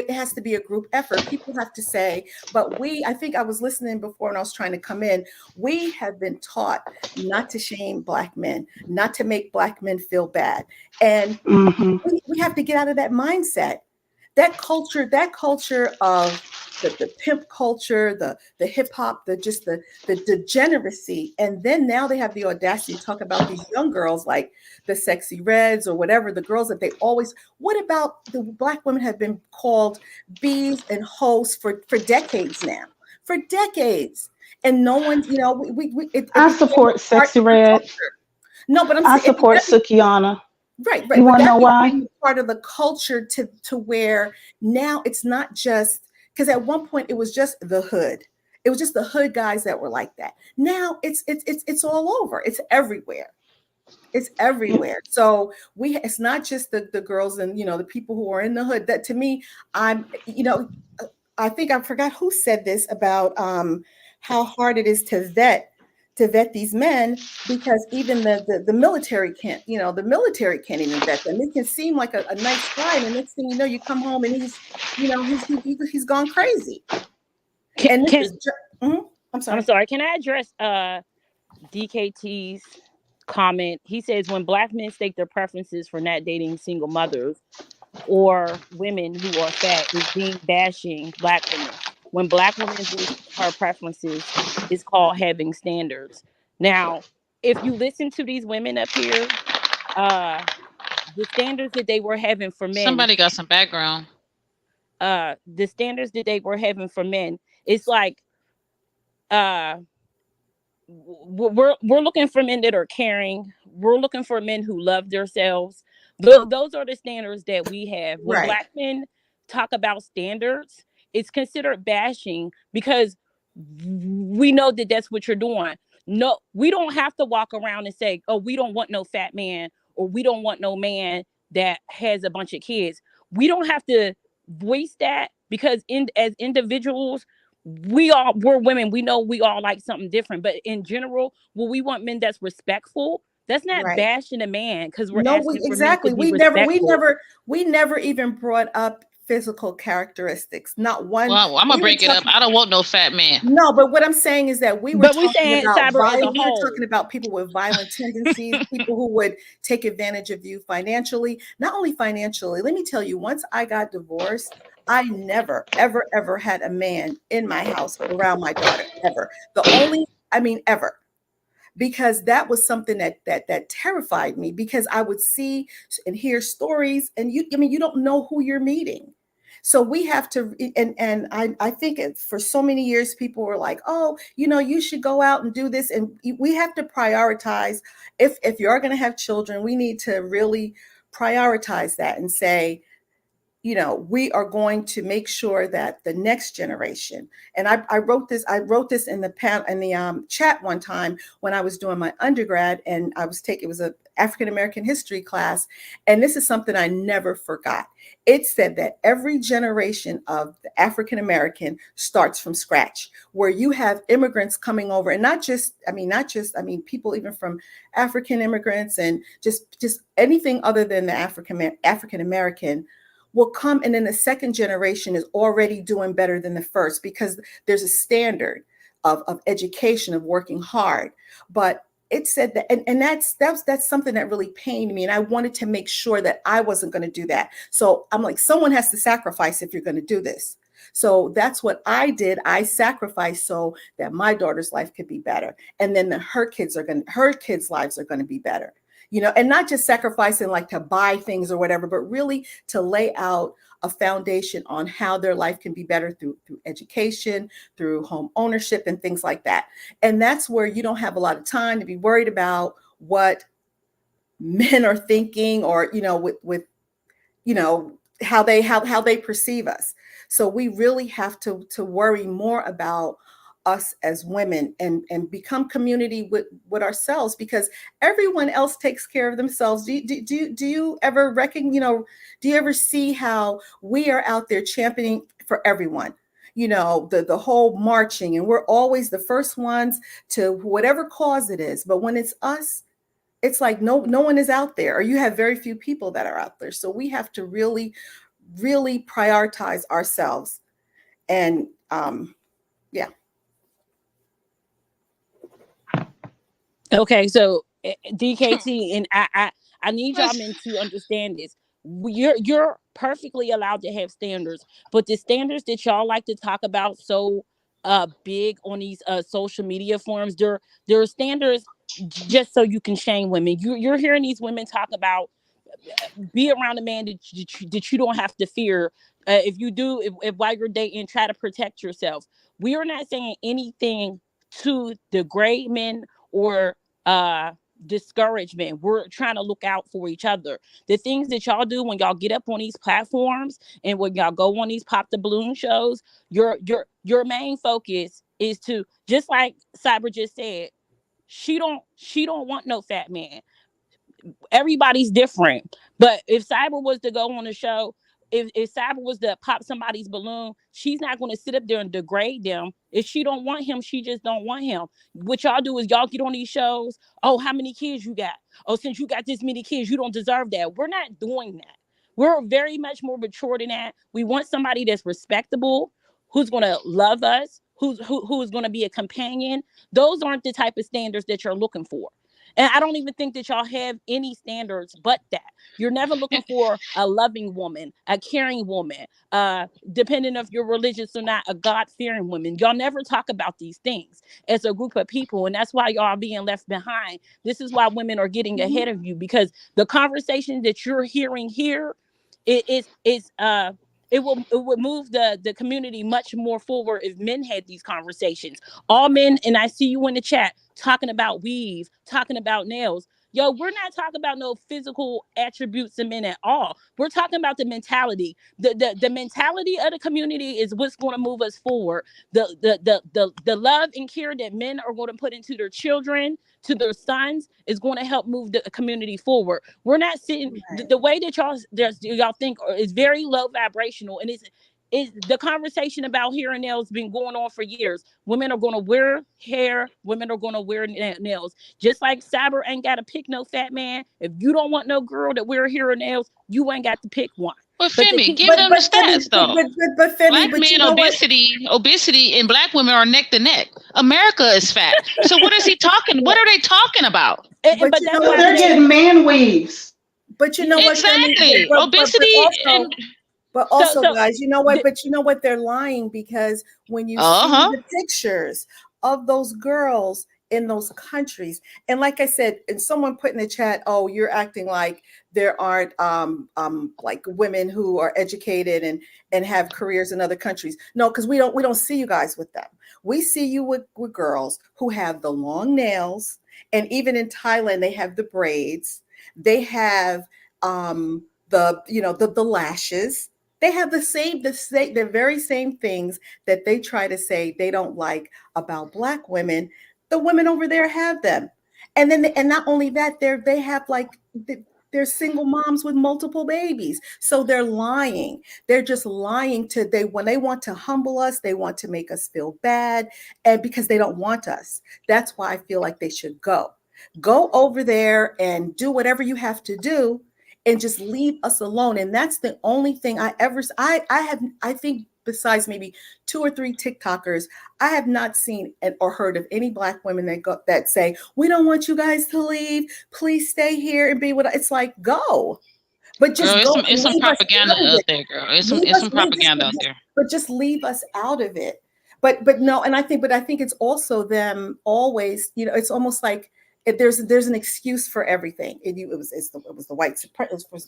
a group effort. People have to say, but I think I was listening before and I was trying to come in. We have been taught not to shame Black men, not to make Black men feel bad. And we have to get out of that mindset. That culture of the pimp culture, the hip hop, the degeneracy. And then now they have the audacity to talk about these young girls like the Sexy Reds or whatever, the girls that what about the Black women have been called bees and hoes for decades now, for decades. And no one, you know, I support Sexy Red. No, but I support Sukiana. Right. You want to know why? Part of the culture to where now it's not just, because at one point it was just the hood. It was just the hood guys that were like that. Now it's all over. It's everywhere. It's everywhere. So it's not just the girls and, you know, the people who are in the hood. That to me, you know, I think I forgot who said this about how hard it is to vet these men, because even the military can't, you know, the military can't even vet them. It can seem like a nice guy, and the next thing you know, you come home and he's, you know, he's gone crazy. I'm I'm sorry. sorry. Can I address DKT's comment? He says when black men state their preferences for not dating single mothers or women who are fat is being bashing black women. When black women voice her preferences, it's called having standards. Now, if you listen to these women up here, uh, the standards that they were having for men, Somebody got some background. the standards that they were having for men, it's like uh we're looking for men that are caring. We're looking for men who love themselves. Those are the standards that we have. When Right. black men talk about standards, it's considered bashing because we know that that's what you're doing. No, we don't have to walk around and say, "Oh, we don't want no fat man," or "We don't want no man that has a bunch of kids." We don't have to voice that because as individuals, we're women. We know we all like something different, but in general, we want men that's respectful. That's not Right. bashing a man because we're No, we asking for men to exactly. be respectful. We never even brought up physical characteristics. Not one. Well, I'm gonna We were break it up. talking. I don't want no fat man. No, but what I'm saying is that we were But we talking saying about cyber as a we were whole. talking about people with violent tendencies, people who would take advantage of you financially. Not only financially, let me tell you, once I got divorced, I never, ever, ever had a man in my house around my daughter, ever. The only, I mean, ever, because that was something that terrified me, because I would see and hear stories, and I mean, you don't know who you're meeting. So we have to, and I think for so many years people were like, oh, you should go out and do this, and we have to prioritize. If you're going to have children, we need to really prioritize that and say, we are going to make sure that the next generation, and I wrote this in the chat one time when I was doing my undergrad, and it was a African American history class, and this is something I never forgot. It said that every generation of the African American starts from scratch, where you have immigrants coming over, and not just people even from African immigrants, and just anything other than the African American will come, and then the second generation is already doing better than the first, because there's a standard of education, of working hard. But it said that, and that's something that really pained me, and I wanted to make sure that I wasn't going to do that. So I'm like, someone has to sacrifice if you're going to do this. So that's what I did. I sacrificed so that my daughter's life could be better, and then her kids' lives are going to be better. And not just sacrificing like to buy things or whatever, but really to lay out a foundation on how their life can be better through education, through home ownership, and things like that. And that's where you don't have a lot of time to be worried about what men are thinking, or with how they perceive us. So we really have to worry more about us as women, and become community with ourselves, because everyone else takes care of themselves. Do you ever do you ever see how we are out there championing for everyone? The whole marching, and we're always the first ones to whatever cause it is. But when it's us, it's like no one is out there, or you have very few people that are out there. So we have to really, really prioritize ourselves. And yeah. Okay, so DKT, and I need y'all men to understand this. You're perfectly allowed to have standards, but the standards that y'all like to talk about so big on these social media forums, there are standards just so you can shame women. You're hearing these women talk about be around a man that you don't have to fear. If you do, if while you're dating, try to protect yourself. We are not saying anything to degrade men or discouragement. We're trying to look out for each other. The things that y'all do when y'all get up on these platforms and when y'all go on these pop the balloon shows, your main focus is to, just like Cyber just said, she don't want no fat man. Everybody's different. But if Cyber was to go on the show, if Cyber was to pop somebody's balloon, she's not going to sit up there and degrade them. If she don't want him, she just don't want him. What y'all do is y'all get on these shows. Oh, how many kids you got? Oh, since you got this many kids, you don't deserve that. We're not doing that. We're very much more mature than that. We want somebody that's respectable, who's going to love us, who is going to be a companion. Those aren't the type of standards that you're looking for. And I don't even think that y'all have any standards but that. You're never looking for a loving woman, a caring woman, depending if you're religious or not, a God-fearing woman. Y'all never talk about these things as a group of people, and that's why y'all are being left behind. This is why women are getting ahead of you, because the conversation that you're hearing here is it would move the community much more forward if men had these conversations. All men, and I see you in the chat talking about weave, talking about nails. Yo, we're not talking about no physical attributes of men at all. We're talking about the mentality. The mentality of the community is what's going to move us forward. The love and care that men are going to put into their children, to their sons, is going to help move the community forward. We're not sitting the way that y'all think is very low vibrational, and it's the conversation about hair and nails been going on for years. Women are going to wear hair. Women are going to wear nails. Just like Cyber ain't got to pick no fat man. If you don't want no girl that wear hair or nails, you ain't got to pick one. But But Femi, give But them the but Femi, stats though. Femi, Black but you men know what? obesity, and black women are neck to neck. America is fat. So what is he talking? What are they talking about? But but you that's know But why what, I they're Femi? said getting man weaves. But you know what, Femi? Exactly. But Obesity also, and but so. also, So guys, you know what? th- But you know what? They're lying, because when you see uh-huh. the pictures of those girls in those countries, and like I said, and someone put in the chat, "Oh, you're acting like there aren't like women who are educated and have careers in other countries." No, because we don't see you guys with them. We see you with girls who have the long nails, and even in Thailand, they have the braids. They have the lashes. They have the very same things that they try to say they don't like about black women. The women over there have them, and not only that, they have like they're single moms with multiple babies, so they're lying. They're just lying to they when they want to humble us, they want to make us feel bad, and because they don't want us. That's why I feel like they should go over there and do whatever you have to do, and just leave us alone. And that's the only thing I think, besides maybe two or three TikTokers, I have not seen or heard of any black women that say, "We don't want you guys to leave. Please stay here and be with us." It's like, go, but Girl, just go it's and some leave us propaganda out of out it. there, girl. It's some Leave it's us some leave just, propaganda out just there. but just leave us out of it. But no, and I think it's also them always, it's almost like there's an excuse for everything. It was the it was the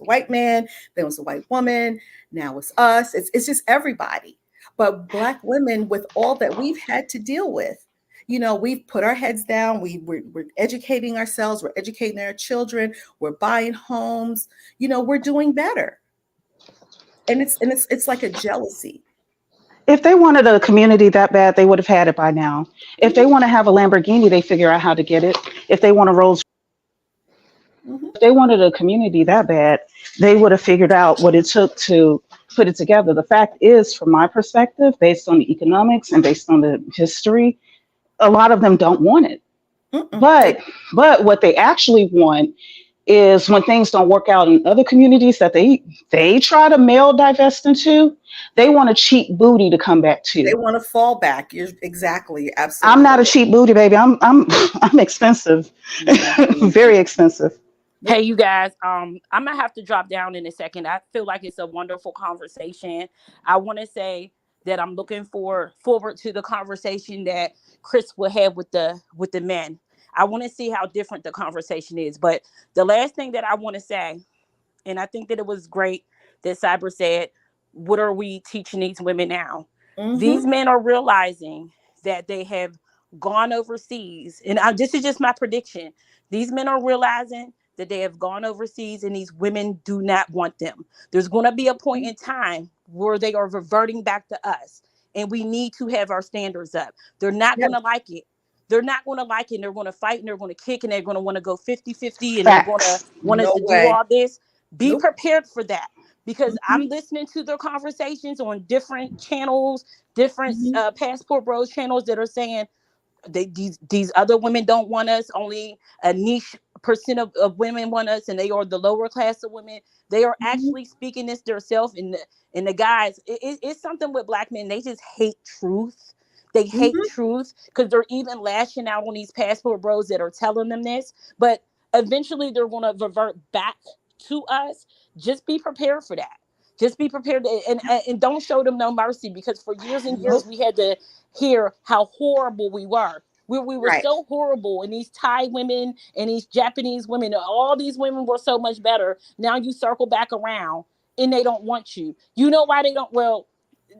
white man, then it was the white woman, now it's us. It's just everybody. But black women, with all that we've had to deal with, we've put our heads down. We're educating ourselves. We're educating our children. We're buying homes. We're doing better. And it's like a jealousy. If they wanted a community that bad, they would have had it by now. If they Mhm, want to have a Lamborghini, they figure out how to get it. If they want a Rolls, mhm. if they wanted a community that bad, they would have figured out what it took to put it together. The fact is, from my perspective, based on the economics and based on the history, a lot of them don't want it. Mm-mm. But what they actually want is when things don't work out in other communities that they try to male divest into, they want a cheap booty to come back They to. want to fall back. You're exactly, I'm absolutely. not a cheap booty, baby. I'm expensive, Mhm. very expensive. Hey, Yep. you guys, I'm gonna have to drop down in a second. I feel like it's a wonderful conversation. I want to say that I'm looking forward to the conversation that Chris will have with the men. I want to see how different the conversation is. But the last thing that I want to say, and I think that it was great that Cyber said, "What are we teaching these women now?" These Mm-hmm. men are realizing that they have gone overseas, and this is just my prediction. These men are realizing that they have gone overseas, and these women do not want them. There's going to be a point in time where they are reverting back to us, and we need to have our standards up. They're not going Yep. to like it. They're not going to like it, and they're going to fight, and they're going to kick, and they're going to want to go 50-50, and they're going to Facts. want us No to do way. all this. Be Nope. prepared for that, because Mm-hmm. I'm listening to their conversations on different channels, different Mm-hmm. Passport Bros channels that are saying these other women don't want us. Only a niche percent of women want us, and they are the lower class of women. They are Mm-hmm. actually speaking this themselves. And the guys, it's something with black men. They just hate truth. They hate Mhm. truth because they're even lashing out on these passport bros that are telling them this. But eventually they're going to revert back to us. Just be prepared for that. Just be prepared and don't show them no mercy, because for years and years Nope. we had to hear how horrible we were. We were Right. so horrible, and these Thai women and these Japanese women, all these women were so much better. Now you circle back around and they don't want you. You know why they don't? Well,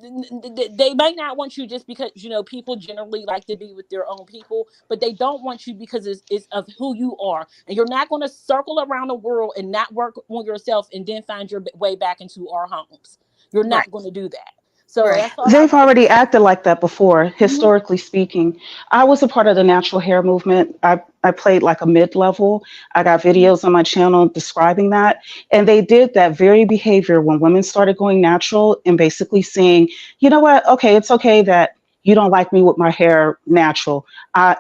they might not want you just because, people generally like to be with their own people, but they don't want you because it's of who you are. And you're not going to circle around the world and not work on yourself and then find your way back into our homes. You're Right. not going to do that. So Right. that's all I They've want to already say. acted like that before, Mhm. historically speaking. I was a part of the natural hair movement. I played like a mid level. I got videos on my channel describing that. And they did that very behavior when women started going natural and basically saying, you know what? Okay, it's okay that you don't like me with my hair natural.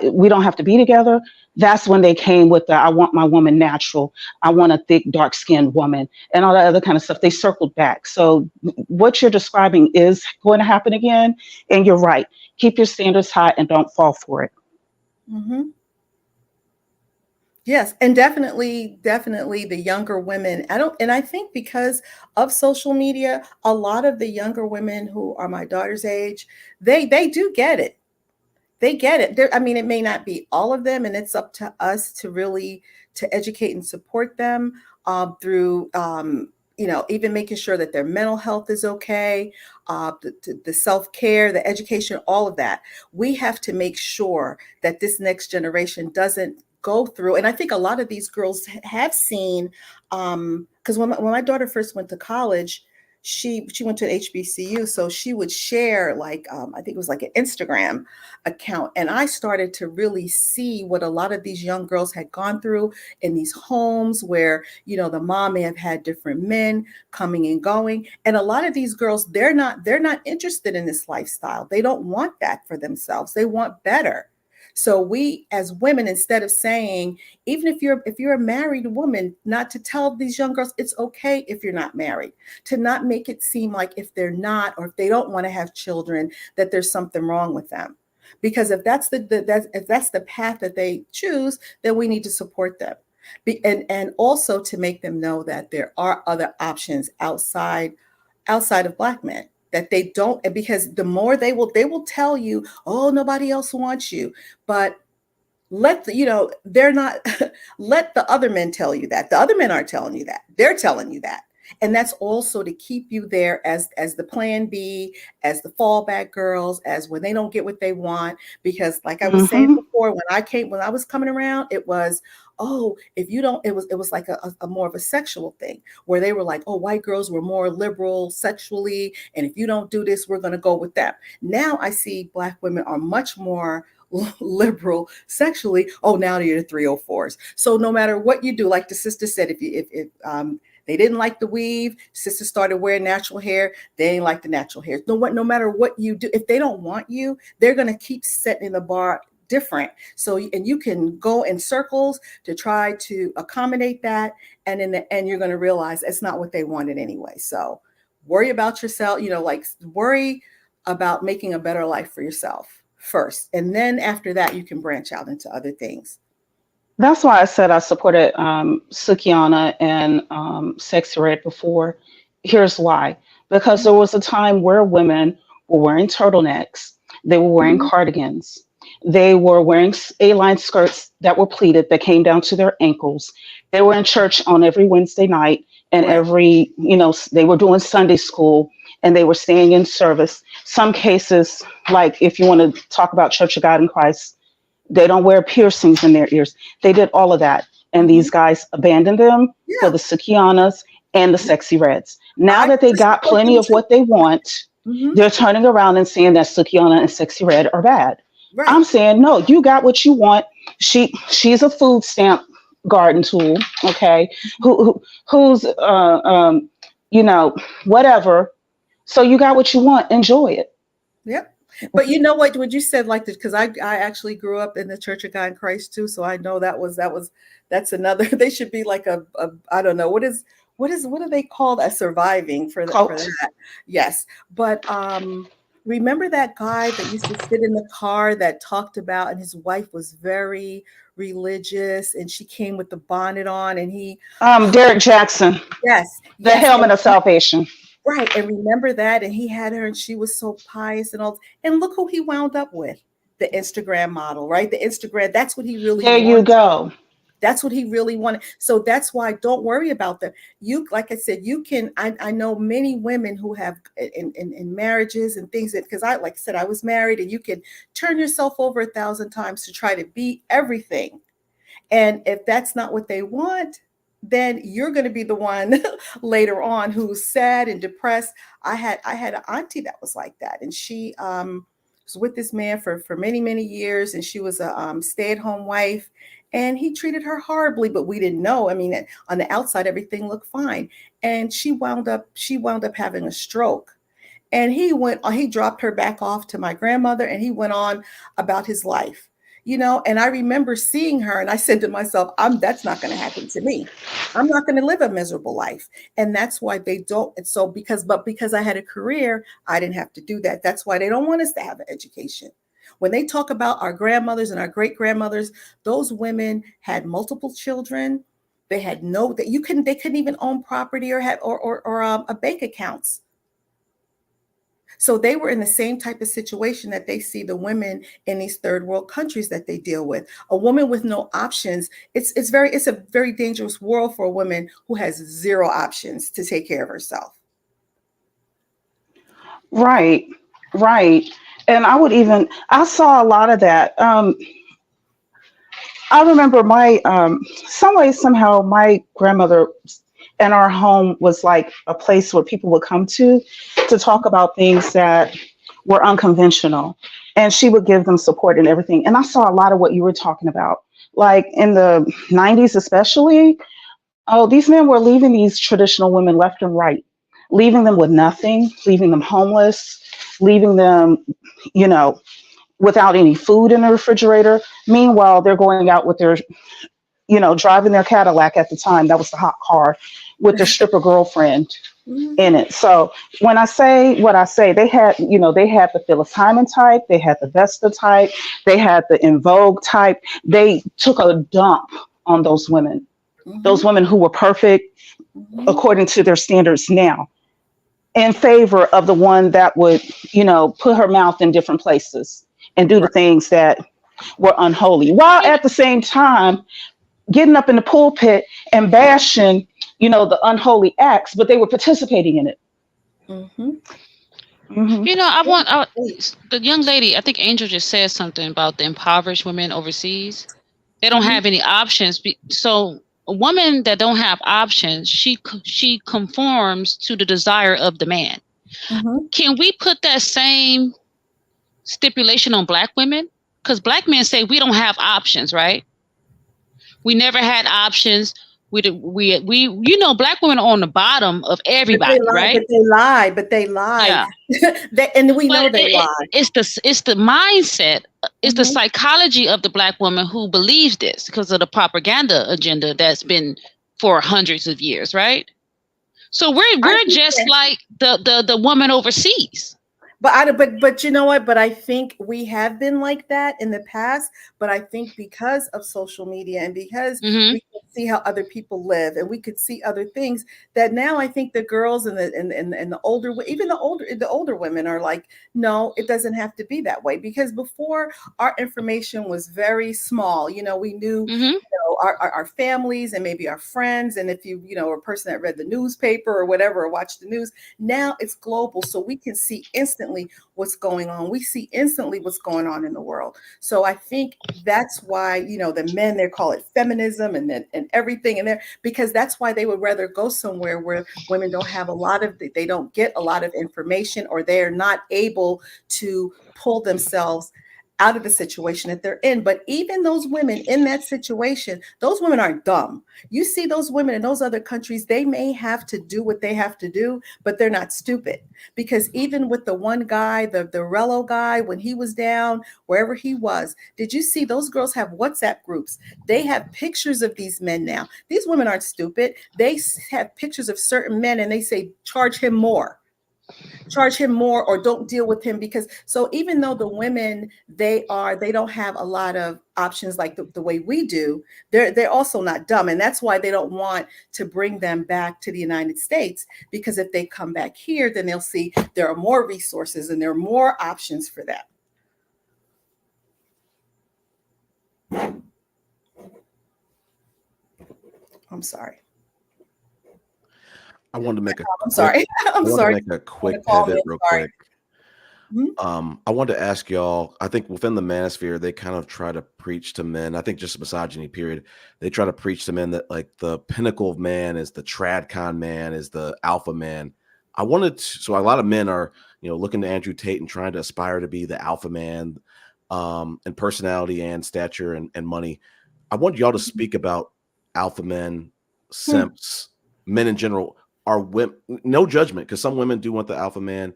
We don't have to be together. That's when they came with the I want my woman natural. I want a thick, dark skinned woman and all that other kind of stuff. They circled back. So what you're describing is going to happen again. And you're right. Keep your standards high and don't fall for it. Mhm. Yes, and definitely the younger women. I think because of social media, a lot of the younger women who are my daughter's age, they do get it. They get it. I mean, it may not be all of them, and it's up to us to really to educate and support them through, even making sure that their mental health is okay, the self care, the education, all of that. We have to make sure that this next generation doesn't go through. And I think a lot of these girls have seen, because when my daughter first went to college, she went to HBCU, so she would share like I think it was like an Instagram account, and I started to really see what a lot of these young girls had gone through in these homes where the mom may have had different men coming and going, and a lot of these girls they're not interested in this lifestyle. They don't want that for themselves. They want better. So we as women, instead of saying, even if you're a married woman, not to tell these young girls it's okay if you're not married, to not make it seem like if they're not, or if they don't want to have children, that there's something wrong with them. Because if that's the path that they choose, then we need to support them. And also to make them know that there are other options outside of Black men, that they don't, because the more they will tell you, oh, nobody else wants you. But they're not let the other men tell you that. The other men aren't telling you that. They're telling you that. And that's also to keep you there as the plan B, as the fallback girls, as when they don't get what they want. Because like I was saying Hmm. before, when I was coming around, it was, oh, if you don't, it was like a more of a sexual thing, where they were like, oh, white girls were more liberal sexually, and if you don't do this, we're going to go with them. Now I see Black women are much more liberal sexually. Oh, now you're the 304s. So no matter what you do, like the sister said, if they didn't like the weave, sister started wearing natural hair, they ain't like the natural hair. No matter what you do, if they don't want you, they're gonna keep setting the bar different. So and you can go in circles to try to accommodate that, and in the end, you're gonna realize it's not what they wanted anyway. So worry about yourself, like worry about making a better life for yourself first. And then after that, you can branch out into other things. That's why I said I supported Sukiana and Sexy Red before. Here's why. Because there was a time where women were wearing turtlenecks, they were wearing Mhm. cardigans, they were wearing A-line skirts that were pleated that came down to their ankles. They were in church on every Wednesday night, and Right. they were doing Sunday school, and they were staying in service. Some cases, like if you want to talk about Church of God in Christ, they don't wear piercings in their ears. They did all of that. And Mhm. these guys abandoned them for Yeah. the Sukianas and the Sexy Reds. Now I that they used to got support plenty them of too. what they want, Hmm. they're turning around and saying that Sukiana and Sexy Red are bad. Right. I'm saying, no, you got what you want. She's a food stamp garden tool, okay? Who's you know, whatever. So you got what you want, enjoy it. Yep. But you know what you said, like this, because I actually grew up in the Church of God in Christ too, so I know that's another. They should be like a I don't know what do they call that, surviving for Cult. that. Yes, but remember that guy that used to sit in the car that talked about, and his wife was very religious, and she came with the bonnet on, and he, Derek Jackson, yes, the yes, helmet of salvation. right, and remember that, and he had her, and she was so pious and all, and look who he wound up with, the Instagram model, right? The Instagram, that's what he really There you wanted. go. That's what he really wanted. So that's why don't worry about that. You, like I said, you can, I know many women who have in marriages and things that, because I, like I said, I was married, and you can turn yourself over 1,000 times to try to be everything. And if that's not what they want, then you're going to be the one later on who's sad and depressed. I had an auntie that was like that, and she was with this man for many years, and she was a stay-at-home wife, and he treated her horribly, but we didn't know. I mean, on the outside, everything looked fine, and she wound up having a stroke. And he dropped her back off to my grandmother, and he went on about his life, and I remember seeing her, and I said to myself, that's not going to happen to me. I'm not going to live a miserable life. And that's why they don't. And so because I had a career, I didn't have to do that. That's why they don't want us to have an education. When they talk about our grandmothers and our great grandmothers, those women had multiple children. They had they couldn't even own property or have or a bank accounts. So they were in the same type of situation that they see the women in these third world countries that they deal with. A woman with no options, it's a very dangerous world for a woman who has zero options to take care of herself. Right, right. And I saw a lot of that. I remember some way, somehow, my grandmother and our home was like a place where people would come to talk about things that were unconventional. And she would give them support and everything. And I saw a lot of what you were talking about. Like in the 90s, especially, oh, these men were leaving these traditional women left and right, leaving them with nothing, leaving them homeless, leaving them, you know, without any food in the refrigerator. Meanwhile, they're going out with their, driving their Cadillac at the time. That was the hot car with their stripper girlfriend in it. So when I say what I say, they had the Phyllis Hyman type, they had the Vesta type, they had the In Vogue type. They took a dump on those women who were perfect according to their standards now, in favor of the one that would, put her mouth in different places and do the things that were unholy, while at the same time getting up in the pulpit and bashing, the unholy acts, but they were participating in it. Mm-hmm. Hmm. The young lady, I think Angel just said something about the impoverished women overseas. They don't Mm-hmm. have any options. So a woman that don't have options, she conforms to the desire of the man. Mm-hmm. Can we put that same stipulation on black women? Because black men say we don't have options, right? We never had options. Black women are on the bottom of But they everybody, lie. right? But they lie. Yeah. And we know But they lie. it's the mindset, it's the Mm-hmm. psychology of the black woman who believes this because of the propaganda agenda that's been for hundreds of years, right? So I we're think just that. like the woman overseas. But you know what? But I think we have been like that in the past. But I think because of social media and because Hmm. we can see how other people live and we could see other things, that now I think the girls and the older, even the older women are like, no, it doesn't have to be that way. Because before, our information was very small. We knew, Hmm. our families and maybe our friends, and if were a person that read the newspaper or whatever or watched the news. Now it's global, so we can see instantly what's going on. We see instantly what's going on in the world. So I think that's why, the men, they call it feminism and everything in there, because that's why they would rather go somewhere where women don't have they don't get a lot of information, or they're not able to pull themselves out of the situation that they're in. But even those women in that situation, those women aren't dumb. You see those women in those other countries, they may have to do what they have to do, but they're not stupid. Because even with the one guy, the Rello guy, when he was down, wherever he was, did you see those girls have WhatsApp groups? They have pictures of these men now. These women aren't stupid. They have pictures of certain men and they say, charge him more. charge him more or don't deal with him. Because so even though the women, they don't have a lot of options like the way we do, they're also not dumb, and that's why they don't want to bring them back to the United States, because if they come back here, then they'll see there are more resources and there are more options for them. I'm sorry. I wanted to make a I'm sorry. I'm sorry. make a quick pivot real quick. Mm-hmm. I wanted to ask y'all, I think within the manosphere, they kind of try to preach to men, I think just misogyny, period. They try to preach to men that like the pinnacle of man is the tradcon man, is the alpha man. So a lot of men are, looking to Andrew Tate and trying to aspire to be the alpha man, in personality and stature and money. I want y'all to speak about alpha men, simps, men in general. Are women, no judgment, because some women do want the alpha man.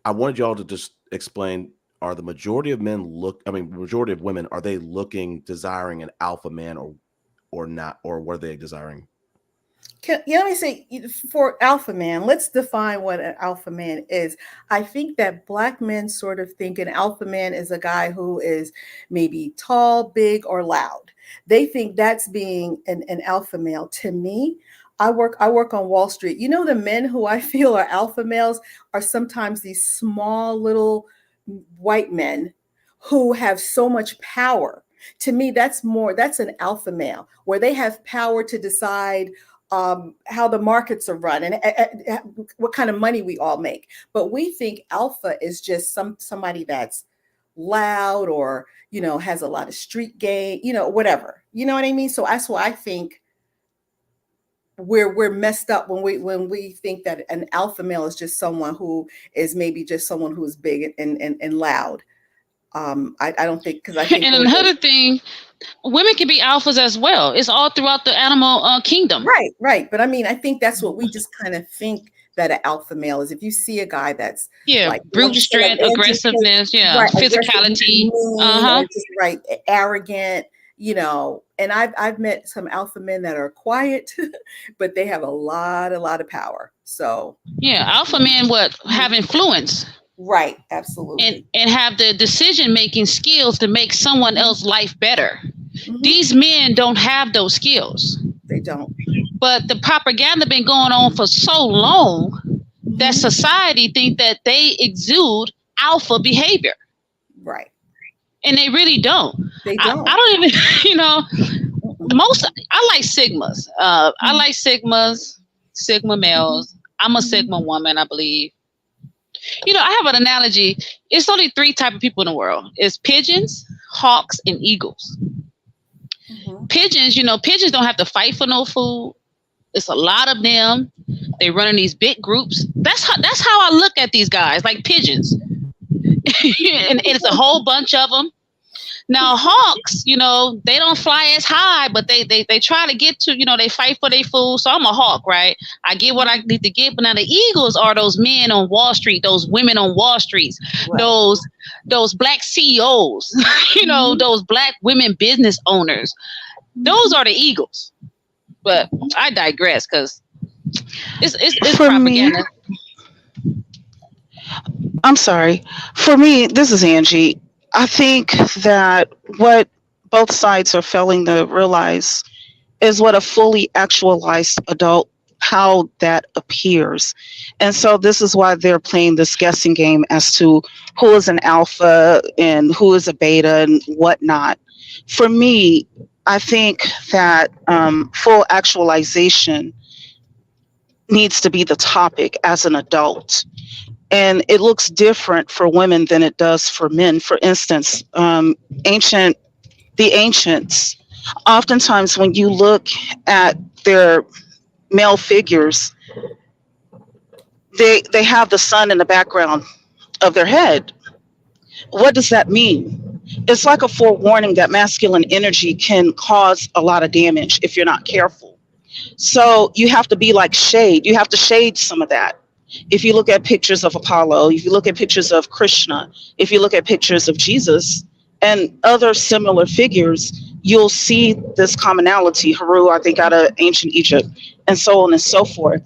I wanted y'all to just explain, are the majority of majority of women, are they desiring an alpha man or not, or what are they desiring? Let me say, for alpha man, let's define what an alpha man is. I think that Black men sort of think an alpha man is a guy who is maybe tall, big, or loud. They think that's being an alpha male. To me, I work on Wall Street. The men who I feel are alpha males are sometimes these small little white men who have so much power. To me, that's an alpha male, where they have power to decide how the markets are run and what kind of money we all make. But we think alpha is just somebody that's loud or, has a lot of street game, whatever. You know what I mean? So that's why I think we're messed up when we think that an alpha male is just someone who is maybe just someone who is big and loud. I don't think, because I think. And another thing, women can be alphas as well. It's all throughout the animal kingdom. Right. But I mean, I think that's what we just kind of think that an alpha male is. If you see a guy that's like brute strength, aggressiveness, physicality, just arrogant, and I've met some alpha men that are quiet, but they have a lot of power. So alpha men have influence. Right, absolutely. And have the decision-making skills to make someone else's life better. Mm-hmm. These men don't have those skills. They don't. But the propaganda been going on for so long that society think that they exude alpha behavior. Right. And they really don't. They don't. I don't even, I like Sigmas. I like Sigma males. I'm a Sigma woman, I believe. I have an analogy. It's only 3 types of people in the world. It's pigeons, hawks, and eagles. Mm-hmm. Pigeons, pigeons don't have to fight for no food. It's a lot of them. They run in these big groups. That's how I look at these guys, like pigeons. And it's a whole bunch of them. Now hawks, they don't fly as high, but they try to get to, they fight for their food. So I'm a hawk, right? I get what I need to get. But now the eagles are those men on Wall Street, those women on Wall Street, right. Those Black CEOs, those Black women business owners. Those are the eagles. But I digress, because it's for propaganda. I'm sorry. For me, this is Angie. I think that what both sides are failing to realize is what a fully actualized adult, how that appears. And so this is why they're playing this guessing game as to who is an alpha and who is a beta and whatnot. For me, I think that full actualization needs to be the topic as an adult. And it looks different for women than it does for men. For instance, the ancients, oftentimes when you look at their male figures, they have the sun in the background of their head. What does that mean? It's like a forewarning that masculine energy can cause a lot of damage if you're not careful. So you have to be like shade. You have to shade some of that. If you look at pictures of Apollo, if you look at pictures of Krishna, if you look at pictures of Jesus and other similar figures, you'll see this commonality. Haru, I think, out of ancient Egypt, and so on and so forth.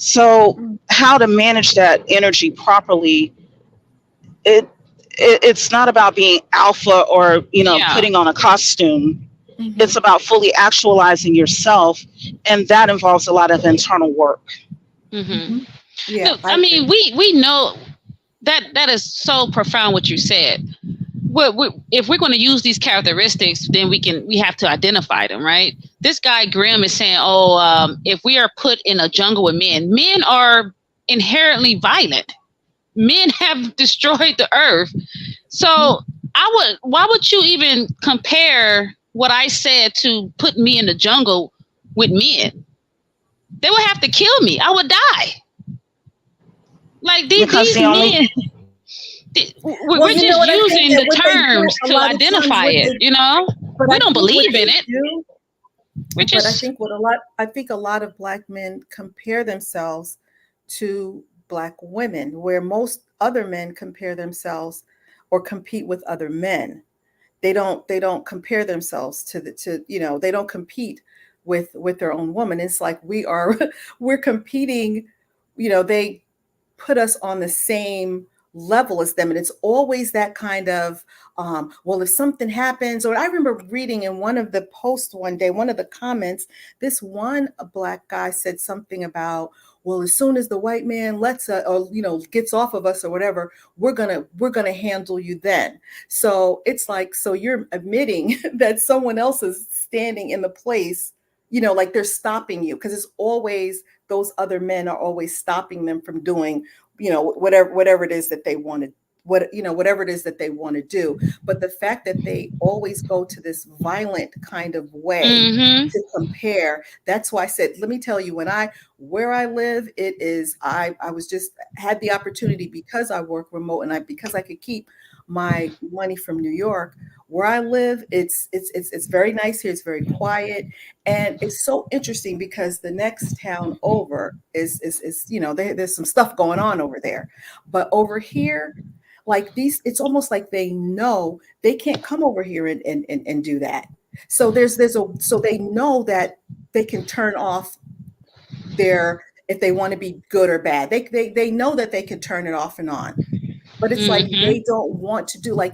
So how to manage that energy properly, it's not about being alpha or, Yeah. putting on a costume. It's Mhm. about fully actualizing yourself, and that involves a lot of internal work. Mm-hmm. Mhm. Yeah, No, I I agree. mean we know that is so profound what you said. If we're going to use these characteristics, then we have to identify them, right? This guy Grimm is saying, oh, if we are put in a jungle with men are inherently violent. Men have destroyed the earth. Mhm. So why would you even compare what I said to put me in the jungle with men? They would have to kill me. I would die. Like Because these the only men, Well, we're you know just what I think using that the what they do terms a to lot of times, identify it. but We I don't think what believe in they it. do, We're but I just think a lot of black men compare themselves to black women, where most other men compare themselves or compete with other men. They don't compare themselves to they don't compete with their own woman. It's like we are we're competing. They put us on the same level as them, and it's always that kind of well, if something happens. Or I remember reading in one of the posts one day, one of the comments, this one black guy said something about, well, as soon as the white man lets or gets off of us or whatever, we're gonna handle you then. So it's like, so you're admitting that someone else is standing in the place, like they're stopping you, because it's always those other men are always stopping them from doing, whatever it is that they want to, whatever it is that they want to do. But the fact that they always go to this violent kind of way mm-hmm. to compare, that's why I said, let me tell you, where I live, it is, I was just had the opportunity, because I work remote, and because I could keep my money from New York. Where I live, it's very nice here. It's very quiet, and it's so interesting because the next town over is there's some stuff going on over there, but over here, like these, it's almost like they know they can't come over here and do that. So so they know that they can turn off their, if they want to be good or bad, they know that they can turn it off and on. But it's like Mm-hmm. they don't want to do, like,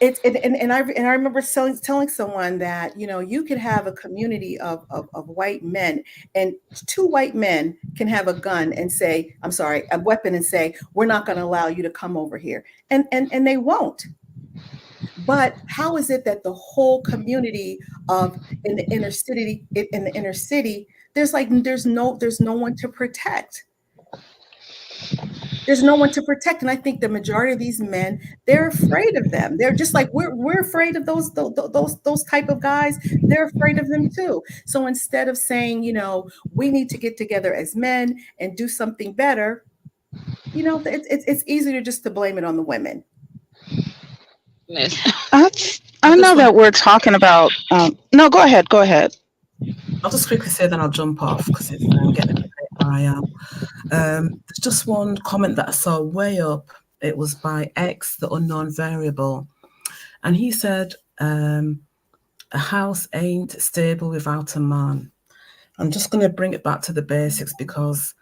it's and I remember telling someone that, you could have a community of white men, and two white men can have a gun and say, I'm sorry, a weapon, and say, we're not going to allow you to come over here, and they won't. But how is it that the whole community of in the inner city, there's no one to protect. There's no one to protect. And I think the majority of these men, they're afraid of them. They're just like, we're afraid of those type of guys. They're afraid of them too. So instead of saying, we need to get together as men and do something better, it's easier just to blame it on the women. Yes. I I just know want that we're talking about. No, go ahead. Go ahead. I'll just quickly say, then I'll jump off because it's getting a bit late where I am. There's just one comment that I saw way up. It was by X, the unknown variable, and he said, "A house ain't stable without a man." I'm just going to bring it back to the basics, because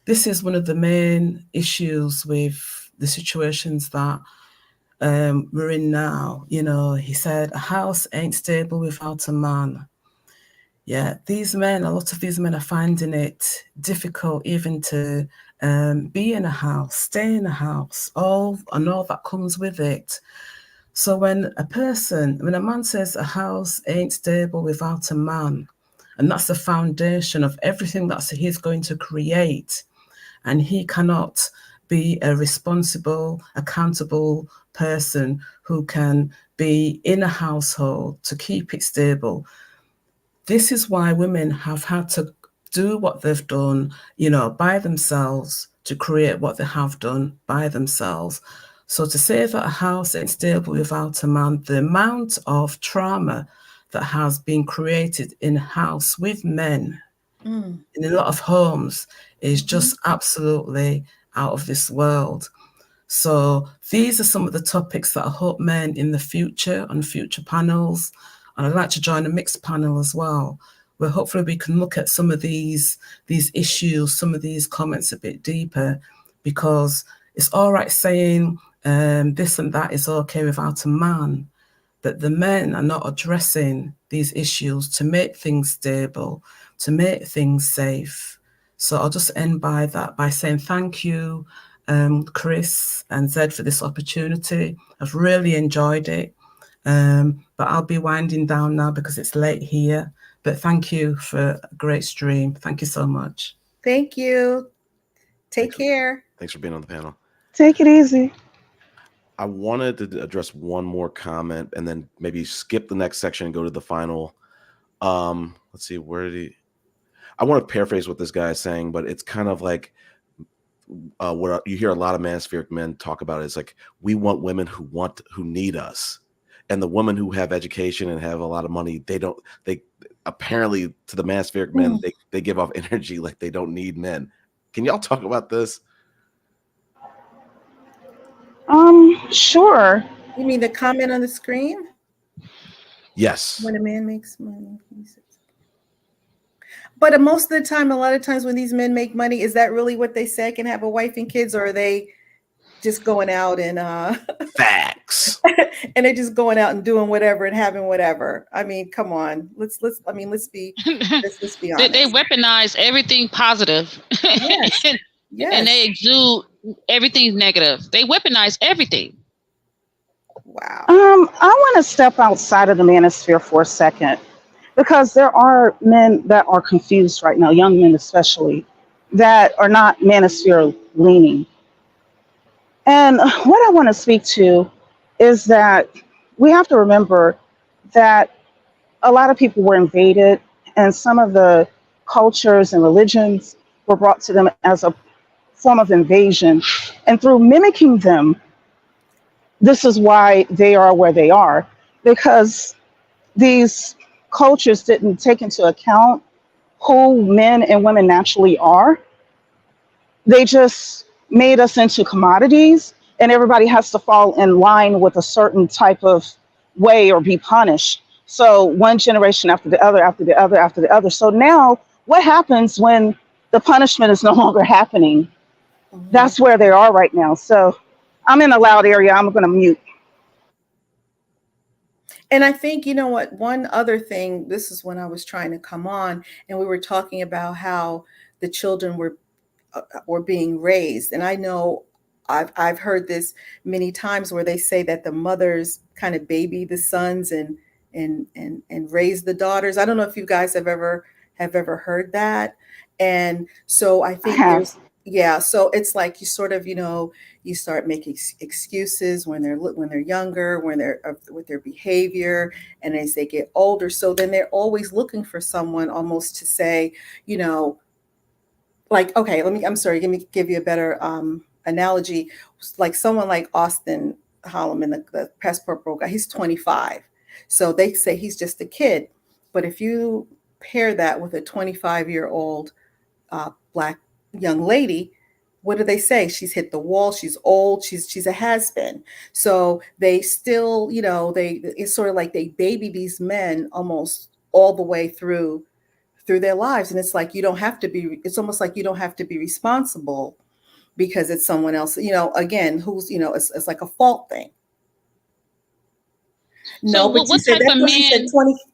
this is one of the main issues with the situations that we're in now. He said, "A house ain't stable without a man." Yeah, a lot of these men are finding it difficult even to be in a house, stay in a house, all that comes with it. So when a man says a house ain't stable without a man, and that's the foundation of everything that he's going to create, and he cannot be a responsible, accountable person who can be in a household to keep it stable. This is why women have had to do what they've done, by themselves, to create what they have done by themselves. So to say that a house ain't stable without a man, the amount of trauma that has been created in a house with men Mm. in a lot of homes is Mhm. just absolutely out of this world. So these are some of the topics that I hope men in the future, on future panels, and I'd like to join a mixed panel as well, where hopefully we can look at some of these issues, some of these comments a bit deeper, because it's all right saying this and that is okay without a man, but the men are not addressing these issues to make things stable, to make things safe. So I'll just end by saying thank you, Chris and Zed, for this opportunity. I've really enjoyed it. But I'll be winding down now because it's late here. But thank you for a great stream. Thank you so much. Thank you. Take care. Thanks for being on the panel. Take it easy. I wanted to address one more comment and then maybe skip the next section and go to the final. Let's see, I want to paraphrase what this guy is saying, but it's kind of like what you hear a lot of manospheric men talk about is like, we want women who need us. And the women who have education and have a lot of money, they apparently to the manospheric men, they give off energy like they don't need men. Can y'all talk about this? Sure. You mean the comment on the screen? Yes. When a man makes money. But most of the time, a lot of times when these men make money, is that really what they say? Can have a wife and kids, or are they just going out and facts? And they're just going out and doing whatever and having whatever. I mean, come on. Let's be honest. They weaponize everything positive. Yes. Yes. And they exude everything negative. They weaponize everything. Wow. I want to step outside of the manosphere for a second, because there are men that are confused right now, young men especially, that are not manosphere leaning. And what I want to speak to is that we have to remember that a lot of people were invaded, and some of the cultures and religions were brought to them as a form of invasion. And through mimicking them, this is why they are where they are, because these cultures didn't take into account who men and women naturally are. They just made us into commodities, and everybody has to fall in line with a certain type of way or be punished. So one generation after the other, after the other, after the other. So now what happens when the punishment is no longer happening? That's where they are right now. So I'm in a loud area. I'm going to mute. And I think, you know what, one other thing, this is when I was trying to come on, and we were talking about how the children were being raised. And I know I've heard this many times where they say that the mothers kind of baby the sons and raise the daughters. I don't know if you guys have ever heard that. And so I think so it's like you sort of, you start making excuses when they're younger, when they're with their behavior, and as they get older. So then they're always looking for someone almost to say, like, okay, let me give you a better analogy. Like someone like Austin Holloman, the passport broker, he's 25. So they say he's just a kid. But if you pair that with a 25-year-old Black young lady, what do they say? She's hit the wall. She's old. She's a has-been. So they still, it's sort of like they baby these men almost all the way through their lives. And it's like, it's almost like you don't have to be responsible because it's someone else, again, who's, it's like a fault thing. No, but you said that's what you said,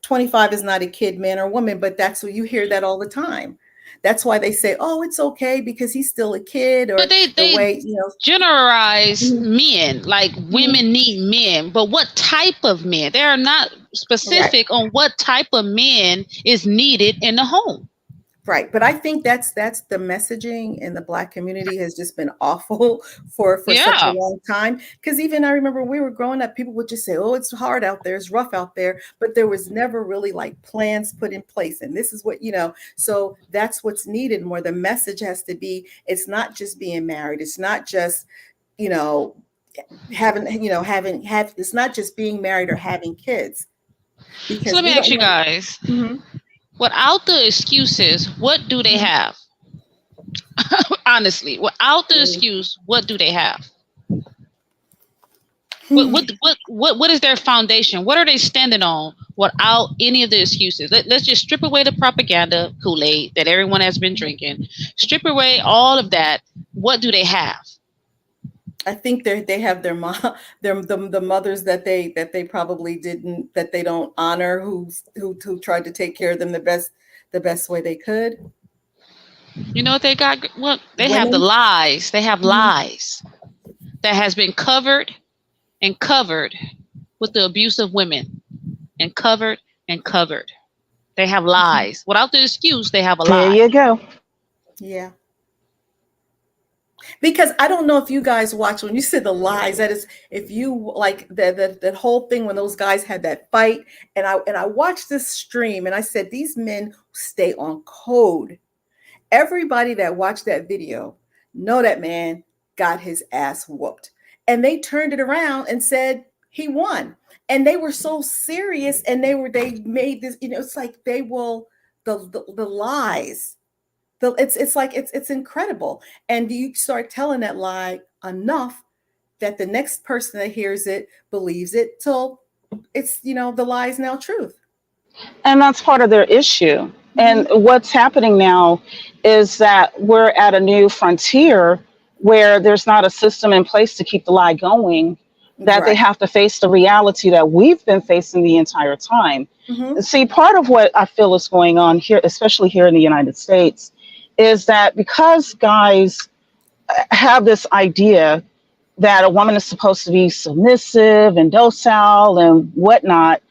25 is not a kid, man or woman, but that's what you hear that all the time. That's why they say, oh, it's okay because he's still a kid, or but they generalize men, like women need men, but what type of men? They are not specific on what type of men is needed in the home. Right. But I think that's the messaging in the Black community has just been awful for such a long time. Because even I remember when we were growing up, people would just say, oh, it's hard out there, it's rough out there. But there was never really like plans put in place. And this is what, so that's what's needed more. The message has to be, it's not just being married. It's not just, it's not just being married or having kids. Because so let me ask you guys. Without the excuses, what do they have? Honestly, without the excuse, what do they have? What is their foundation? What are they standing on without any of the excuses. Let's just strip away the propaganda Kool-Aid that everyone has been drinking. Strip away all of that. What do they have? I think they have their mom, the mothers that they probably didn't, that they don't honor, who tried to take care of them the best way they could. You know what they got? Well, they have the Women. lies. They have Mhm. lies that has been covered and covered with the abuse of women, and covered and covered. They have lies. Without the excuse, they have a There lie. you go. Yeah. Because I don't know if you guys watch, when you said the lies, that is, if you like that whole thing when those guys had that fight, and I watched this stream and I said, these men stay on code. Everybody that watched that video know that man got his ass whooped. And they turned it around and said he won. And they were so serious, and they made this, it's like they will, the lies. It's like it's incredible. And you start telling that lie enough that the next person that hears it believes it, till it's, the lie is now truth. And that's part of their issue. Mhm. And what's happening now is that we're at a new frontier where there's not a system in place to keep the lie going, that they Right. have to face the reality that we've been facing the entire time. Hmm. See, part of what I feel is going on here, especially here in the United States, is that because guys have this idea that a woman is supposed to be submissive and docile and whatnot,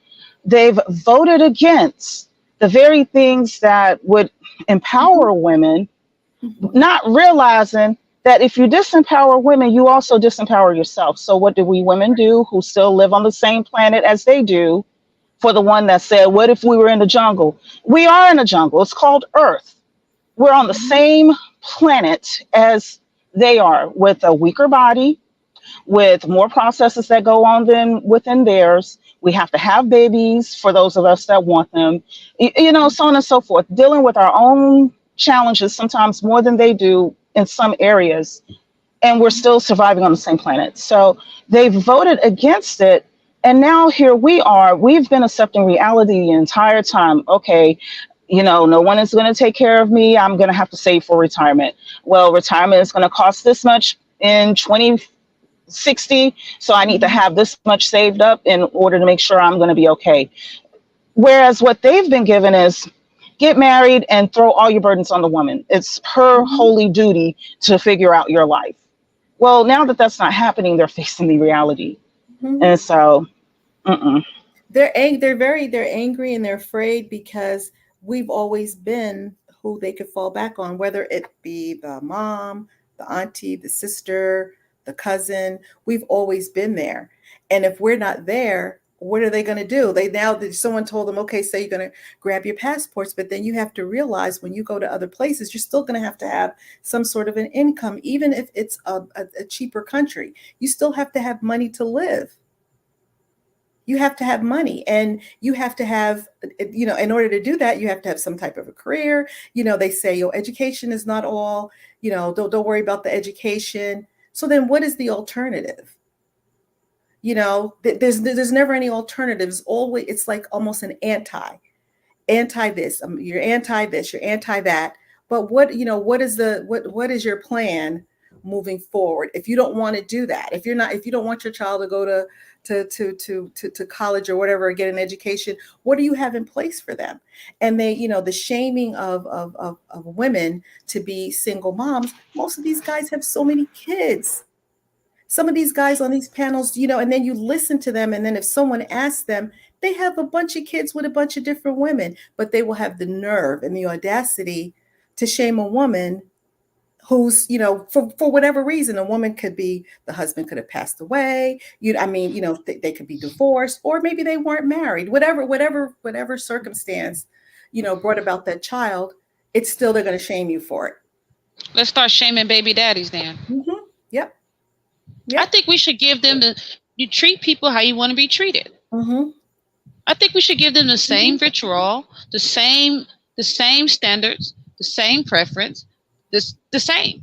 they've voted against the very things that would empower women, Hmm. not realizing that if you disempower women, you also disempower yourself. So, what do we women do who still live on the same planet as they do? For the one that said, what if we were in the jungle? We are in a jungle. It's called Earth. We're on the same planet as they are, with a weaker body, with more processes that go on than within theirs. We have to have babies for those of us that want them, so on and so forth, dealing with our own challenges, sometimes more than they do in some areas. And we're still surviving on the same planet. So they voted against it. And now here we are. We've been accepting reality the entire time. Okay, no one is going to take care of me. I'm going to have to save for retirement. Well, retirement is going to cost this much in 2060. So I need to have this much saved up in order to make sure I'm going to be okay. Whereas what they've been given is get married and throw all your burdens on the woman. It's her Hmm. holy duty to figure out your life. Well, now that that's not happening, they're facing the reality. Hmm. And so, mm-mm. They're angry, and they're afraid, because we've always been who they could fall back on, whether it be the mom, the auntie, the sister, the cousin. We've always been there. And if we're not there, what are they going to do? They now that someone told them, okay, so you're going to grab your passports, but then you have to realize, when you go to other places, you're still going to have some sort of an income, even if it's a cheaper country. You still have to have money to live. You have to have money, and you have to have, in order to do that, you have to have some type of a career. They say your education is not all, don't worry about the education. So then what is the alternative? There's never any alternatives. Always, it's like almost an anti this, you're anti this, you're anti that. But what is your plan moving forward? If you don't want to do that, if you don't want your child to go to college or whatever, get an education, what do you have in place for them? And they, the shaming of women to be single moms. Most of these guys have so many kids. Some of these guys on these panels, and then you listen to them, and then if someone asks them, they have a bunch of kids with a bunch of different women, but they will have the nerve and the audacity to shame a woman who's, for whatever reason. A woman could be, the husband could have passed away. They could be divorced, or maybe they weren't married. Whatever circumstance, brought about that child, it's still, they're going to shame you for it. Let's start shaming baby daddies then. Mm-hmm. Yep. I Yep. think we should give them you treat people how you want to be treated. Mm-hmm. I think we should give them the Mm-hmm. same vitriol, the same standards, the same preference, the same.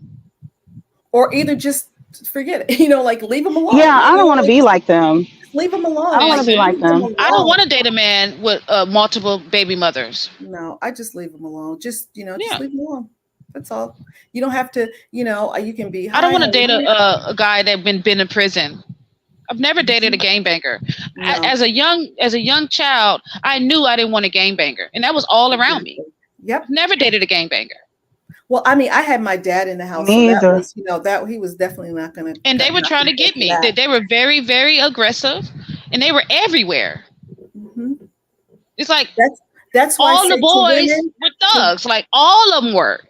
Or either just forget it, like leave them alone. Yeah, I don't want to be like them. Leave them alone. I don't want to be Listen, like Leave them them. I don't alone. want to date a man with multiple baby mothers. No, I just leave them alone. Just, just Yeah. leave them alone. That's all. You don't have to, you can be, I don't hi, want how to are date you? a guy that been in prison. I've never dated a Mhm. gangbanger. No, As a young child, I knew I didn't want a gangbanger, and that was all around me. exactly. Yep. I've never dated a gangbanger, Well, I mean, I had my dad in the house, so Me that either. was, that he was definitely not going to and they were not trying going to to pay get for me. that. They were very, very aggressive, and they were everywhere. Hmm. It's like That's why I all the say to boys women, were to thugs. Like all of them were.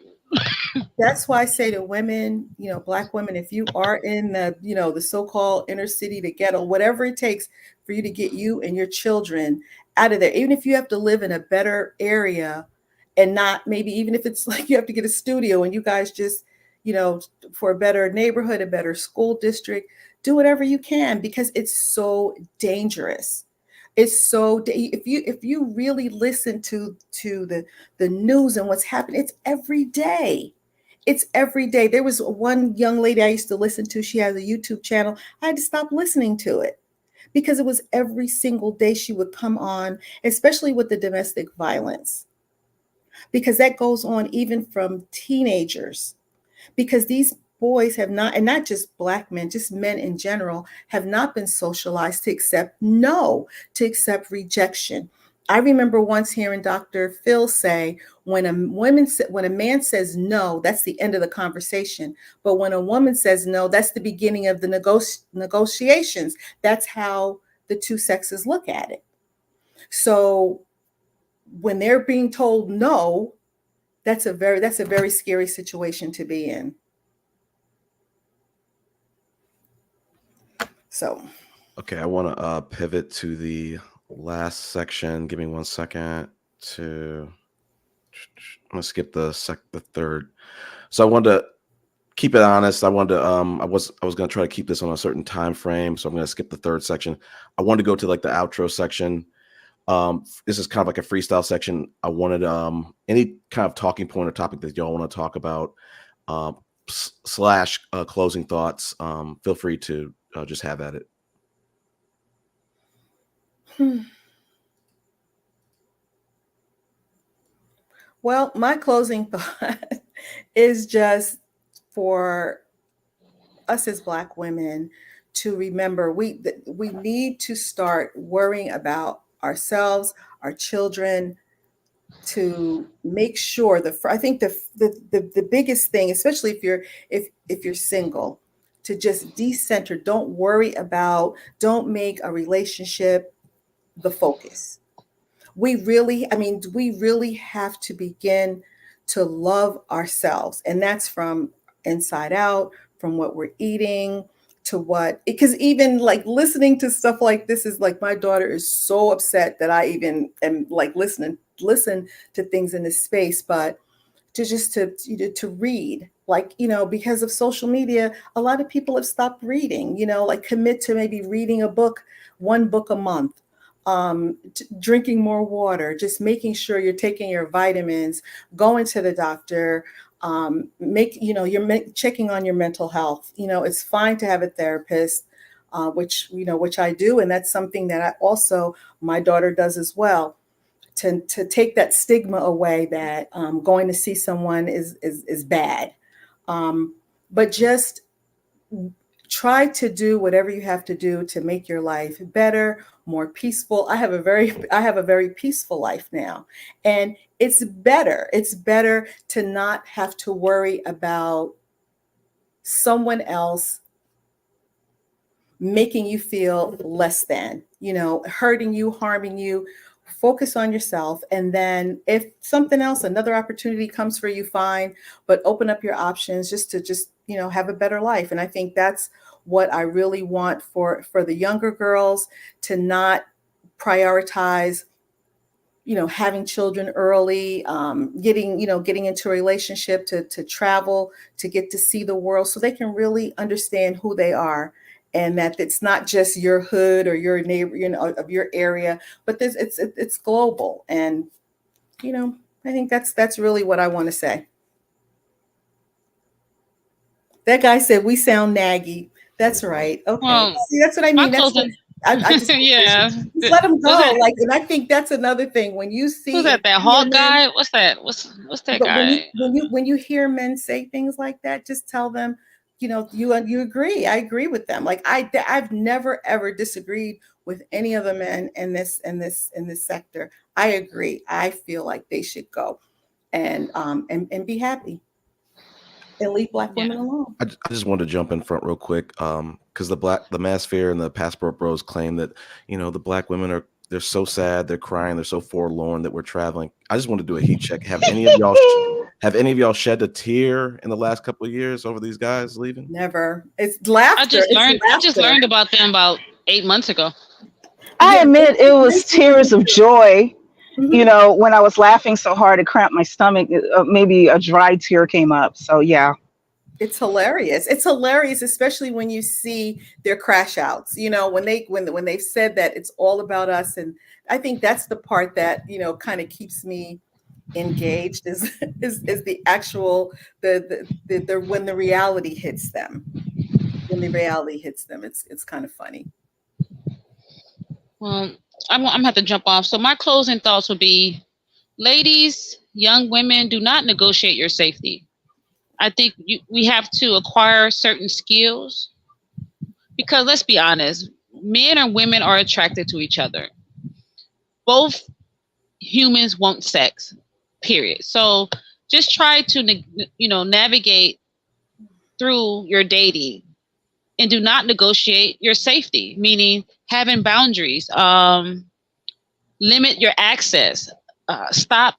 that's why I say to women, Black women, if you are in the so-called inner city, the ghetto, whatever it takes for you to get you and your children out of there, even if you have to live in a better area and not maybe even if it's like you have to get a studio and you guys just, you know, for a better neighborhood, a better school district, do whatever you can because it's so dangerous. It's so if you really listen to the news and what's happening, it's every day. It's every day. There was one young lady I used to listen to. She has a YouTube channel. I had to stop listening to it because it was every single day she would come on, especially with the domestic violence, because that goes on even from teenagers because these boys have not, and not just Black men, just men in general, have not been socialized to accept no, to accept rejection. I remember once hearing Dr. Phil say, when a man says no, that's the end of the conversation. But when a woman says no, that's the beginning of the negotiations. That's how the two sexes look at it. So when they're being told no, that's a very scary situation to be in. So Okay, I want to pivot to the last section. Give me 1 second to. I'm gonna skip the third. So I wanted to keep it honest. I was gonna try to keep this on a certain time frame. So I'm gonna skip the third section. I wanted to go to like the outro section. This is kind of like a freestyle section. I wanted any kind of talking point or topic that y'all want to talk about. Slash closing thoughts. Feel free to just have at it. Well, my closing thought is just for us as Black women to remember we need to start worrying about ourselves, our children, to make sure I think the biggest thing, especially if you're single, to just decenter. Don't make a relationship the focus. We really have to begin to love ourselves. And that's from inside out, from what we're eating to what, because even like listening to stuff like this is like, my daughter is so upset that I even am like listen to things in this space. But to read, like, because of social media, a lot of people have stopped reading, like commit to maybe reading one book a month, drinking more water, just making sure you're taking your vitamins, going to the doctor, you're checking on your mental health. It's fine to have a therapist, which I do. And that's something that my daughter does as well, to take that stigma away that going to see someone is bad. But just try to do whatever you have to do to make your life better, more peaceful. I have a very peaceful life now. And it's better to not have to worry about someone else making you feel less than, hurting you, harming you. Focus on yourself. And then if something else, another opportunity comes for you, fine, but open up your options to have a better life. And I think that's what I really want for the younger girls, to not prioritize having children early, getting into a relationship, to travel, to get to see the world, so they can really understand who they are, and that it's not just your hood or your neighbor, of your area, but it's global. And I think that's really what I want to say. That guy said we sound naggy. That's right. Okay. Well, See, that's what I my mean. That's what closing I just Yeah. just let them Was go. that Like, and I think that's another thing when you who's see that? and That hear Hawk men. guy? What's that? What's that But guy? when you hear men say things like that, just tell them, you agree. I agree with them. Like I've never ever disagreed with any of the men in this sector. I agree. I feel like they should go and be happy and leave Black Yeah. women alone. I just wanted to jump in front real quick, because the Masphere and the Passport Bros claim that the Black women they're so sad, they're crying, they're so forlorn that we're traveling. I just want to do a heat check. Have any of y'all shed a tear in the last couple of years over these guys leaving? Never. It's laughter. It's I just laughter. learned about them about 8 months ago. I Yeah, admit it was racial tears of injustice. joy. Mhm. When I was laughing so hard it cramped my stomach, maybe a dry tear came up. So yeah. It's hilarious. It's hilarious, especially when you see their crash outs. When they've said that it's all about us, and I think that's the part that kind of keeps me engaged is is the actual the when the reality hits them. When the reality hits them, it's kind of funny. Well, I'm gonna have to jump off. So my closing thoughts would be, ladies, young women, do not negotiate your safety. I think we have to acquire certain skills because let's be honest, men and women are attracted to each other. Both humans want sex, period. So just try to navigate through your dating and do not negotiate your safety, meaning having boundaries. Limit your access. Stop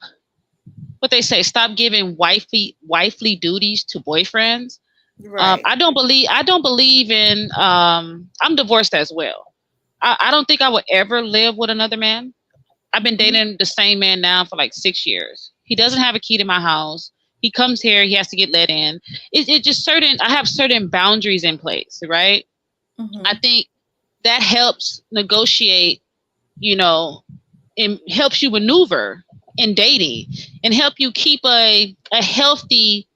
what they say. Stop giving wifely duties to boyfriends. Right. I don't believe in. I'm divorced as well. I don't think I would ever live with another man. I've been Mhm. dating the same man now for like 6 years. He doesn't have a key to my house. He comes here. He has to get let in. It just certain. I have certain boundaries in place, right? I Mhm. think that helps negotiate. You know, and helps you maneuver in dating and help you keep a healthy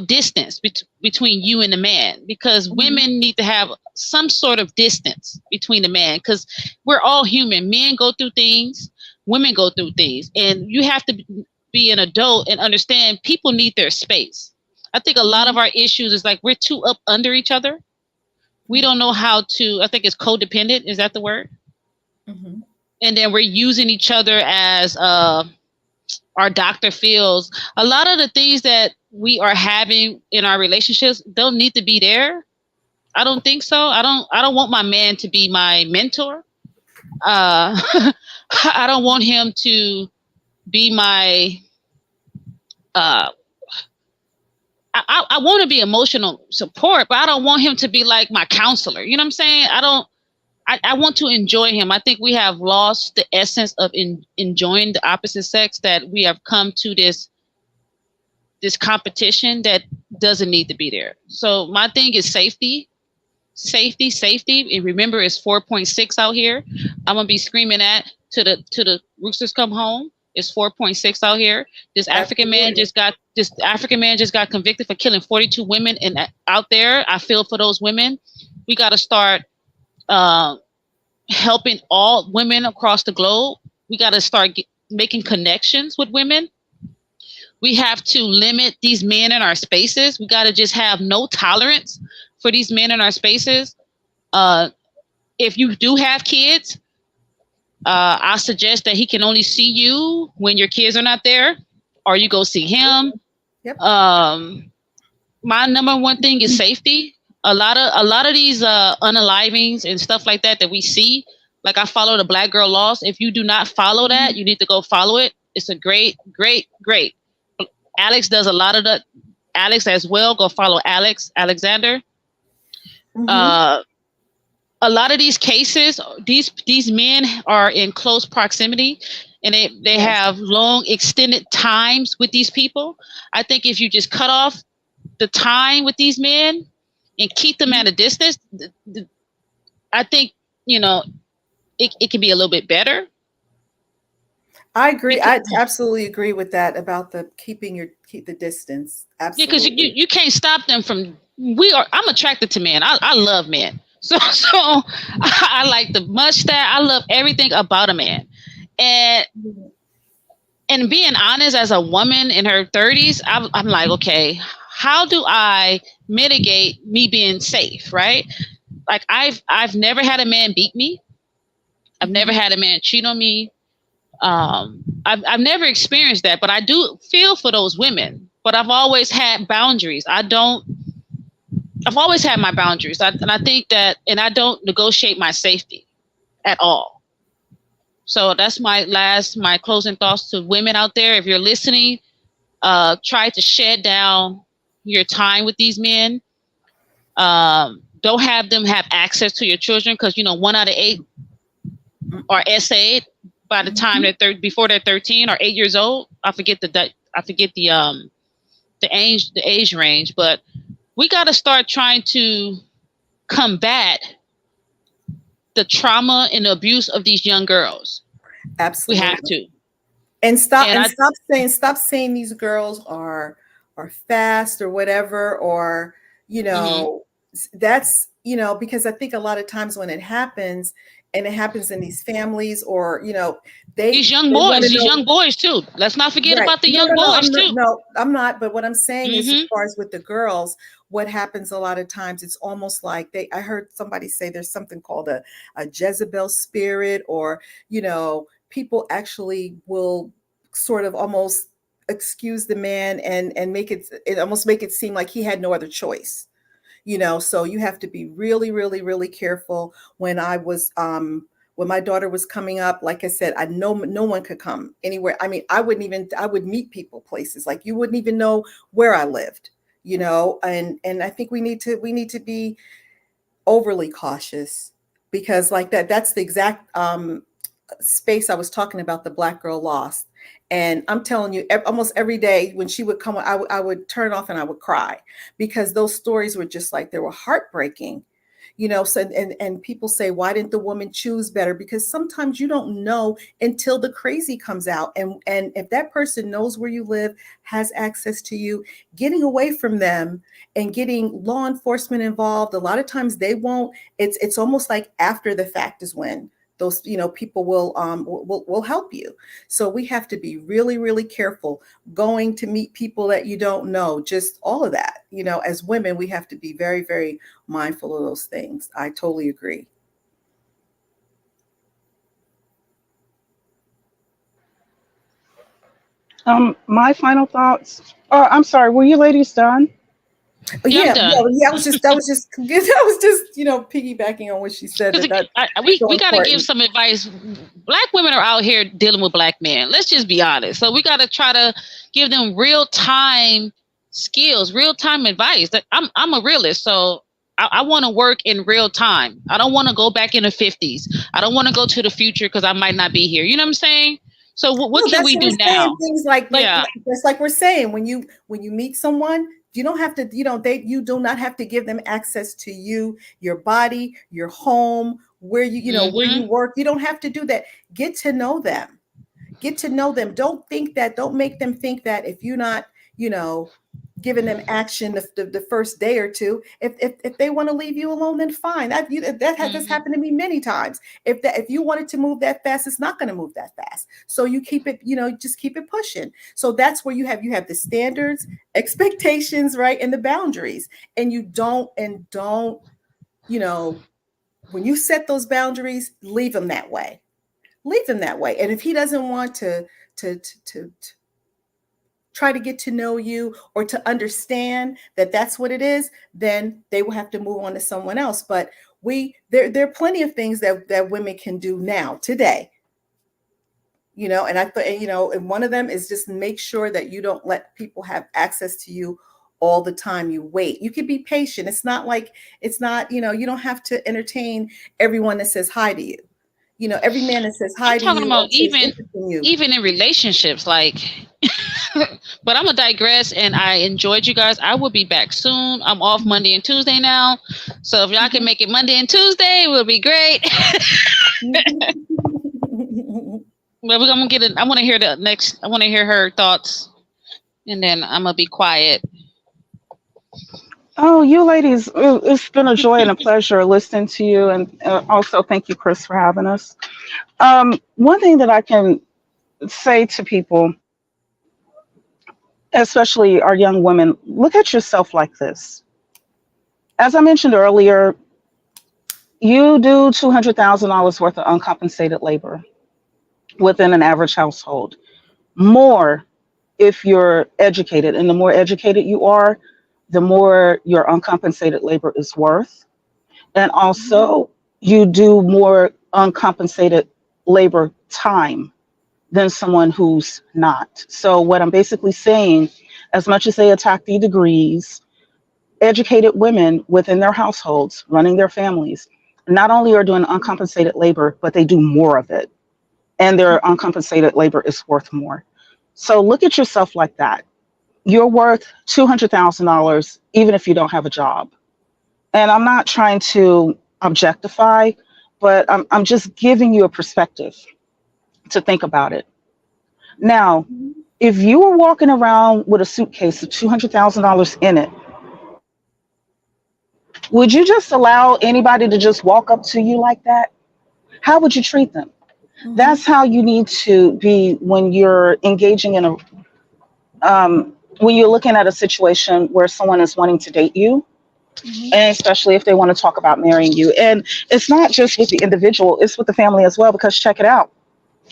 distance between you and the man, because Mhm. women need to have some sort of distance between the man, because we're all human. Men go through things, women go through things, and you have to be an adult and understand people need their space. I think a lot of Mhm. our issues is like we're too up under each other. We don't know how to, I think it's codependent, is that the word? Mhm. And then we're using each other as our doctor feels. A lot of the things that we are having in our relationships don't need to be there. I don't think so. I don't want my man to be my mentor. I don't want him to be my uh I want to be emotional support, but I don't want him to be like my counselor. You know what I'm saying? I want to enjoy him. I think we have lost the essence of enjoying the opposite sex, that we have come to this competition that doesn't need to be there. So my thing is safety, safety, safety. And remember, it's 4.6 out here. I'm gonna be screaming at to the roosters come home. It's 4.6 out here. Absolutely. This African man just got convicted for killing 42 women, and out there, I feel for those women. We got to start uh, helping all women across the globe. We got to start making connections with women. We have to limit these men in our spaces. We got to just have no tolerance for these men in our spaces. Uh, if you do have kids, I suggest that he can only see you when your kids are not there, or you go see him. Yep. My number one thing is safety. A lot of these unalivings and stuff like that we see. Like I follow the Black Girl Lost. If you do not follow that, Mhm. you need to go follow it. It's a great, great, great. Alex does a lot of the. Alex as well. Go follow Alexander. Mhm. Uh, a lot of these cases, these men are in close proximity, and they Yes. have long extended times with these people. I think if you just cut off the time with these men and keep them Mhm. at a distance, I think you know it can be a little bit better. I agree. Because I absolutely agree with that about the keep the distance. yeah, because Absolutely. you can't stop them from. I'm attracted to men. I love men, So I like the mustache. I love everything about a man. And being honest, as a woman in her 30s, I'm like, okay, how do I mitigate me being safe, right? Like I've never had a man beat me. I've never had a man cheat on me. I've never experienced that, but I do feel for those women. But I've always had boundaries. I've always had my boundaries, and I think that, and I don't negotiate my safety at all. So that's my closing thoughts to women out there. If you're listening, try to shed down your time with these men. Don't have them have access to your children, because 1 out of 8 are SA'd by the time before they're 13 or 8 years old. I forget the age range, but we got to start trying to combat the trauma and the abuse of these young girls. Absolutely. We have to. And stop saying these girls are fast or whatever, or that's because I think a lot of times when it happens, and it happens in these families, or these young boys too. Let's not forget about the young boys too. No, I'm not. But what I'm saying is, as far as with the girls, what happens a lot of times, it's almost like I heard somebody say there's something called a Jezebel spirit, or people actually will sort of almost excuse the man and make it seem like he had no other choice. So you have to be really, really, really careful. When my daughter was coming up, like I said, I know no one could come anywhere. I mean, I would meet people places like you wouldn't even know where I lived, and I think we need to be overly cautious, because like that's the exact space I was talking about, the Black girl lost. And I'm telling you, almost every day when she would come, I would turn off and I would cry, because those stories were just like, they were heartbreaking, so, and people say, why didn't the woman choose better? Because sometimes you don't know until the crazy comes out. And if that person knows where you live, has access to you, getting away from them and getting law enforcement involved, a lot of times they won't. It's almost like after the fact is when those people will help you. So we have to be really, really careful going to meet people that you don't know, just all of that. As women, we have to be very, very mindful of those things. I totally agree. My final thoughts. I'm sorry, were you ladies done? Yeah, I'm done. I was just piggybacking on what she said. We got to give some advice. Black women are out here dealing with black men. Let's just be honest. So we got to try to give them real time skills, real time advice. I'm a realist, so I want to work in real time. I don't want to go back in the 50s. I don't want to go to the future, because I might not be here. You know what I'm saying? So what can we do now? Things like just like we're saying, when you meet someone, you don't have to, you do not have to give them access to you, your body, your home, where where you work. You don't have to do that. Get to know them. Don't make them think that if you're not, giving them action the first day or two, if they want to leave you alone, then fine. That has happened to me many times. If you wanted to move that fast, it's not going to move that fast. So you keep it, just keep it pushing. So that's where you have the standards, expectations, right, and the boundaries. And you don't, when you set those boundaries, leave them that way. And if he doesn't want to try to get to know you or to understand that that's what it is, then they will have to move on to someone else. But there are plenty of things that women can do now today, and I thought, and one of them is just make sure that you don't let people have access to you all the time. You wait. You can be patient. It's not, you don't have to entertain everyone that says hi to you. Every man that says hi I'm to you. talking about even in relationships, like. But I'm gonna digress, and I enjoyed you guys. I will be back soon. I'm off Monday and Tuesday now, so if y'all can make it Monday and Tuesday, it will be great. But we're gonna get it. I want to hear I want to hear her thoughts, and then I'm gonna be quiet. Oh, you ladies, it's been a joy and a pleasure listening to you. And also, thank you, Chris, for having us. One thing that I can say to people, especially our young women, look at yourself like this. As I mentioned earlier, you do $200,000 worth of uncompensated labor within an average household. More if you're educated. And the more educated you are, the more your uncompensated labor is worth. And also, you do more uncompensated labor time than someone who's not. So, what I'm basically saying, as much as they attack the degrees, educated women within their households, running their families, not only are doing uncompensated labor, but they do more of it. And their uncompensated labor is worth more. So, look at yourself like that. You're worth $200,000 even if you don't have a job. And I'm not trying to objectify, but I'm just giving you a perspective to think about it. Now, if you were walking around with a suitcase of $200,000 in it, would you just allow anybody to just walk up to you like that? How would you treat them? That's how you need to be when you're engaging in a, when you're looking at a situation where someone is wanting to date you, and especially if they want to talk about marrying you. And it's not just with the individual, it's with the family as well, because check it out.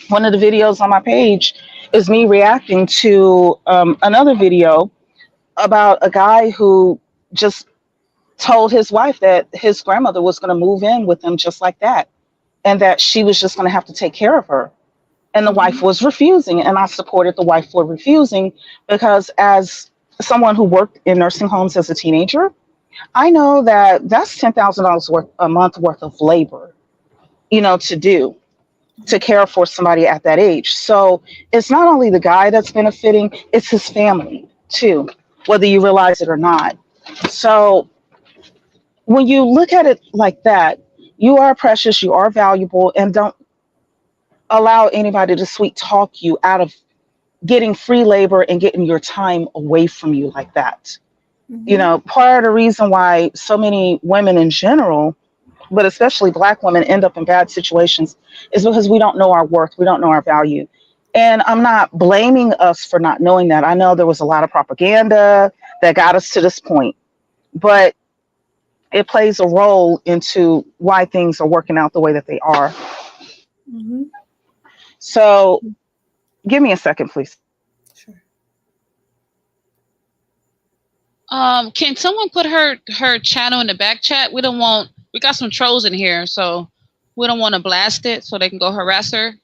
One of the videos on my page is me reacting to another video about a guy who just told his wife that his grandmother was going to move in with him just like that, and that she was just going to have to take care of her. And the wife was refusing, and I supported the wife for refusing because, as someone who worked in nursing homes as a teenager, I know that that's $10,000 worth a month worth of labor, to do to care for somebody at that age. So it's not only the guy that's benefiting, it's his family too, whether you realize it or not. So when you look at it like that, you are precious, you are valuable, and don't allow anybody to sweet talk you out of getting free labor and getting your time away from you like that. Part of the reason why so many women in general, but especially Black women, end up in bad situations is because we don't know our worth, we don't know our value. And I'm not blaming us for not knowing that. I know there was a lot of propaganda that got us to this point, but it plays a role into why things are working out the way that they are. So give me a second, please. Can someone put her channel in the back chat? We got some trolls in here, so we don't want to blast it so they can go harass her.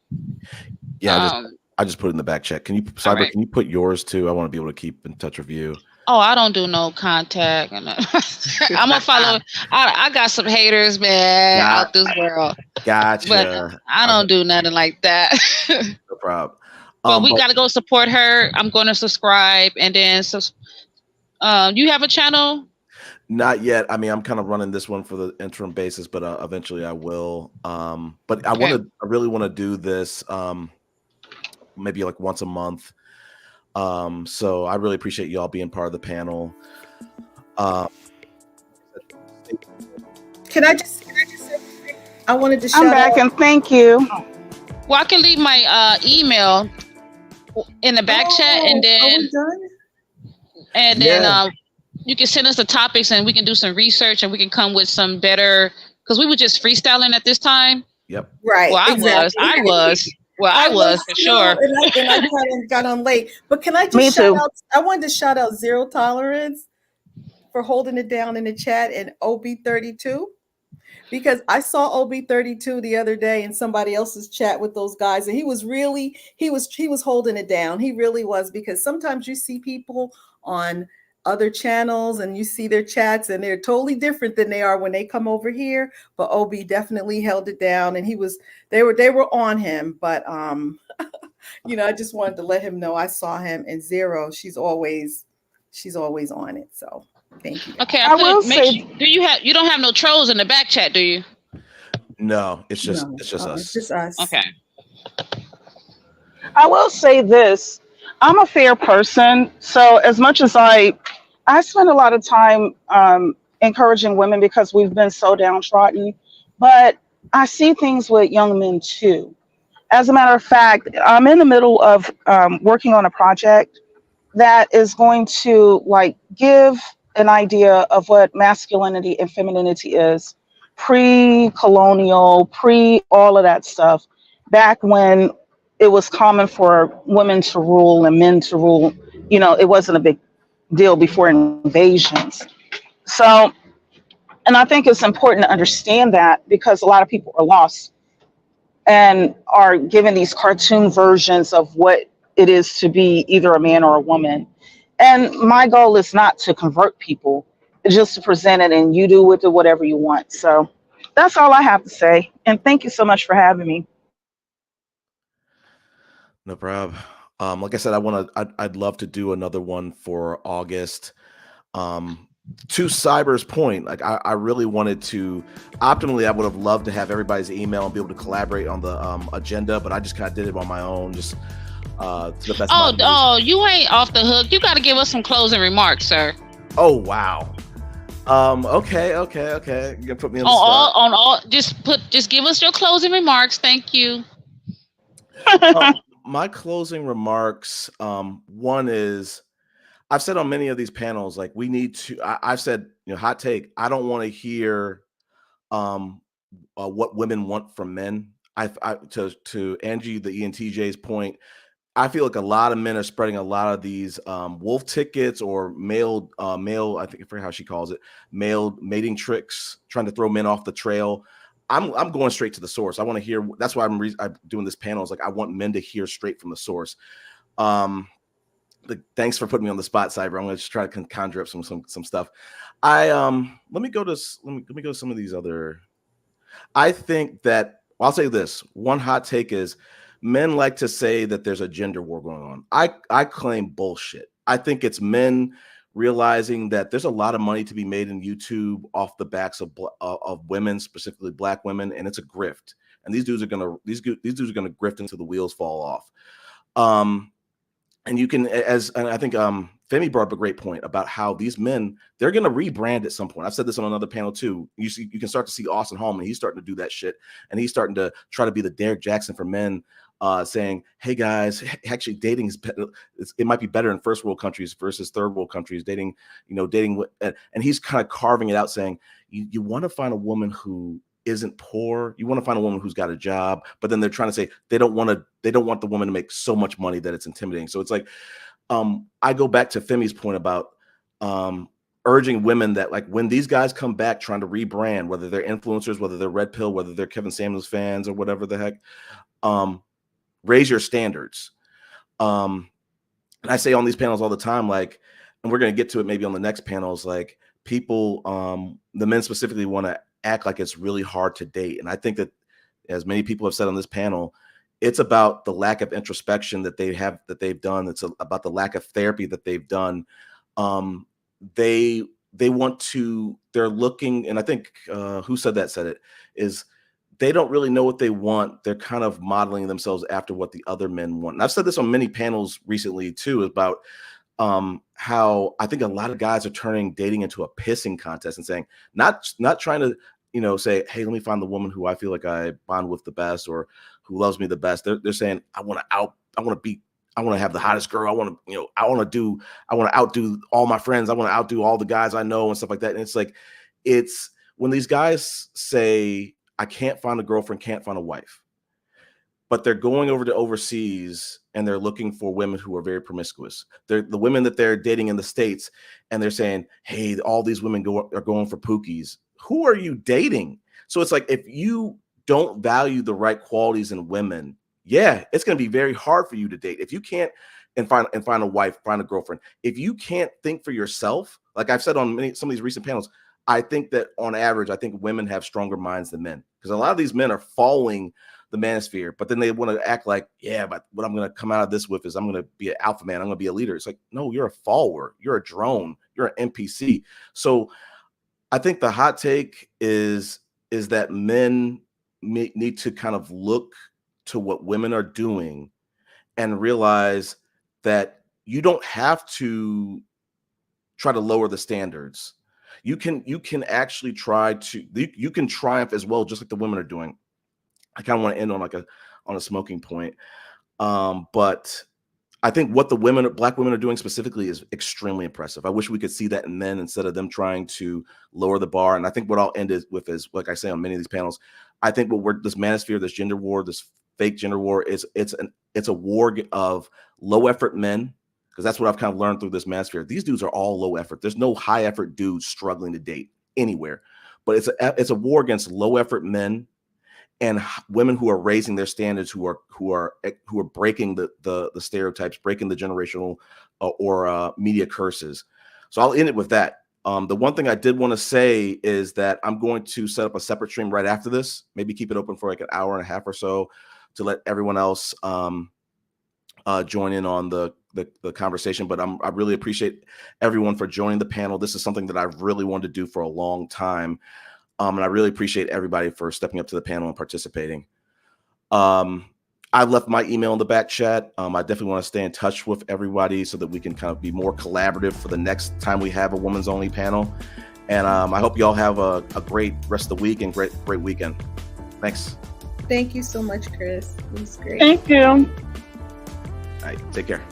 Yeah, I just put it in the back chat. Can you, Cyber, right. Can you put yours too? I want to be able to keep in touch with you. Oh, I don't do no contact. I'm gonna follow. I got some haters, man, out this world. Gotcha. But I don't do nothing like that. No problem. But we gotta go support her. I'm going to subscribe, and then you have a channel? Not yet. I mean, I'm kind of running this one for the interim basis, but eventually I will. But I really want to do this maybe like once a month. So I really appreciate y'all being part of the panel. Can I just say, I wanted to shout I'm back out. and thank you. Well, I can leave my email in the back chat, and then are we done? And then you can send us the topics, and we can do some research, and we can come with some better, because we were just freestyling at this time. Yep. Right. Well, I was for sure. And I kind of got on late. But can I just shout out? I wanted to shout out Zero Tolerance for holding it down in the chat, and OB32. Because I saw OB32 the other day in somebody else's chat with those guys, and he was holding it down. He really was, because sometimes you see people on other channels and you see their chats and they're totally different than they are when they come over here. But OB definitely held it down, and they were on him. But I just wanted to let him know I saw him. And Zero, she's always on it. So thank you. Okay, you don't have no trolls in the back chat, do you? No, it's just us. It's just us. Okay. I will say this. I'm a fair person, so as much as I I spend a lot of time encouraging women because we've been so downtrodden, but I see things with young men too. As a matter of fact, I'm in the middle of working on a project that is going to like give an idea of what masculinity and femininity is pre-colonial, pre all of that stuff, back when it was common for women to rule and men to rule. You know, it wasn't a big deal before invasions. So, and I think it's important to understand that because a lot of people are lost and are given these cartoon versions of what it is to be either a man or a woman. And my goal is not to convert people, it's just to present it and you do with it whatever you want. So that's all I have to say. And thank you so much for having me. No problem. Like I said, I'd love to do another one for August. To Cyber's point, like I really wanted to, optimally, I would have loved to have everybody's email and be able to collaborate on the agenda, but I just kind of did it on my own, just to the best of my ability. You ain't off the hook. You got to give us some closing remarks, sir. Oh, wow. Okay. You're gonna put me on the spot. On all, just give us your closing remarks. Thank you. My closing remarks, one is, I've said on many of these panels, like we need to, I've said, hot take, I don't want to hear what women want from men. To Angie, the ENTJ's point, I feel like a lot of men are spreading a lot of these wolf tickets or male, I think I forget how she calls it, male mating tricks, trying to throw men off the trail. I'm going straight to the source. I want to hear. That's why I'm doing this panel. Is like I want men to hear straight from the source. Thanks for putting me on the spot, Cyber. I'm going to just try to conjure up some stuff. Let me go to some of these other. I think that I'll say this. One hot take is men like to say that there's a gender war going on. I claim bullshit. I think it's men realizing that there's a lot of money to be made in YouTube off the backs of women, specifically Black women, and it's a grift. And these dudes are gonna grift until the wheels fall off. And you can, and I think Femi brought up a great point about how these men, they're going to rebrand at some point. I've said this on another panel too. You can start to see Austin Hallman. He's starting to do that shit. And he's starting to try to be the Derek Jackson for men, saying, hey guys, actually dating is better. It might be better in first world countries versus third world countries. Dating, and he's kind of carving it out, saying, you want to find a woman who isn't poor. You want to find a woman who's got a job, but then they're trying to say they don't want the woman to make so much money that it's intimidating. So it's like, I go back to Femi's point about urging women that, like, when these guys come back trying to rebrand, whether they're influencers, whether they're Red Pill, whether they're Kevin Samuels fans or whatever the heck, raise your standards. And I say on these panels all the time, like, and we're going to get to it maybe on the next panels, like people, the men specifically want to act like it's really hard to date. And I think that, as many people have said on this panel, it's about the lack of introspection that they've done. It's about the lack of therapy that they've done. They want to, they're looking, and I think who said it, is they don't really know what they want. They're kind of modeling themselves after what the other men want. And I've said this on many panels recently too, about how I think a lot of guys are turning dating into a pissing contest and saying, not trying to, say, hey, let me find the woman who I feel like I bond with the best or who loves me the best. They're saying, I want to have the hottest girl. I want to outdo all my friends. I want to outdo all the guys I know and stuff like that. And it's like, it's when these guys say, I can't find a girlfriend, can't find a wife, but they're going over to overseas and they're looking for women who are very promiscuous. They're the women that they're dating in the States, and they're saying, hey, all these women are going for pookies. Who are you dating? So it's like, if you don't value the right qualities in women, yeah, it's going to be very hard for you to date. If you can't find a wife, find a girlfriend, if you can't think for yourself, like I've said on some of these recent panels, I think that on average, I think women have stronger minds than men, because a lot of these men are following the manosphere, but then they want to act like, yeah, but what I'm going to come out of this with is I'm going to be an alpha man. I'm going to be a leader. It's like, no, you're a follower. You're a drone. You're an NPC. So I think the hot take is that men need to kind of look to what women are doing and realize that you don't have to try to lower the standards. You can actually try to, you can triumph as well, just like the women are doing. I kind of want to end on a smoking point. But I think what the Black women are doing specifically is extremely impressive. I wish we could see that in men instead of them trying to lower the bar. And I think what I'll end with is, like I say on many of these panels, I think this manosphere, this gender war, this fake gender war, it's a war of low effort men, because that's what I've kind of learned through this manosphere. These dudes are all low effort. There's no high effort dudes struggling to date anywhere, but it's a war against low effort men and women who are raising their standards, who are breaking the stereotypes, breaking the generational or media curses. So I'll end it with that. The one thing I did want to say is that I'm going to set up a separate stream right after this, maybe keep it open for like an hour and a half or so to let everyone else join in on the conversation. But I really appreciate everyone for joining the panel. This is something that I've really wanted to do for a long time. And I really appreciate everybody for stepping up to the panel and participating. I've left my email in the back chat. I definitely want to stay in touch with everybody so that we can kind of be more collaborative for the next time we have a women's only panel. And I hope you all have a great rest of the week and great weekend. Thanks. Thank you so much, Chris. It was great. Thank you. All right, take care.